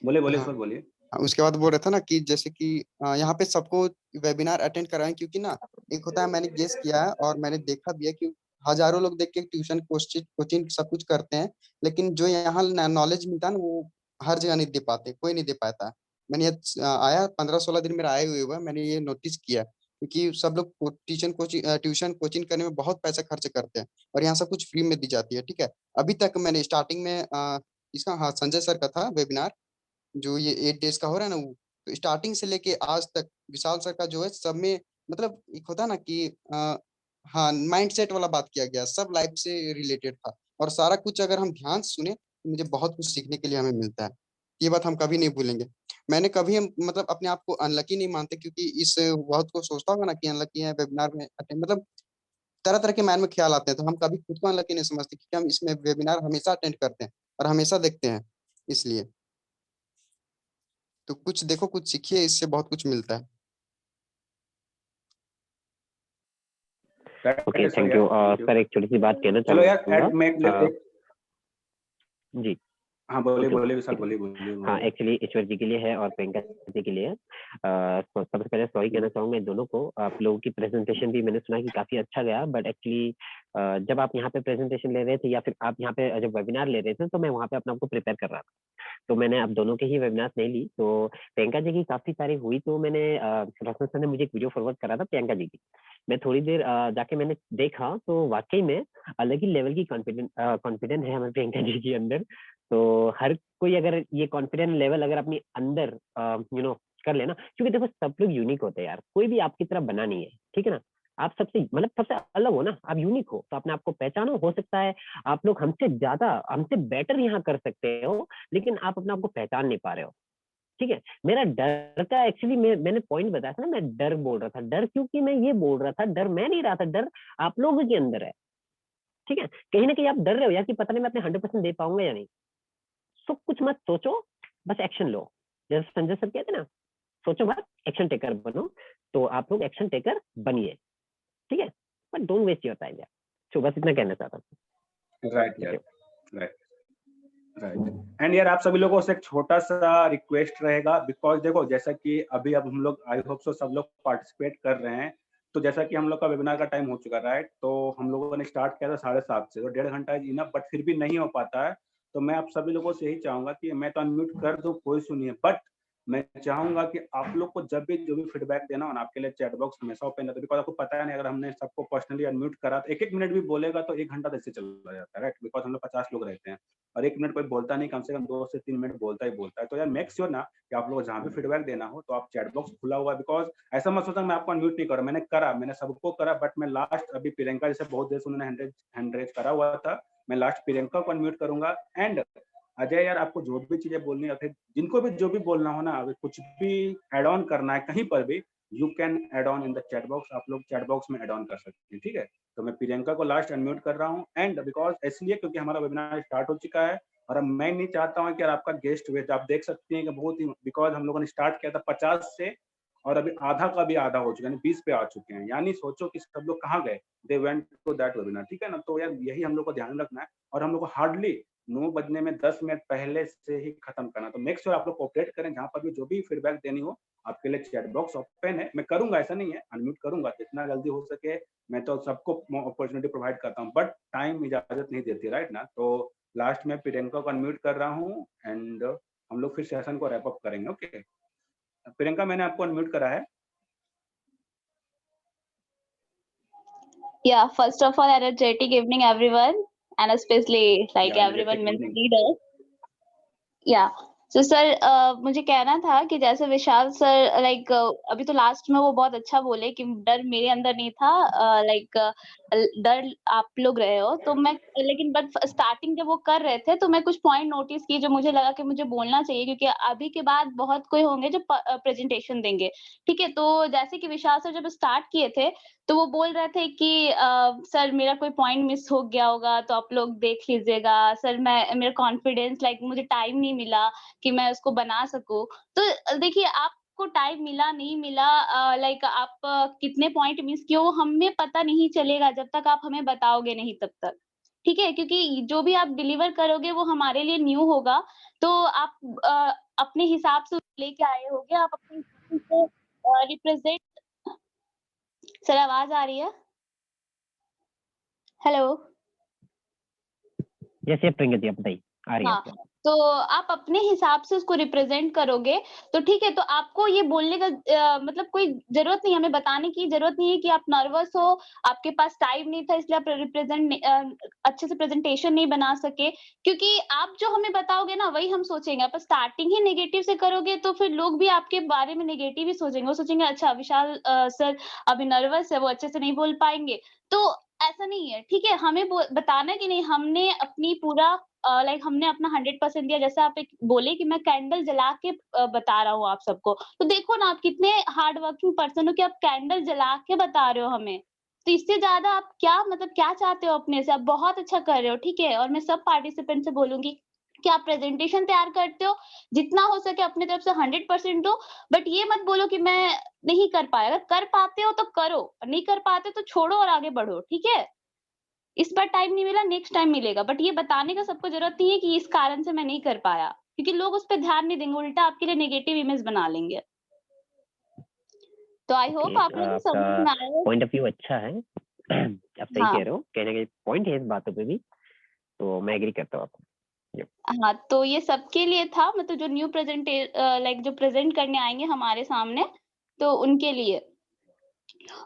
बोले बोले हाँ ईश्वर बोलिए। उसके बाद बोल रहा था ना कि जैसे कि यहाँ पे सबको वेबिनार अटेंड कराएं, क्योंकि ना एक होता है, मैंने गेस किया है और मैंने देखा भी है कि हजारों लोग देख के ट्यूशन कोचिंग कोचिंग सब कुछ करते हैं, लेकिन जो यहाँ नॉलेज मिलता है ना वो हर जगह नहीं दे पाते, कोई नहीं दे पाता। मैंने ये आया 15-16 दिन मेरा आए हुए मैंने ये नोटिस किया, क्योंकि सब लोग ट्यूशन कोचिंग करने में बहुत पैसा खर्च करते हैं, और यहाँ सब कुछ फ्री में दी जाती है, ठीक है। अभी तक मैंने स्टार्टिंग में इसका, हाँ संजय सर का था वेबिनार, जो ये 8 डेज का हो रहा है ना, वो तो स्टार्टिंग से लेके आज तक विशाल सर का जो है सब में, मतलब एक होता है ना कि हाँ माइंड सेट वाला बात किया गया, सब लाइफ से रिलेटेड था, और सारा कुछ अगर हम ध्यान से सुने तो मुझे बहुत कुछ सीखने के लिए हमें मिलता है। ये बात हम कभी नहीं भूलेंगे। मैंने कभी हम मतलब अपने आप को अनलकी नहीं मानते, क्योंकि इस बहुत को सोचता होगा ना कि अनलकी है वेबिनार में अटेंड, मतलब तरह तरह के माइंड में ख्याल आते हैं, तो हम कभी खुद को अनलकी नहीं समझते, क्योंकि हम इसमें वेबिनार हमेशा अटेंड करते हैं और हमेशा देखते हैं, इसलिए। तो कुछ देखो, कुछ सीखिए, इससे बहुत कुछ मिलता है। राइट ओके, ईश्वर थैंक यार, यू थैंक यू। सर। एक छोटी सी बात कहना चलो यार चाहूंगा। एड में अ, एक जी, हाँ बोलिए ओके बोलिए विशाल, ओके। बोलिए बोलिए हाँ, बोलिए। एक्चुअली ईश्वर जी के लिए है और प्रियंका जी के लिए है। सबसे पहले सॉरी कहना चाहूंगा इन दोनों को। आप लोगों की प्रेजेंटेशन भी मैंने सुना कि काफी अच्छा गया, बट एक्चुअली जब आप यहाँ पे प्रेजेंटेशन ले रहे थे या फिर आप यहाँ पे जब वेबिनार ले रहे थे, तो मैं वहाँ पे अपने आप को प्रिपेयर कर रहा था, तो मैंने अब दोनों के ही वेबिनार्स नहीं ली। तो प्रियंका जी की काफी तारीफ हुई, तो मैंने रसन सर ने मुझे एक वीडियो फॉरवर्ड करा था प्रियंका जी की। मैं थोड़ी देर जाके मैंने देखा, तो वाकई में अलग ही लेवल की कॉन्फिडेंट है हमारे प्रियंका जी के अंदर। तो हर कोई अगर ये कॉन्फिडेंट लेवल अगर अपने अंदर कर लेना, क्योंकि देखो सब लोग यूनिक होते हैं यार, कोई भी आपकी तरह बना नहीं है, ठीक है ना। आप सबसे मतलब सबसे अलग हो ना, आप यूनिक हो, तो अपने आप को पहचानो। हो सकता है आप लोग हमसे ज्यादा हमसे बेटर यहाँ कर सकते हो, लेकिन आप अपने आप को पहचान नहीं पा रहे हो, ठीक है। मेरा डर का एक्चुअली मैंने पॉइंट बताया था ना, मैं डर बोल रहा था। डर क्योंकि मैं ये बोल रहा था, डर मैं नहीं रहा था, डर आप लोगों के अंदर है, ठीक है। कहीं ना कहीं आप डर रहे हो यार कि पता नहीं मैं अपने 100% दे पाऊंगा या नहीं। सो कुछ मत सोचो, बस एक्शन लो। जैसे संजय सर कहते हैं ना, सोचो मत, एक्शन टेकर बनो। तो आप लोग एक्शन टेकर बनिए, ठीक है, but don't waste your time यार। तो बस इतना कहना चाहता हूँ। राइट यार, राइट राइट। एंड यार आप सभी लोगों से एक छोटा सा रिक्वेस्ट रहेगा, बिकॉज देखो जैसा कि अभी अब हम लोग आई होप सो सब लोग पार्टिसिपेट कर रहे हैं, तो जैसा कि हम लोग का वेबिनार का टाइम हो चुका है, राइट। तो हम लोगों ने स्टार्ट किया था 7:30 से, तो 1.5 घंटा इज इनफ, बट फिर भी नहीं हो पाता है। तो मैं आप सभी लोगों से यही चाहूंगा कि मैं तो अनम्यूट कर दूं, कोई सुनिए, बट मैं चाहूंगा कि आप लोग को जब भी जो भी फीडबैक देना हो ना, आपके लिए चैट बॉक्स हमेशा ओपन रहता है, बिकॉज आपको पता है नहीं, अगर हमने सबको पर्सनली अनम्यूट करा तो एक मिनट भी बोलेगा तो 1 घंटा ऐसे चला जाता है, राइट। बिकॉज हम लोग 50 लोग रहते हैं, और 1 मिनट कोई बोलता नहीं, कम से कम 2 से 3 मिनट बोलता ही बोलता है। तो यार मेक श्योर ना कि आप लोग जहाँ भी फीडबैक देना हो तो आप चैट बॉक्स खुला हुआ है, बिकॉज़ ऐसा मत सोचना मैं आपको अनम्यूट नहीं कर रहा, मैंने सबको करा, बट मैं लास्ट अभी प्रियंका जैसे बहुत देर से उन्होंने हैंड रेज करा हुआ था, मैं लास्ट प्रियंका को अनम्यूट करूँगा। एंड अजय यार, आपको जो भी चीज़ें बोलनी है, फिर जिनको भी जो भी बोलना हो ना, अगर कुछ भी ऐड ऑन करना है कहीं पर भी, you can add on in the chat box, आप लोग चैट बॉक्स में ऐड ऑन कर सकते हैं, ठीक है? तो मैं प्रियंका को लास्ट अनम्यूट कर रहा हूँ, एंड बिकॉज़ इसलिए क्योंकि हमारा वेबिनार स्टार्ट हो चुका है और अब मैं नहीं चाहता हूँ कि यार आपका गेस्ट वेस्ट, आप देख सकते हैं कि बहुत ही, बिकॉज़ हम लोगों ने स्टार्ट किया था 50 से और अभी आधा का भी आधा हो चुका है, यानी 20 पे आ चुके हैं। यानी सोचो कि सब लोग कहाँ गए? They went to that webinar, ठीक है ना? तो यार यही हम लोग को ध्यान रखना है और हम लोग को हार्डली 9 बजने में 10 मिनट पहले से ही खत्म करना। तो मेक श्योर आप लोग कोऑपरेट करें, जहाँ पर भी जो भी फीडबैक देनी हो, आपके लिए चैट बॉक्स ओपन है। मैं करूँगा, ऐसा नहीं है, अनम्यूट करूँगा, जितना जल्दी हो सके मैं तो सबको अपॉर्चुनिटी प्रोवाइड करता हूँ, बट टाइम इजाज़त नहीं देती, राइट ना? तो लास्ट में प्रियंका को अनम्यूट कर रहा हूँ एंड हम लोग फिर सेशन को रैप अप करेंगे, ओके? प्रियंका, मैंने आपको अनम्यूट करा है। Yeah, first of all, energetic evening, everyone, and especially like या everyone energetic means evening. leaders. या सो सर मुझे कहना था कि जैसे विशाल सर लाइक अभी तो लास्ट में वो बहुत अच्छा बोले कि डर मेरे अंदर नहीं था, लाइक डर आप लोग रहे हो, तो मैं लेकिन बट स्टार्टिंग जब वो कर रहे थे तो मैं कुछ पॉइंट नोटिस की जो मुझे लगा कि मुझे बोलना चाहिए, क्योंकि अभी के बाद बहुत कोई होंगे जो प्रेजेंटेशन देंगे, ठीक है? तो जैसे कि विशाल सर जब स्टार्ट किए थे तो वो बोल रहे थे कि सर मेरा कोई पॉइंट मिस हो गया होगा तो आप लोग देख लीजिएगा, सर मैं मेरा कॉन्फिडेंस लाइक मुझे टाइम नहीं मिला कि मैं उसको बना सकूं। तो देखिए, आपको टाइम मिला नहीं मिला, लाइक आप कितने पॉइंट मिस किए वो हमें पता नहीं चलेगा जब तक आप हमें बताओगे नहीं तब तक, ठीक है? क्योंकि जो भी आप डिलीवर करोगे वो हमारे लिए न्यू होगा, तो आप अपने हिसाब से लेके आए होगे, आप अपने हिसाब से रिप्रेजेंट। सर आवाज आ रही है? Hello. Yes yes Priyanka ji, आप बताइए, आ रही है हाँ, आपकी आवाज। तो आप अपने हिसाब से उसको रिप्रेजेंट करोगे तो ठीक है, तो आपको ये बोलने का मतलब कोई जरूरत नहीं, हमें बताने की जरूरत नहीं है कि आप नर्वस हो, आपके पास टाइम नहीं था इसलिए आप अच्छे से प्रेजेंटेशन नहीं बना सके, क्योंकि आप जो हमें बताओगे ना वही हम सोचेंगे। आप स्टार्टिंग ही नेगेटिव से करोगे तो फिर लोग भी आपके बारे में नेगेटिव ही सोचेंगे, वो सोचेंगे अच्छा विशाल सर अभी नर्वस है, वो अच्छे से नहीं बोल पाएंगे। तो ऐसा नहीं है, ठीक है? हमें बताना है कि नहीं, हमने अपनी पूरा लाइक हमने अपना 100% दिया। जैसे आप एक बोले कि मैं कैंडल जला के बता रहा हूँ आप सबको, तो देखो ना आप कितने हार्ड वर्किंग पर्सन हो कि आप कैंडल जला के बता रहे हो हमें। तो इससे ज्यादा आप क्या मतलब क्या चाहते हो अपने से? आप बहुत अच्छा कर रहे हो, ठीक है? और मैं सब पार्टिसिपेंट से बोलूंगी कि आप प्रेजेंटेशन तैयार करते हो, जितना हो सके अपनी तरफ से 100% दो, बट ये मत बोलो कि मैं नहीं कर पाया। अगर कर पाते हो तो करो, नहीं कर पाते तो छोड़ो और आगे बढ़ो, ठीक है? इस बार टाइम नहीं मिला, नेक्स्ट टाइम मिलेगा, बट ये बताने का सबको जरूरत नहीं है कि इस कारण से मैं नहीं कर पाया, क्योंकि लोग उस पर ध्यान नहीं देंगे, उल्टा आपके लिए नेगेटिव इमेज बना लेंगे। तो आई होप आप लोग आपका समझ में आए हो। पॉइंट ऑफ व्यू अच्छा है। आप सही हाँ कह रहे हो, कहने का पॉइंट है इस बातों पे भी, तो मैं एग्री करता हूँ आपको। Yep. हाँ, तो ये सबके लिए था, मतलब जो न्यू लाइक जो प्रेजेंट करने आएंगे हमारे सामने, तो उनके लिए।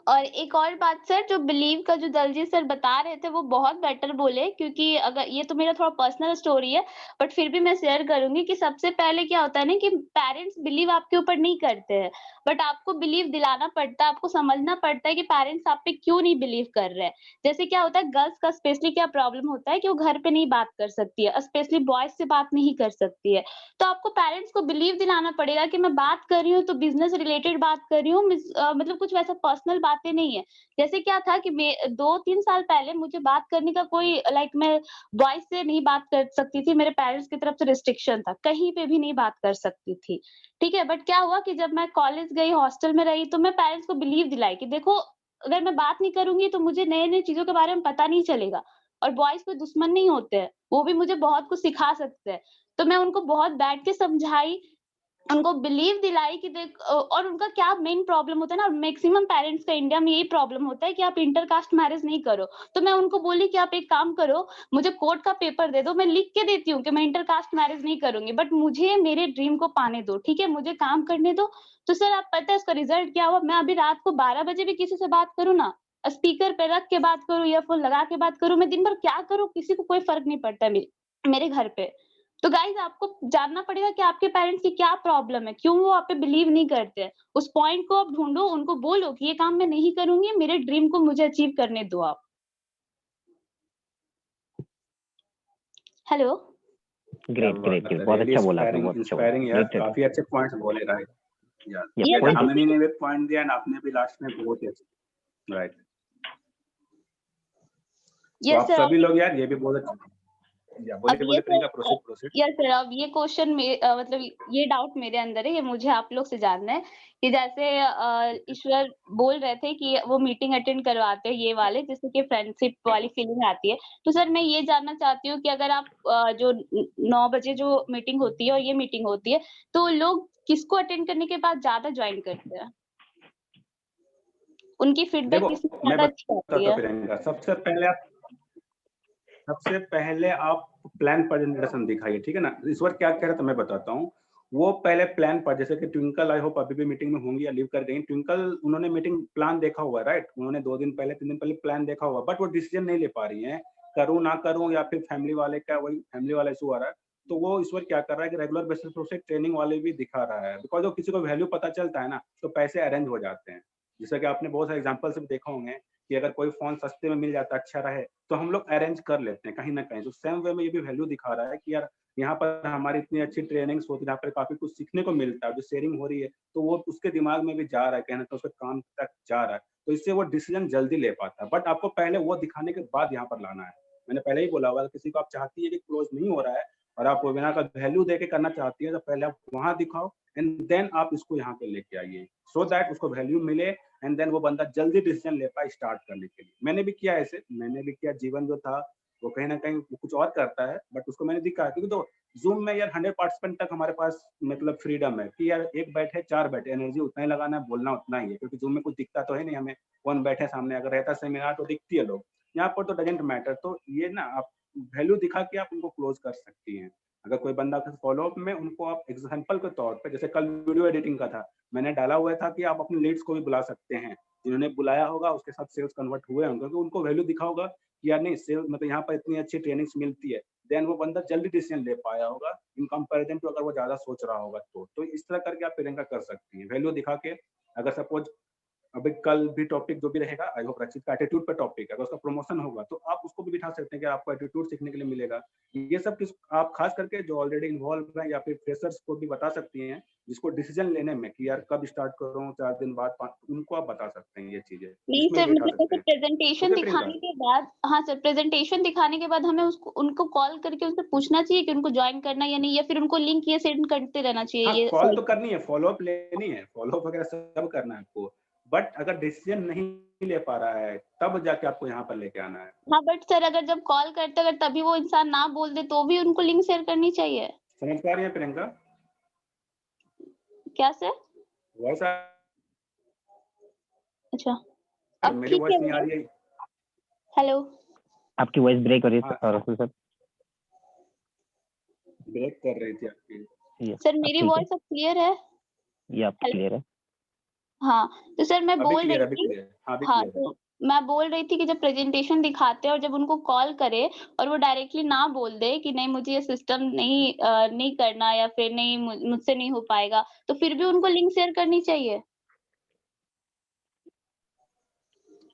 और एक और बात सर, जो बिलीव का जो दलजीत सर बता रहे थे वो बहुत बेटर बोले, क्योंकि अगर ये तो मेरा थोड़ा पर्सनल स्टोरी है, बट फिर भी मैं शेयर करूंगी कि सबसे पहले क्या होता है ना कि पेरेंट्स बिलीव आपके ऊपर नहीं करते हैं, बट आपको बिलीव दिलाना पड़ता है, आपको समझना पड़ता है कि पेरेंट्स आप पे क्यों नहीं बिलीव कर रहे हैं। जैसे क्या होता है, गर्ल्स का स्पेशली क्या प्रॉब्लम होता है कि वो घर पे नहीं बात कर सकती है, स्पेशली बॉयज से बात नहीं कर सकती है। तो आपको पेरेंट्स को बिलीव दिलाना पड़ेगा कि मैं बात कर रही हूँ तो बिजनेस रिलेटेड बात कर रही हूँ, मतलब कुछ वैसा पर्सनल बातें नहीं है। जैसे क्या था कि मैं 2-3 साल पहले मुझे बात करने का कोई लाइक मैं बॉयज से नहीं बात कर सकती थी, मेरे पेरेंट्स की तरफ से रिस्ट्रिक्शन था, कहीं पे भी नहीं बात कर सकती थी, ठीक है? बट क्या हुआ कि जब मैं कॉलेज गई, हॉस्टल में रही, तो मैं पेरेंट्स को बिलीव दिलाई कि देखो अगर मैं बात नहीं करूंगी तो मुझे नए-नए चीजों के बारे में पता नहीं चलेगा, और बॉयज कोई दुश्मन नहीं होते हैं, वो भी मुझे बहुत कुछ सिखा सकते हैं। तो मैं उनको बहुत बैठ के समझाई, उनको बिलीव दिलाई कि और उनका क्या मेन प्रॉब्लम होता है ना, मैक्सिमम पेरेंट्स का इंडिया में यही प्रॉब्लम होता है कि आप इंटरकास्ट मैरिज नहीं करो। तो मैं उनको बोली कि आप एक काम करो, मुझे कोर्ट का पेपर दे दो, मैं लिख के देती हूँ कि मैं इंटरकास्ट मैरिज नहीं करूंगी, बट मुझे मेरे ड्रीम को पाने दो, ठीक है? मुझे काम करने दो। तो सर आप पता है उसका रिजल्ट क्या हुआ? मैं अभी रात को 12 बजे भी किसी से बात करूँ ना, स्पीकर पे रख के बात करूँ, ईयरफोन लगा के बात करूँ, मैं दिन भर क्या करूँ, किसी को कोई फर्क नहीं पड़ता है मेरे घर पे। तो गाइस आपको जानना पड़ेगा कि आपके पेरेंट्स की क्या प्रॉब्लम है, क्यों वो आप पे बिलीव नहीं करते हैं। उस पॉइंट को आप ढूंढो, उनको बोलो कि ये काम मैं नहीं करूंगी, मेरे ड्रीम को मुझे अचीव करने दो आप। हेलो। ग्रेट ग्रेट ग्रेट, बहुत really अच्छा बोला आपने, inspiring बहुत अच्छा बोला। inspiring यार, Great, काफी अच्छे पॉइंट्स बोले राइट यार। Yeah, Yes, जैसे point हमने ने भी पॉइंट दिया एंड आपने भी लास्ट में बहुत ही अच्छा राइट। तो yes आप sir, सभी लोग यार ये भी बहुत अच्छा या अब बोलिए ये बोलिए Priyanka, sir proceed proceed. Yes sir, अब ये क्वेश्चन में मतलब ये डाउट मेरे अंदर है, ये मुझे आप लोग से जानना है कि जैसे ईश्वर बोल रहे थे कि वो मीटिंग अटेंड करवाते हैं ये वाले, जिससे कि फ्रेंडशिप वाली फीलिंग आती है। तो सर मैं ये जानना चाहती हूँ कि अगर आप जो 9 बजे जो मीटिंग होती है और ये मीटिंग होती है, तो लोग किसको अटेंड करने के बाद ज्यादा ज्वाइन करते हैं? उनकी फीडबैक देखो किसमें मैं ज्यादा अच्छी आती बताता हूँ है? प्रियंका, सबसे पहले आप प्लान प्रेजेंटेशन दिखाइए, ठीक है ना। इस बार क्या कह रहा था मैं बताता हूँ। वो पहले प्लान पर, जैसे कि ट्विंकल आई होप अभी भी मीटिंग में होंगी या लीव कर गई। ट्विंकल उन्होंने मीटिंग प्लान देखा हुआ है राइट, उन्होंने 2 दिन पहले 3 दिन पहले प्लान देखा हुआ, बट वो डिसीजन नहीं ले पा रही है, करूँ ना करूँ, या फिर फैमिली वाले का वही फैमिली वाला इशू आ रहा है। तो वो इस बार क्या कर रहा है कि रेगुलर बेसिस पर उसे ट्रेनिंग वाले भी दिखा रहा है, बिकॉज वो किसी को वैल्यू पता चलता है ना तो पैसे अरेंज हो जाते हैं। जैसा कि आपने बहुत सारे एग्जाम्पल से भी देखा होंगे कि अगर कोई फोन सस्ते में मिल जाता है, अच्छा रहे, तो हम लोग अरेंज कर लेते हैं कहीं ना कहीं। तो सेम वे में ये भी वैल्यू दिखा रहा है कि यार यहाँ पर हमारी इतनी अच्छी ट्रेनिंग्स होती है, जहाँ पर काफी कुछ सीखने को मिलता है, जो शेयरिंग हो रही है तो वो उसके दिमाग में भी जा रहा है, कहना तो उसके काम तक जा रहा है, तो इससे वो डिसीजन जल्दी ले पाता है। बट आपको पहले वो दिखाने के बाद यहाँ पर लाना है। मैंने पहले ही बोला हुआ, किसी को आप चाहती है कि क्लोज नहीं हो रहा है और आप वेबिनार का वैल्यू देके करना चाहती है, तो पहले आप वहां दिखाओ एंड देन आप इसको यहाँ पे लेके आइए, सो दैट उसको वैल्यू मिले एंड देन वो बंदा जल्दी डिसीजन ले पाए स्टार्ट करने के लिए। मैंने भी किया ऐसे, मैंने भी किया। जीवन जो था वो कहीं ना कहीं कुछ और करता है, बट उसको मैंने दिखा, क्योंकि तो जूम में यार 100 पार्टिसिपेंट तक हमारे पास मतलब फ्रीडम है कि यार एक बैठे 4 बैठे, एनर्जी उतना ही लगाना है, बोलना उतना ही है, क्योंकि जूम में कुछ दिखता तो है नहीं हमें, कौन बैठे सामने। अगर रहता सेमिनार तो दिखती है लोग, यहाँ पर तो डजेंट मैटर। तो ये ना आप वैल्यू दिखा के आप उनको क्लोज कर सकती हैं। अगर कोई बंदा फॉलोअप में, उनको आप एग्जाम्पल के तौर पर, जैसे कल वीडियो एडिटिंग का था, मैंने डाला हुआ था कि आप अपने लीड्स को भी बुला सकते हैं, जिन्होंने बुलाया होगा उसके साथ सेल्स कन्वर्ट हुए होंगे, क्योंकि उनको वैल्यू दिखा होगा कि यार नहीं सेल्स मतलब यहाँ पर इतनी अच्छी ट्रेनिंग्स मिलती है, देन वो बंदा जल्दी डिसीजन ले पाया होगा इन कंपैरिजन टू अगर वो ज्यादा सोच रहा होगा। तो इस तरह करके आप प्रियंका कर सकती हैं, वैल्यू दिखा के। अगर सपोज अभी कल भी टॉपिक जो भी रहेगा, आई होप रचित का एटीट्यूड पे टॉपिक है, अगर उसका प्रमोशन होगा तो आप उसको भी बिठा सकते हैं कि आपको एटीट्यूड सीखने के लिए मिलेगा। ये सब किस आप खास करके जो ऑलरेडी इन्वॉल्व हैं या फिर फ्रेशर्स को भी बता सकती हैं, जिसको डिसीजन लेने में कि यार कब स्टार्ट करूं, 4 दिन बाद, उनको आप बता सकते हैं ये चीजें, नहीं इसमें सर, भी बिठा मतलब सकते जैसे हैं। प्रेजेंटेशन ओके प्रियंका, दिखाने के बाद, हाँ सर, प्रेजेंटेशन दिखाने के बाद हमें उसको उनको कॉल करके उनसे पूछना चाहिए कि उनको ज्वाइन करना है या नहीं, या फिर उनको लिंक ये सेंड करते रहना चाहिए हाँ ये कॉल तो साइट पे? करनी है, फॉलोअप लेनी है, फॉलोअप वगैरह सब करना है आपको, बट अगर डिसीजन नहीं ले पा रहा है तब जाके आपको यहाँ पर लेके आना है। हाँ बट सर, अगर जब कॉल करते अगर तभी वो इंसान ना बोल दे तो भी उनको लिंक शेयर करनी चाहिए? समझ पा रही है प्रियंका? क्या सर? वॉइस अच्छा, अब मेरी ठीक वॉइस है नहीं आ मेरा? रही है? हेलो, आपकी वॉइस ब्रेक हो रही है हाँ रसूल सर। ब्रेक कर रही थी आपकी। सर अब मेरी ठीक है, वॉइस अब क्लियर है? ये आपकी हेलो, क्लियर है। हाँ, तो सर मैं अभी बोल क्लियर रही है, अभी थी, क्लियर है, हाँ अभी हाँ, क्लियर है। तो मैं बोल रही थी कि जब प्रेजेंटेशन दिखाते हैं और जब उनको कॉल करे और वो डायरेक्टली ना बोल दे कि नहीं मुझे ये सिस्टम नहीं करना, या फिर नहीं मुझसे नहीं हो पाएगा, तो फिर भी उनको लिंक शेयर करनी चाहिए?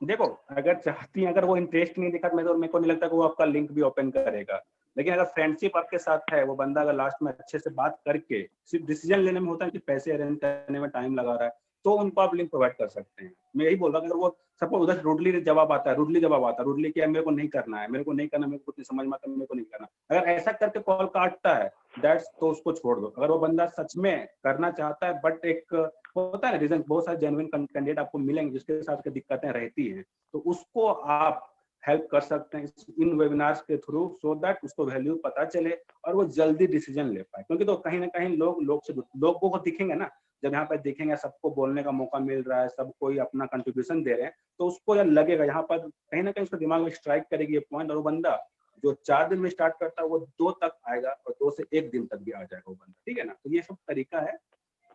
देखो अगर चाहती हैं, अगर वो इंटरेस्ट नहीं दिखा, मेरे को नहीं लगता कि वो आपका लिंक भी ओपन करेगा। लेकिन अगर फ्रेंडशिप आपके साथ है, वो बंदा अगर लास्ट में अच्छे से बात करके, सिर्फ डिसीजन लेने में होता है कि पैसे अरेंज करने में टाइम लगा रहा है, तो उनको आप लिंक प्रोवाइड कर सकते हैं। मैं यही बोल रहा हूँ, अगर वो सबको उधर रूडली जवाब आता है, रूडली क्या मेरे को नहीं करना है, मेरे को नहीं करना, मेरे को कुछ समझ में आता है, मेरे को नहीं करना, अगर ऐसा करके कॉल काटता है दैट्स, तो उसको छोड़ दो। अगर वो बंदा सच में करना चाहता है, बट एक होता है रीजन, बहुत सारे जेन्युइन कैंडिडेट आपको मिलेंगे जिसके साथ दिक्कतें रहती हैं, तो उसको आप हेल्प कर सकते हैं इन वेबिनार्स के थ्रू, सो दैट उसको वैल्यू पता चले और वो जल्दी डिसीजन ले पाए। क्योंकि तो कहीं ना कहीं लोगों को दिखेंगे ना, जब यहाँ पर दिखेंगे सबको बोलने का मौका मिल रहा है, सब कोई अपना कंट्रीब्यूशन दे रहे हैं, तो उसको यार लगेगा यहाँ पर कहीं ना कहीं उसके दिमाग में स्ट्राइक करेगी ये पॉइंट, और वो बंदा जो 4 दिन में स्टार्ट करता है वो 2 तक आएगा और 2 से 1 दिन तक भी आ जाएगा वो बंदा, ठीक है ना। तो ये सब तरीका है,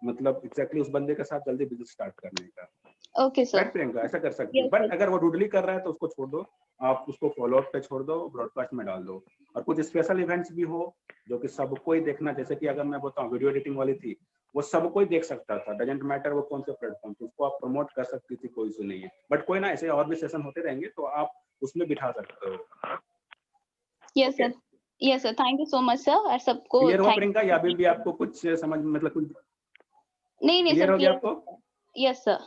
मतलब एग्जैक्टली उस बंदे के साथ जल्दी बिजनेस स्टार्ट करने का। Okay sir. राइट प्रियंका, ऐसा कर सकती है। Yes, but sir. अगर वो डूडली कर रहा है तो उसको छोड़ दो, आप उसको फॉलोअप पे छोड़ दो, ब्रॉडकास्ट में डाल दो। और कुछ स्पेशल इवेंट्स भी हो जो कि सबको ही देखना, जैसे कि अगर मैं बताऊं वीडियो एडिटिंग वाली थी, वो सबको ही देख सकता था, डजेंट मैटर वो कौन से प्लेटफॉर्म पे, उसको आप प्रमोट कर सकती थी, कोई इशू नहीं है। बट कोई ना, ऐसे और भी सेशन होते रहेंगे तो आप उसमें बिठा सकते हो। Yes sir, yes sir, thank you so much sir. और सबको क्लियर हो थैंक प्रियंका, या अभी भी आपको कुछ समझ मतलब कुछ नहीं क्लियर सर, हो गया क्लियर। आपको? Yes sir,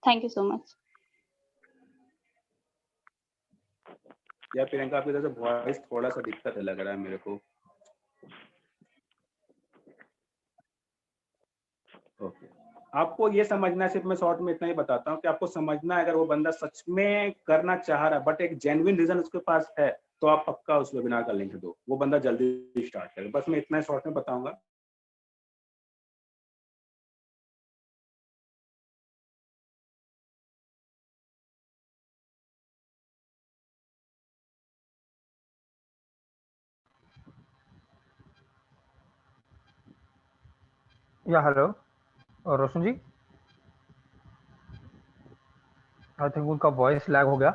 thank you so much. या प्रियंका आपकी तरफ से वॉइस थोड़ा सा दिक्कत है लग रहा है मेरे को। ओके, आपको ये समझना है, सिर्फ मैं शॉर्ट में इतना ही बताता हूँ कि आपको समझना है, अगर वो बंदा सच में करना चाह रहा है बट एक जेन्युइन रीजन उसके पास है, तो आप पक्का उस वेबिनार का लिंक दो, वो बंदा जल्दी स्टार्ट करे। बस मैं इतना शॉर्ट में बताऊंगा। या hello Roshan ji, I think उनका वॉइस लैग हो गया।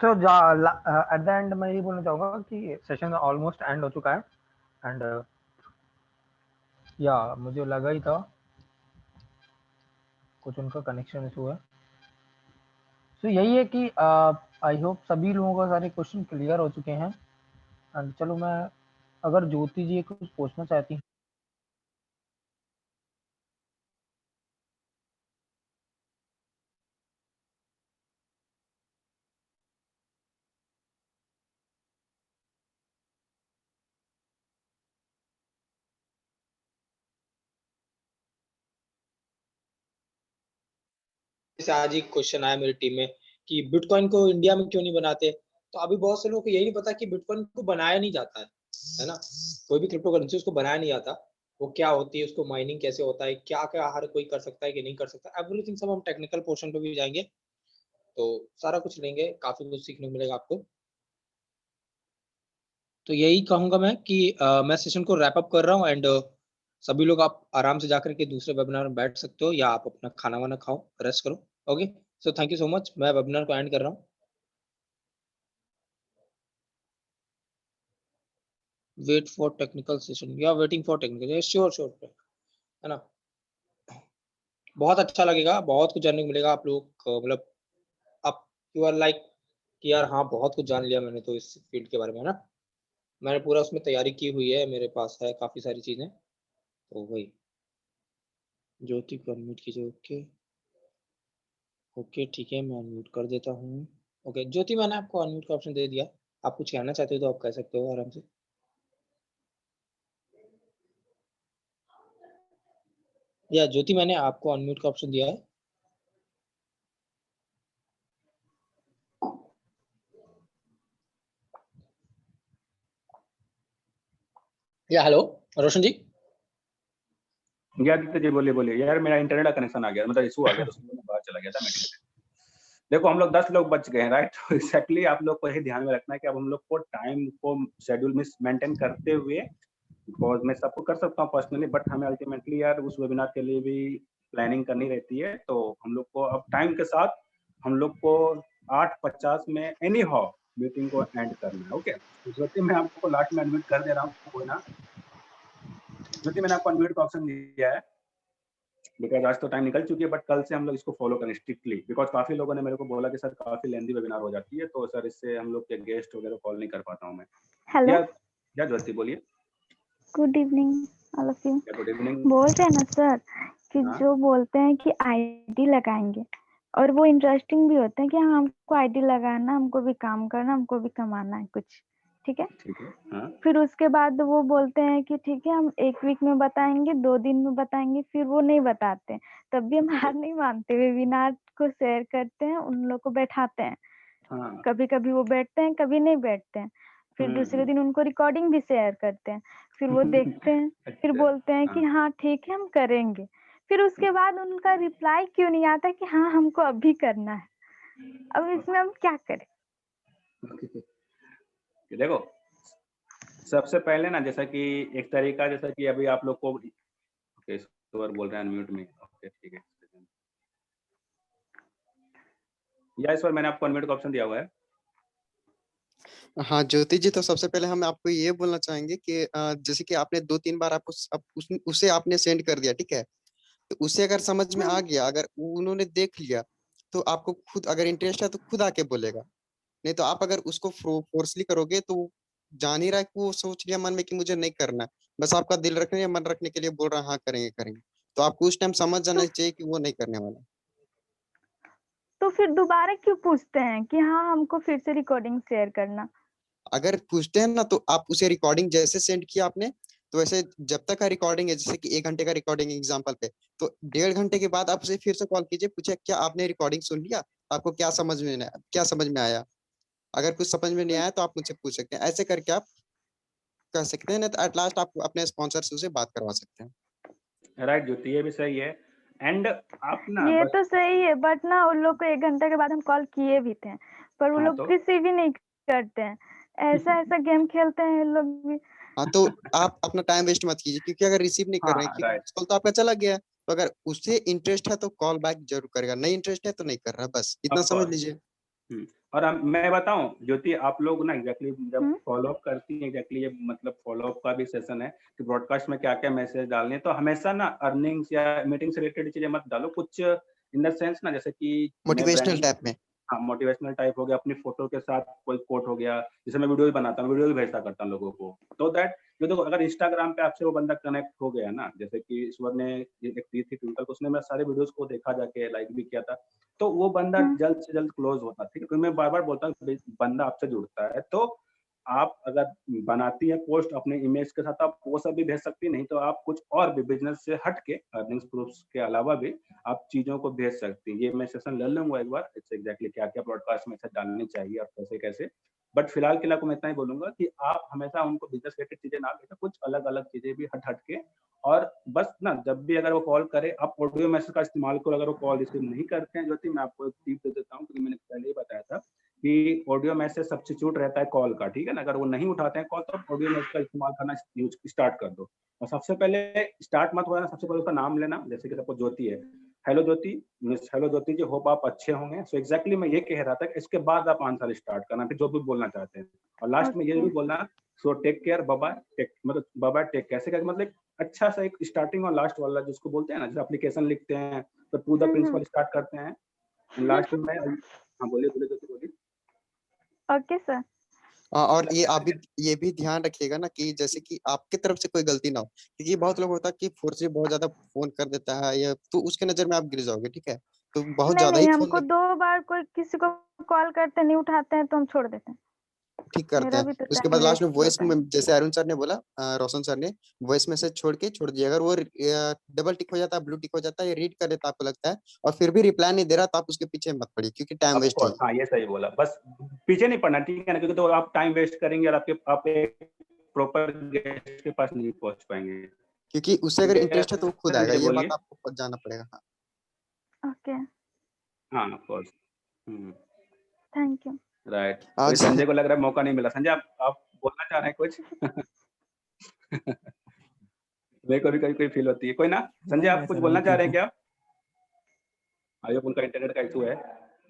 तो एट द एंड मैं ये बोलना चाहूँगा कि सेशन ऑलमोस्ट एंड हो चुका है। एंड या मुझे लगा ही था कुछ उनका कनेक्शन इशू है। तो यही है कि आई होप सभी लोगों का सारे क्वेश्चन क्लियर हो चुके हैं। एंड चलो, मैं अगर ज्योति जी कुछ पूछना चाहती हैं। जैसे आज ही क्वेश्चन आया मेरी टीम में कि बिटकॉइन को इंडिया में क्यों नहीं बनाते, तो अभी बहुत से लोगों को यही नहीं पता कि बिटकॉइन को बनाया नहीं जाता है ना। कोई भी क्रिप्टो करेंसी उसको बनाया नहीं जाता, वो क्या होती है, उसको माइनिंग कैसे होता है, क्या क्या हर कोई कर सकता है कि नहीं कर सकता, एवरीथिंग सब हम टेक्निकल पोर्शन पे भी जाएंगे, तो सारा कुछ लेंगे, काफी कुछ सीखने को मिलेगा आपको। तो यही कहूंगा मैं कि मैं सेशन को रैप अप कर रहा हूँ। एंड सभी लोग आप आराम से जाकर के दूसरे वेबिनार में बैठ सकते हो, या आप अपना खाना वाना खाओ, रेस्ट करो। Okay, so thank you so much. मैं वेबिनार को एंड कर रहा हूँ। वेट फॉर टेक्निकल सेशन, या waiting for technical, sure sure, है ना। बहुत अच्छा लगेगा, बहुत कुछ जानने को मिलेगा आप लोग को, मतलब आप यू आर लाइक कि यार हाँ बहुत कुछ जान लिया मैंने तो इस फील्ड के बारे में, है ना। मैंने पूरा उसमें तैयारी की हुई है, मेरे पास है काफी सारी चीजें। तो वही ज्योति को अनम्यूट कीजिए। ओके ओके ठीक है, मैं अनम्यूट कर देता हूँ। ओके ज्योति, मैंने आपको अनम्यूट का ऑप्शन दे दिया, आप कुछ कहना चाहते हो तो आप कह सकते हो आराम से। या ज्योति, मैंने आपको अनम्यूट का ऑप्शन दिया है। या हेलो रोशन जी। या आदित्य जी बोलिए बोलिए। यार मेरा इंटरनेट का कनेक्शन आ गया, मतलब इशू आ गया, तो उसमें मैं बाहर चला गया था मीटिंग से। देखो हम लोग 10 लोग बच गए हैं, राइट। तो एक्जैक्टली आप लोग को यही ध्यान में रखना है कि अब हम लोग को टाइम को शेड्यूल में मेंटेन करते हुए, बिकॉज मैं सबको कर सकता हूँ पर्सनली, बट हमें अल्टीमेटली यार उस वेबिनार के लिए भी प्लानिंग करनी रहती है। तो हम लोग को अब टाइम के साथ हम लोग को 8:50 में एनी हाउ मीटिंग को एंड करना है। ओके, ज्योति मैं आपको लास्ट में अनम्यूट कर दे रहा हूँ, कोई ना। ज्योति मैंने आपको अनम्यूट का ऑप्शन दिया है, बिकॉज आज तो टाइम निकल चुकी है, बट कल से हम लोग इसको फॉलो करें स्ट्रिक्टली, बिकॉज काफी लोगों ने मेरे को बोला कि सर काफी लेंदी वेबिनार हो जाती है, तो सर इससे हम लोग के गेस्ट वगैरह कॉल नहीं कर पाता हूँ मैं। हेलो, या ज्योति बोलिए। Good evening all of you. Good evening. बोल रहे हैं ना सर कि हाँ? जो बोलते हैं कि आईडी लगाएंगे, और वो इंटरेस्टिंग भी होते हैं कि हाँ हमको आईडी लगाना, हमको भी काम करना, हमको भी कमाना है कुछ, ठीक है। ठीक है। हाँ? फिर उसके बाद वो बोलते हैं कि ठीक है हम 1 वीक में बताएंगे, 2 दिन में बताएंगे, फिर वो नहीं बताते। तब भी हम हार नहीं मानते, वेबिनार को शेयर करते हैं, उन लोग को बैठाते हैं। हाँ। कभी कभी वो बैठते हैं, कभी नहीं बैठते हैं। फिर दूसरे दिन उनको रिकॉर्डिंग भी शेयर करते हैं, फिर वो देखते हैं, फिर बोलते हैं कि हाँ ठीक है हम करेंगे। फिर उसके बाद उनका रिप्लाई क्यों नहीं आता कि हाँ हमको अभी करना है। अब इसमें हम क्या करें? देखो सबसे पहले ना, जैसा कि एक तरीका, जैसा कि अभी आप लोग को ईश्वर बोल रहे हैं अनम्यूट में। ओके ठीक है। या ईश्वर मैंने आपको अनम्यूट का ऑप्शन दिया हुआ है। हाँ ज्योति जी, तो सबसे पहले हम आपको ये बोलना चाहेंगे कि जैसे कि आपने 2-3 बार आपको उसे आपने सेंड कर दिया, ठीक है, तो उसे अगर समझ में आ गया, अगर उन्होंने देख लिया, तो आपको खुद अगर इंटरेस्ट है तो खुद आके बोलेगा। नहीं तो आप अगर उसको फोर्सली करोगे तो वो जान ही रहा है कि वो सोच लिया मन में कि मुझे नहीं करना, बस आपका दिल रखने या मन रखने के लिए बोल रहा है हाँ करेंगे करेंगे, तो आपको उस टाइम समझ जाना चाहिए कि वो नहीं करने वाला। तो फिर दोबारा क्यों पूछते हैं कि हाँ हमको फिर से रिकॉर्डिंग शेयर करना? अगर पूछते हैं ना, तो आप उसे रिकॉर्डिंग जैसे सेंड किया आपने, तो वैसे जब तक का रिकॉर्डिंग है, जैसे कि 1 घंटे का रिकॉर्डिंग एग्जांपल पे, तो 1.5 घंटे के बाद आप उसे फिर से कॉल कीजिए, पूछे क्या आपने रिकॉर्डिंग सुन लिया, आपको क्या समझ में आया। अगर कुछ समझ में नहीं आया तो आप मुझसे पूछ सकते हैं, ऐसे करके आप कर सकते हैं, नहीं तो एट लास्ट आप अपने स्पॉन्सर से उसे बात करवा सकते हैं। राइट ज्योति, ये भी सही है। एंड आप ना ये बस तो सही है, बट ना उन लोग को 1 घंटे के बाद हम कॉल किए भी थे, पर वो हाँ लोग तो रिसीव ही नहीं करते हैं। ऐसा गेम खेलते हैं ये लोग भी। हाँ तो आप अपना टाइम वेस्ट मत कीजिए, क्योंकि अगर रिसीव नहीं कर रहे हैं, हाँ क्योंकि राइट। कॉल तो आपका चला गया है, तो अगर उसे इंटरेस्ट है तो कॉल बैक जरूर करेगा, नहीं इंटरेस्ट है तो नहीं कर रहा, बस इतना ऑफ समझ कोर्स। लीजिए। और मैं बताऊं ज्योति, आप लोग ना एग्जैक्टली जब हम्म। फॉलो अप करती हैं, एग्जैक्टली ये मतलब फॉलो अप का भी सेशन है कि ब्रॉडकास्ट में क्या क्या मैसेज डालने हैं, तो हमेशा ना अर्निंग्स या मीटिंग से रिलेटेड चीजें मत डालो, कुछ इन द सेंस ना, जैसे कि मैं मोटिवेशनल ब्रांडिंग, टाइप में। हाँ मोटिवेशनल टाइप हो गया, अपनी फोटो के साथ कोई कोट हो गया, जैसे मैं वीडियो भी बनाता हूँ, वीडियो भी भेजता करता हूँ लोगों को, तो दैट जो देखो अगर इंस्टाग्राम पे आपसे वो बंदा कनेक्ट हो गया ना, जैसे कि ईश्वर ने एक दी थी ट्विटर को, उसने मेरे सारे वीडियोस को देखा, जाके लाइक भी किया था, तो वो बंदा जल्द से जल्द क्लोज होता, ठीक है। तो मैं बार बार बोलता हूँ बंदा आपसे जुड़ता है, तो आप अगर बनाती है पोस्ट अपने इमेज के साथ, आप वो सब भी भेज सकती, नहीं तो आप कुछ और भी बिजनेस से हट के अर्निंग्स प्रूफ्स के अलावा भी आप चीजों को भेज सकती हैं। ये मैं सेशन ले लूंगा एक बार, एग्जैक्टली क्या क्या ब्रॉडकास्ट में डालनी चाहिए और कैसे कैसे, बट फिलहाल के लिए आपको मैं इतना ही बोलूंगा कि आप हमेशा उनको बिजनेस रिलेटेड चीजें ना भेजें, कुछ अलग अलग चीजें भी हट के, और बस ना जब भी अगर वो कॉल करे, आप ऑडियो मैसेज का इस्तेमाल करो। अगर वो कॉल रिसीव नहीं करते हैं ज्योति, मैं आपको एक टिप दे देता हूँ, क्योंकि मैंने पहले ही बताया था कि ऑडियो मैसेज सब्स्टिट्यूट रहता है कॉल का, ठीक है ना। अगर वो नहीं उठाते हैं कॉल, तो ऑडियो मैसेज का इस्तेमाल करना यूज स्टार्ट कर दो, और सबसे पहले स्टार्ट मत हो जाना, सबसे पहले उसका नाम लेना, जैसे कि सबको ज्योति है, हेलो ज्योति, मिस हेलो ज्योति जी, होप आप अच्छे होंगे। सो एग्जैक्टली मैं ये कह रहा था कि इसके बाद आप आंसर स्टार्ट करना, फिर जो भी बोलना चाहते हैं, और लास्ट में ये भी बोलना, सो टेक केयर बाबा, टेक मतलब बाबा टेक, कैसे करके मतलब अच्छा सा एक स्टार्टिंग और लास्ट वाला जिसको बोलते हैं ना, जैसे एप्लीकेशन लिखते हैं तो टू द प्रिंसिपल स्टार्ट करते हैं, लास्ट में हाँ बोलिए बोलिए ज्योति बोलिए। Okay sir. और ये भी ध्यान रखिएगा ना कि जैसे कि आपके तरफ से कोई गलती ना हो, क्योंकि बहुत लोग होता है कि फोर्स से बहुत ज्यादा फोन कर देता है, या तो उसके नजर में आप गिर जाओगे, ठीक है। तो बहुत ज्यादा ही नहीं, फोन हमको 2 बार कोई किसी को कॉल करते नहीं उठाते हैं तो हम छोड़ देते हैं। ठीक करते मेरा हैं। भी तो उसके टाइम बाद लास्ट में वेस्ट वॉइस होता है। में, जैसे अरुण सर ने बोला, रोशन सर ने वॉइस मैसेज छोड़ दिया, अगर वो डबल टिक हो जाता है, ब्लू टिक हो जाता है, या रीड कर लेता आपको लगता है, और फिर भी रिप्लाई नहीं दे रहा, तो आप उसके पीछे मत पड़िए, क्योंकि टाइम ऑफ वेस्ट है। कोर्स, हाँ ये सही बोला, बस पीछे नहीं पड़ना, ठीक है ना, क्योंकि तो आप टाइम वेस्ट करेंगे और आप एक प्रॉपर गेस्ट के पास नहीं पहुंच पाएंगे, क्योंकि उससे अगर इंटरेस्ट है तो वो खुद आएगा, संजय ये बोलिए। बात आपको जानना पड़ेगा। हाँ ओके, हाँ of course. Thank you. Right, तो संजय को लग रहा है मौका नहीं मिला। संजय आप बोलना चाह रहे हैं कुछ? मेरे को भी कभी कोई फील होती है, कोई ना। संजय आप कुछ बोलना चाह रहे हैं क्या? आई होप उनका इंटरनेट का इशू है।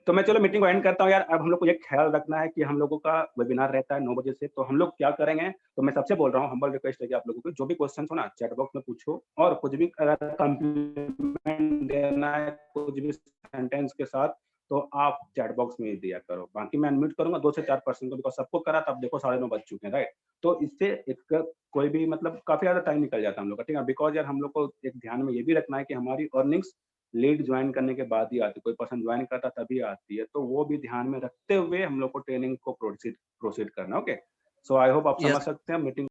तो मैं चलो मीटिंग को एंड करता हूँ यार। अब हम लोग को ये ख्याल रखना है कि हम लोगों का वेबिनार रहता है 9 बजे से, तो हम लोग क्या करेंगे, तो मैं सबसे बोल रहा हूँ, हम्बल रिक्वेस्ट है कि आप लोगों को जो भी क्वेश्चन हो ना चैट बॉक्स में पूछो, और कुछ भी अगर कॉम्प्लीमेंट देना है कुछ भी सेंटेंस के साथ, तो आप चैट बॉक्स में ही दिया करो। बाकी मैं अनम्यूट करूंगा 2 से 4 पर्सन को, बिकॉज सबको करा तब देखो 9:30 बज चुके हैं, राइट। तो इससे एक कोई भी मतलब काफी ज्यादा टाइम निकल जाता है हम लोग का, ठीक है। बिकॉज यार हम लोग को एक ध्यान में ये भी रखना है कि हमारी अर्निंग्स लीड ज्वाइन करने के बाद ही आती है, कोई पर्सन ज्वाइन करता तभी आती है, तो वो भी ध्यान में रखते हुए हम लोग को ट्रेनिंग को प्रोसीड करना। ओके, सो आई होप आप समझ सकते हैं मीटिंग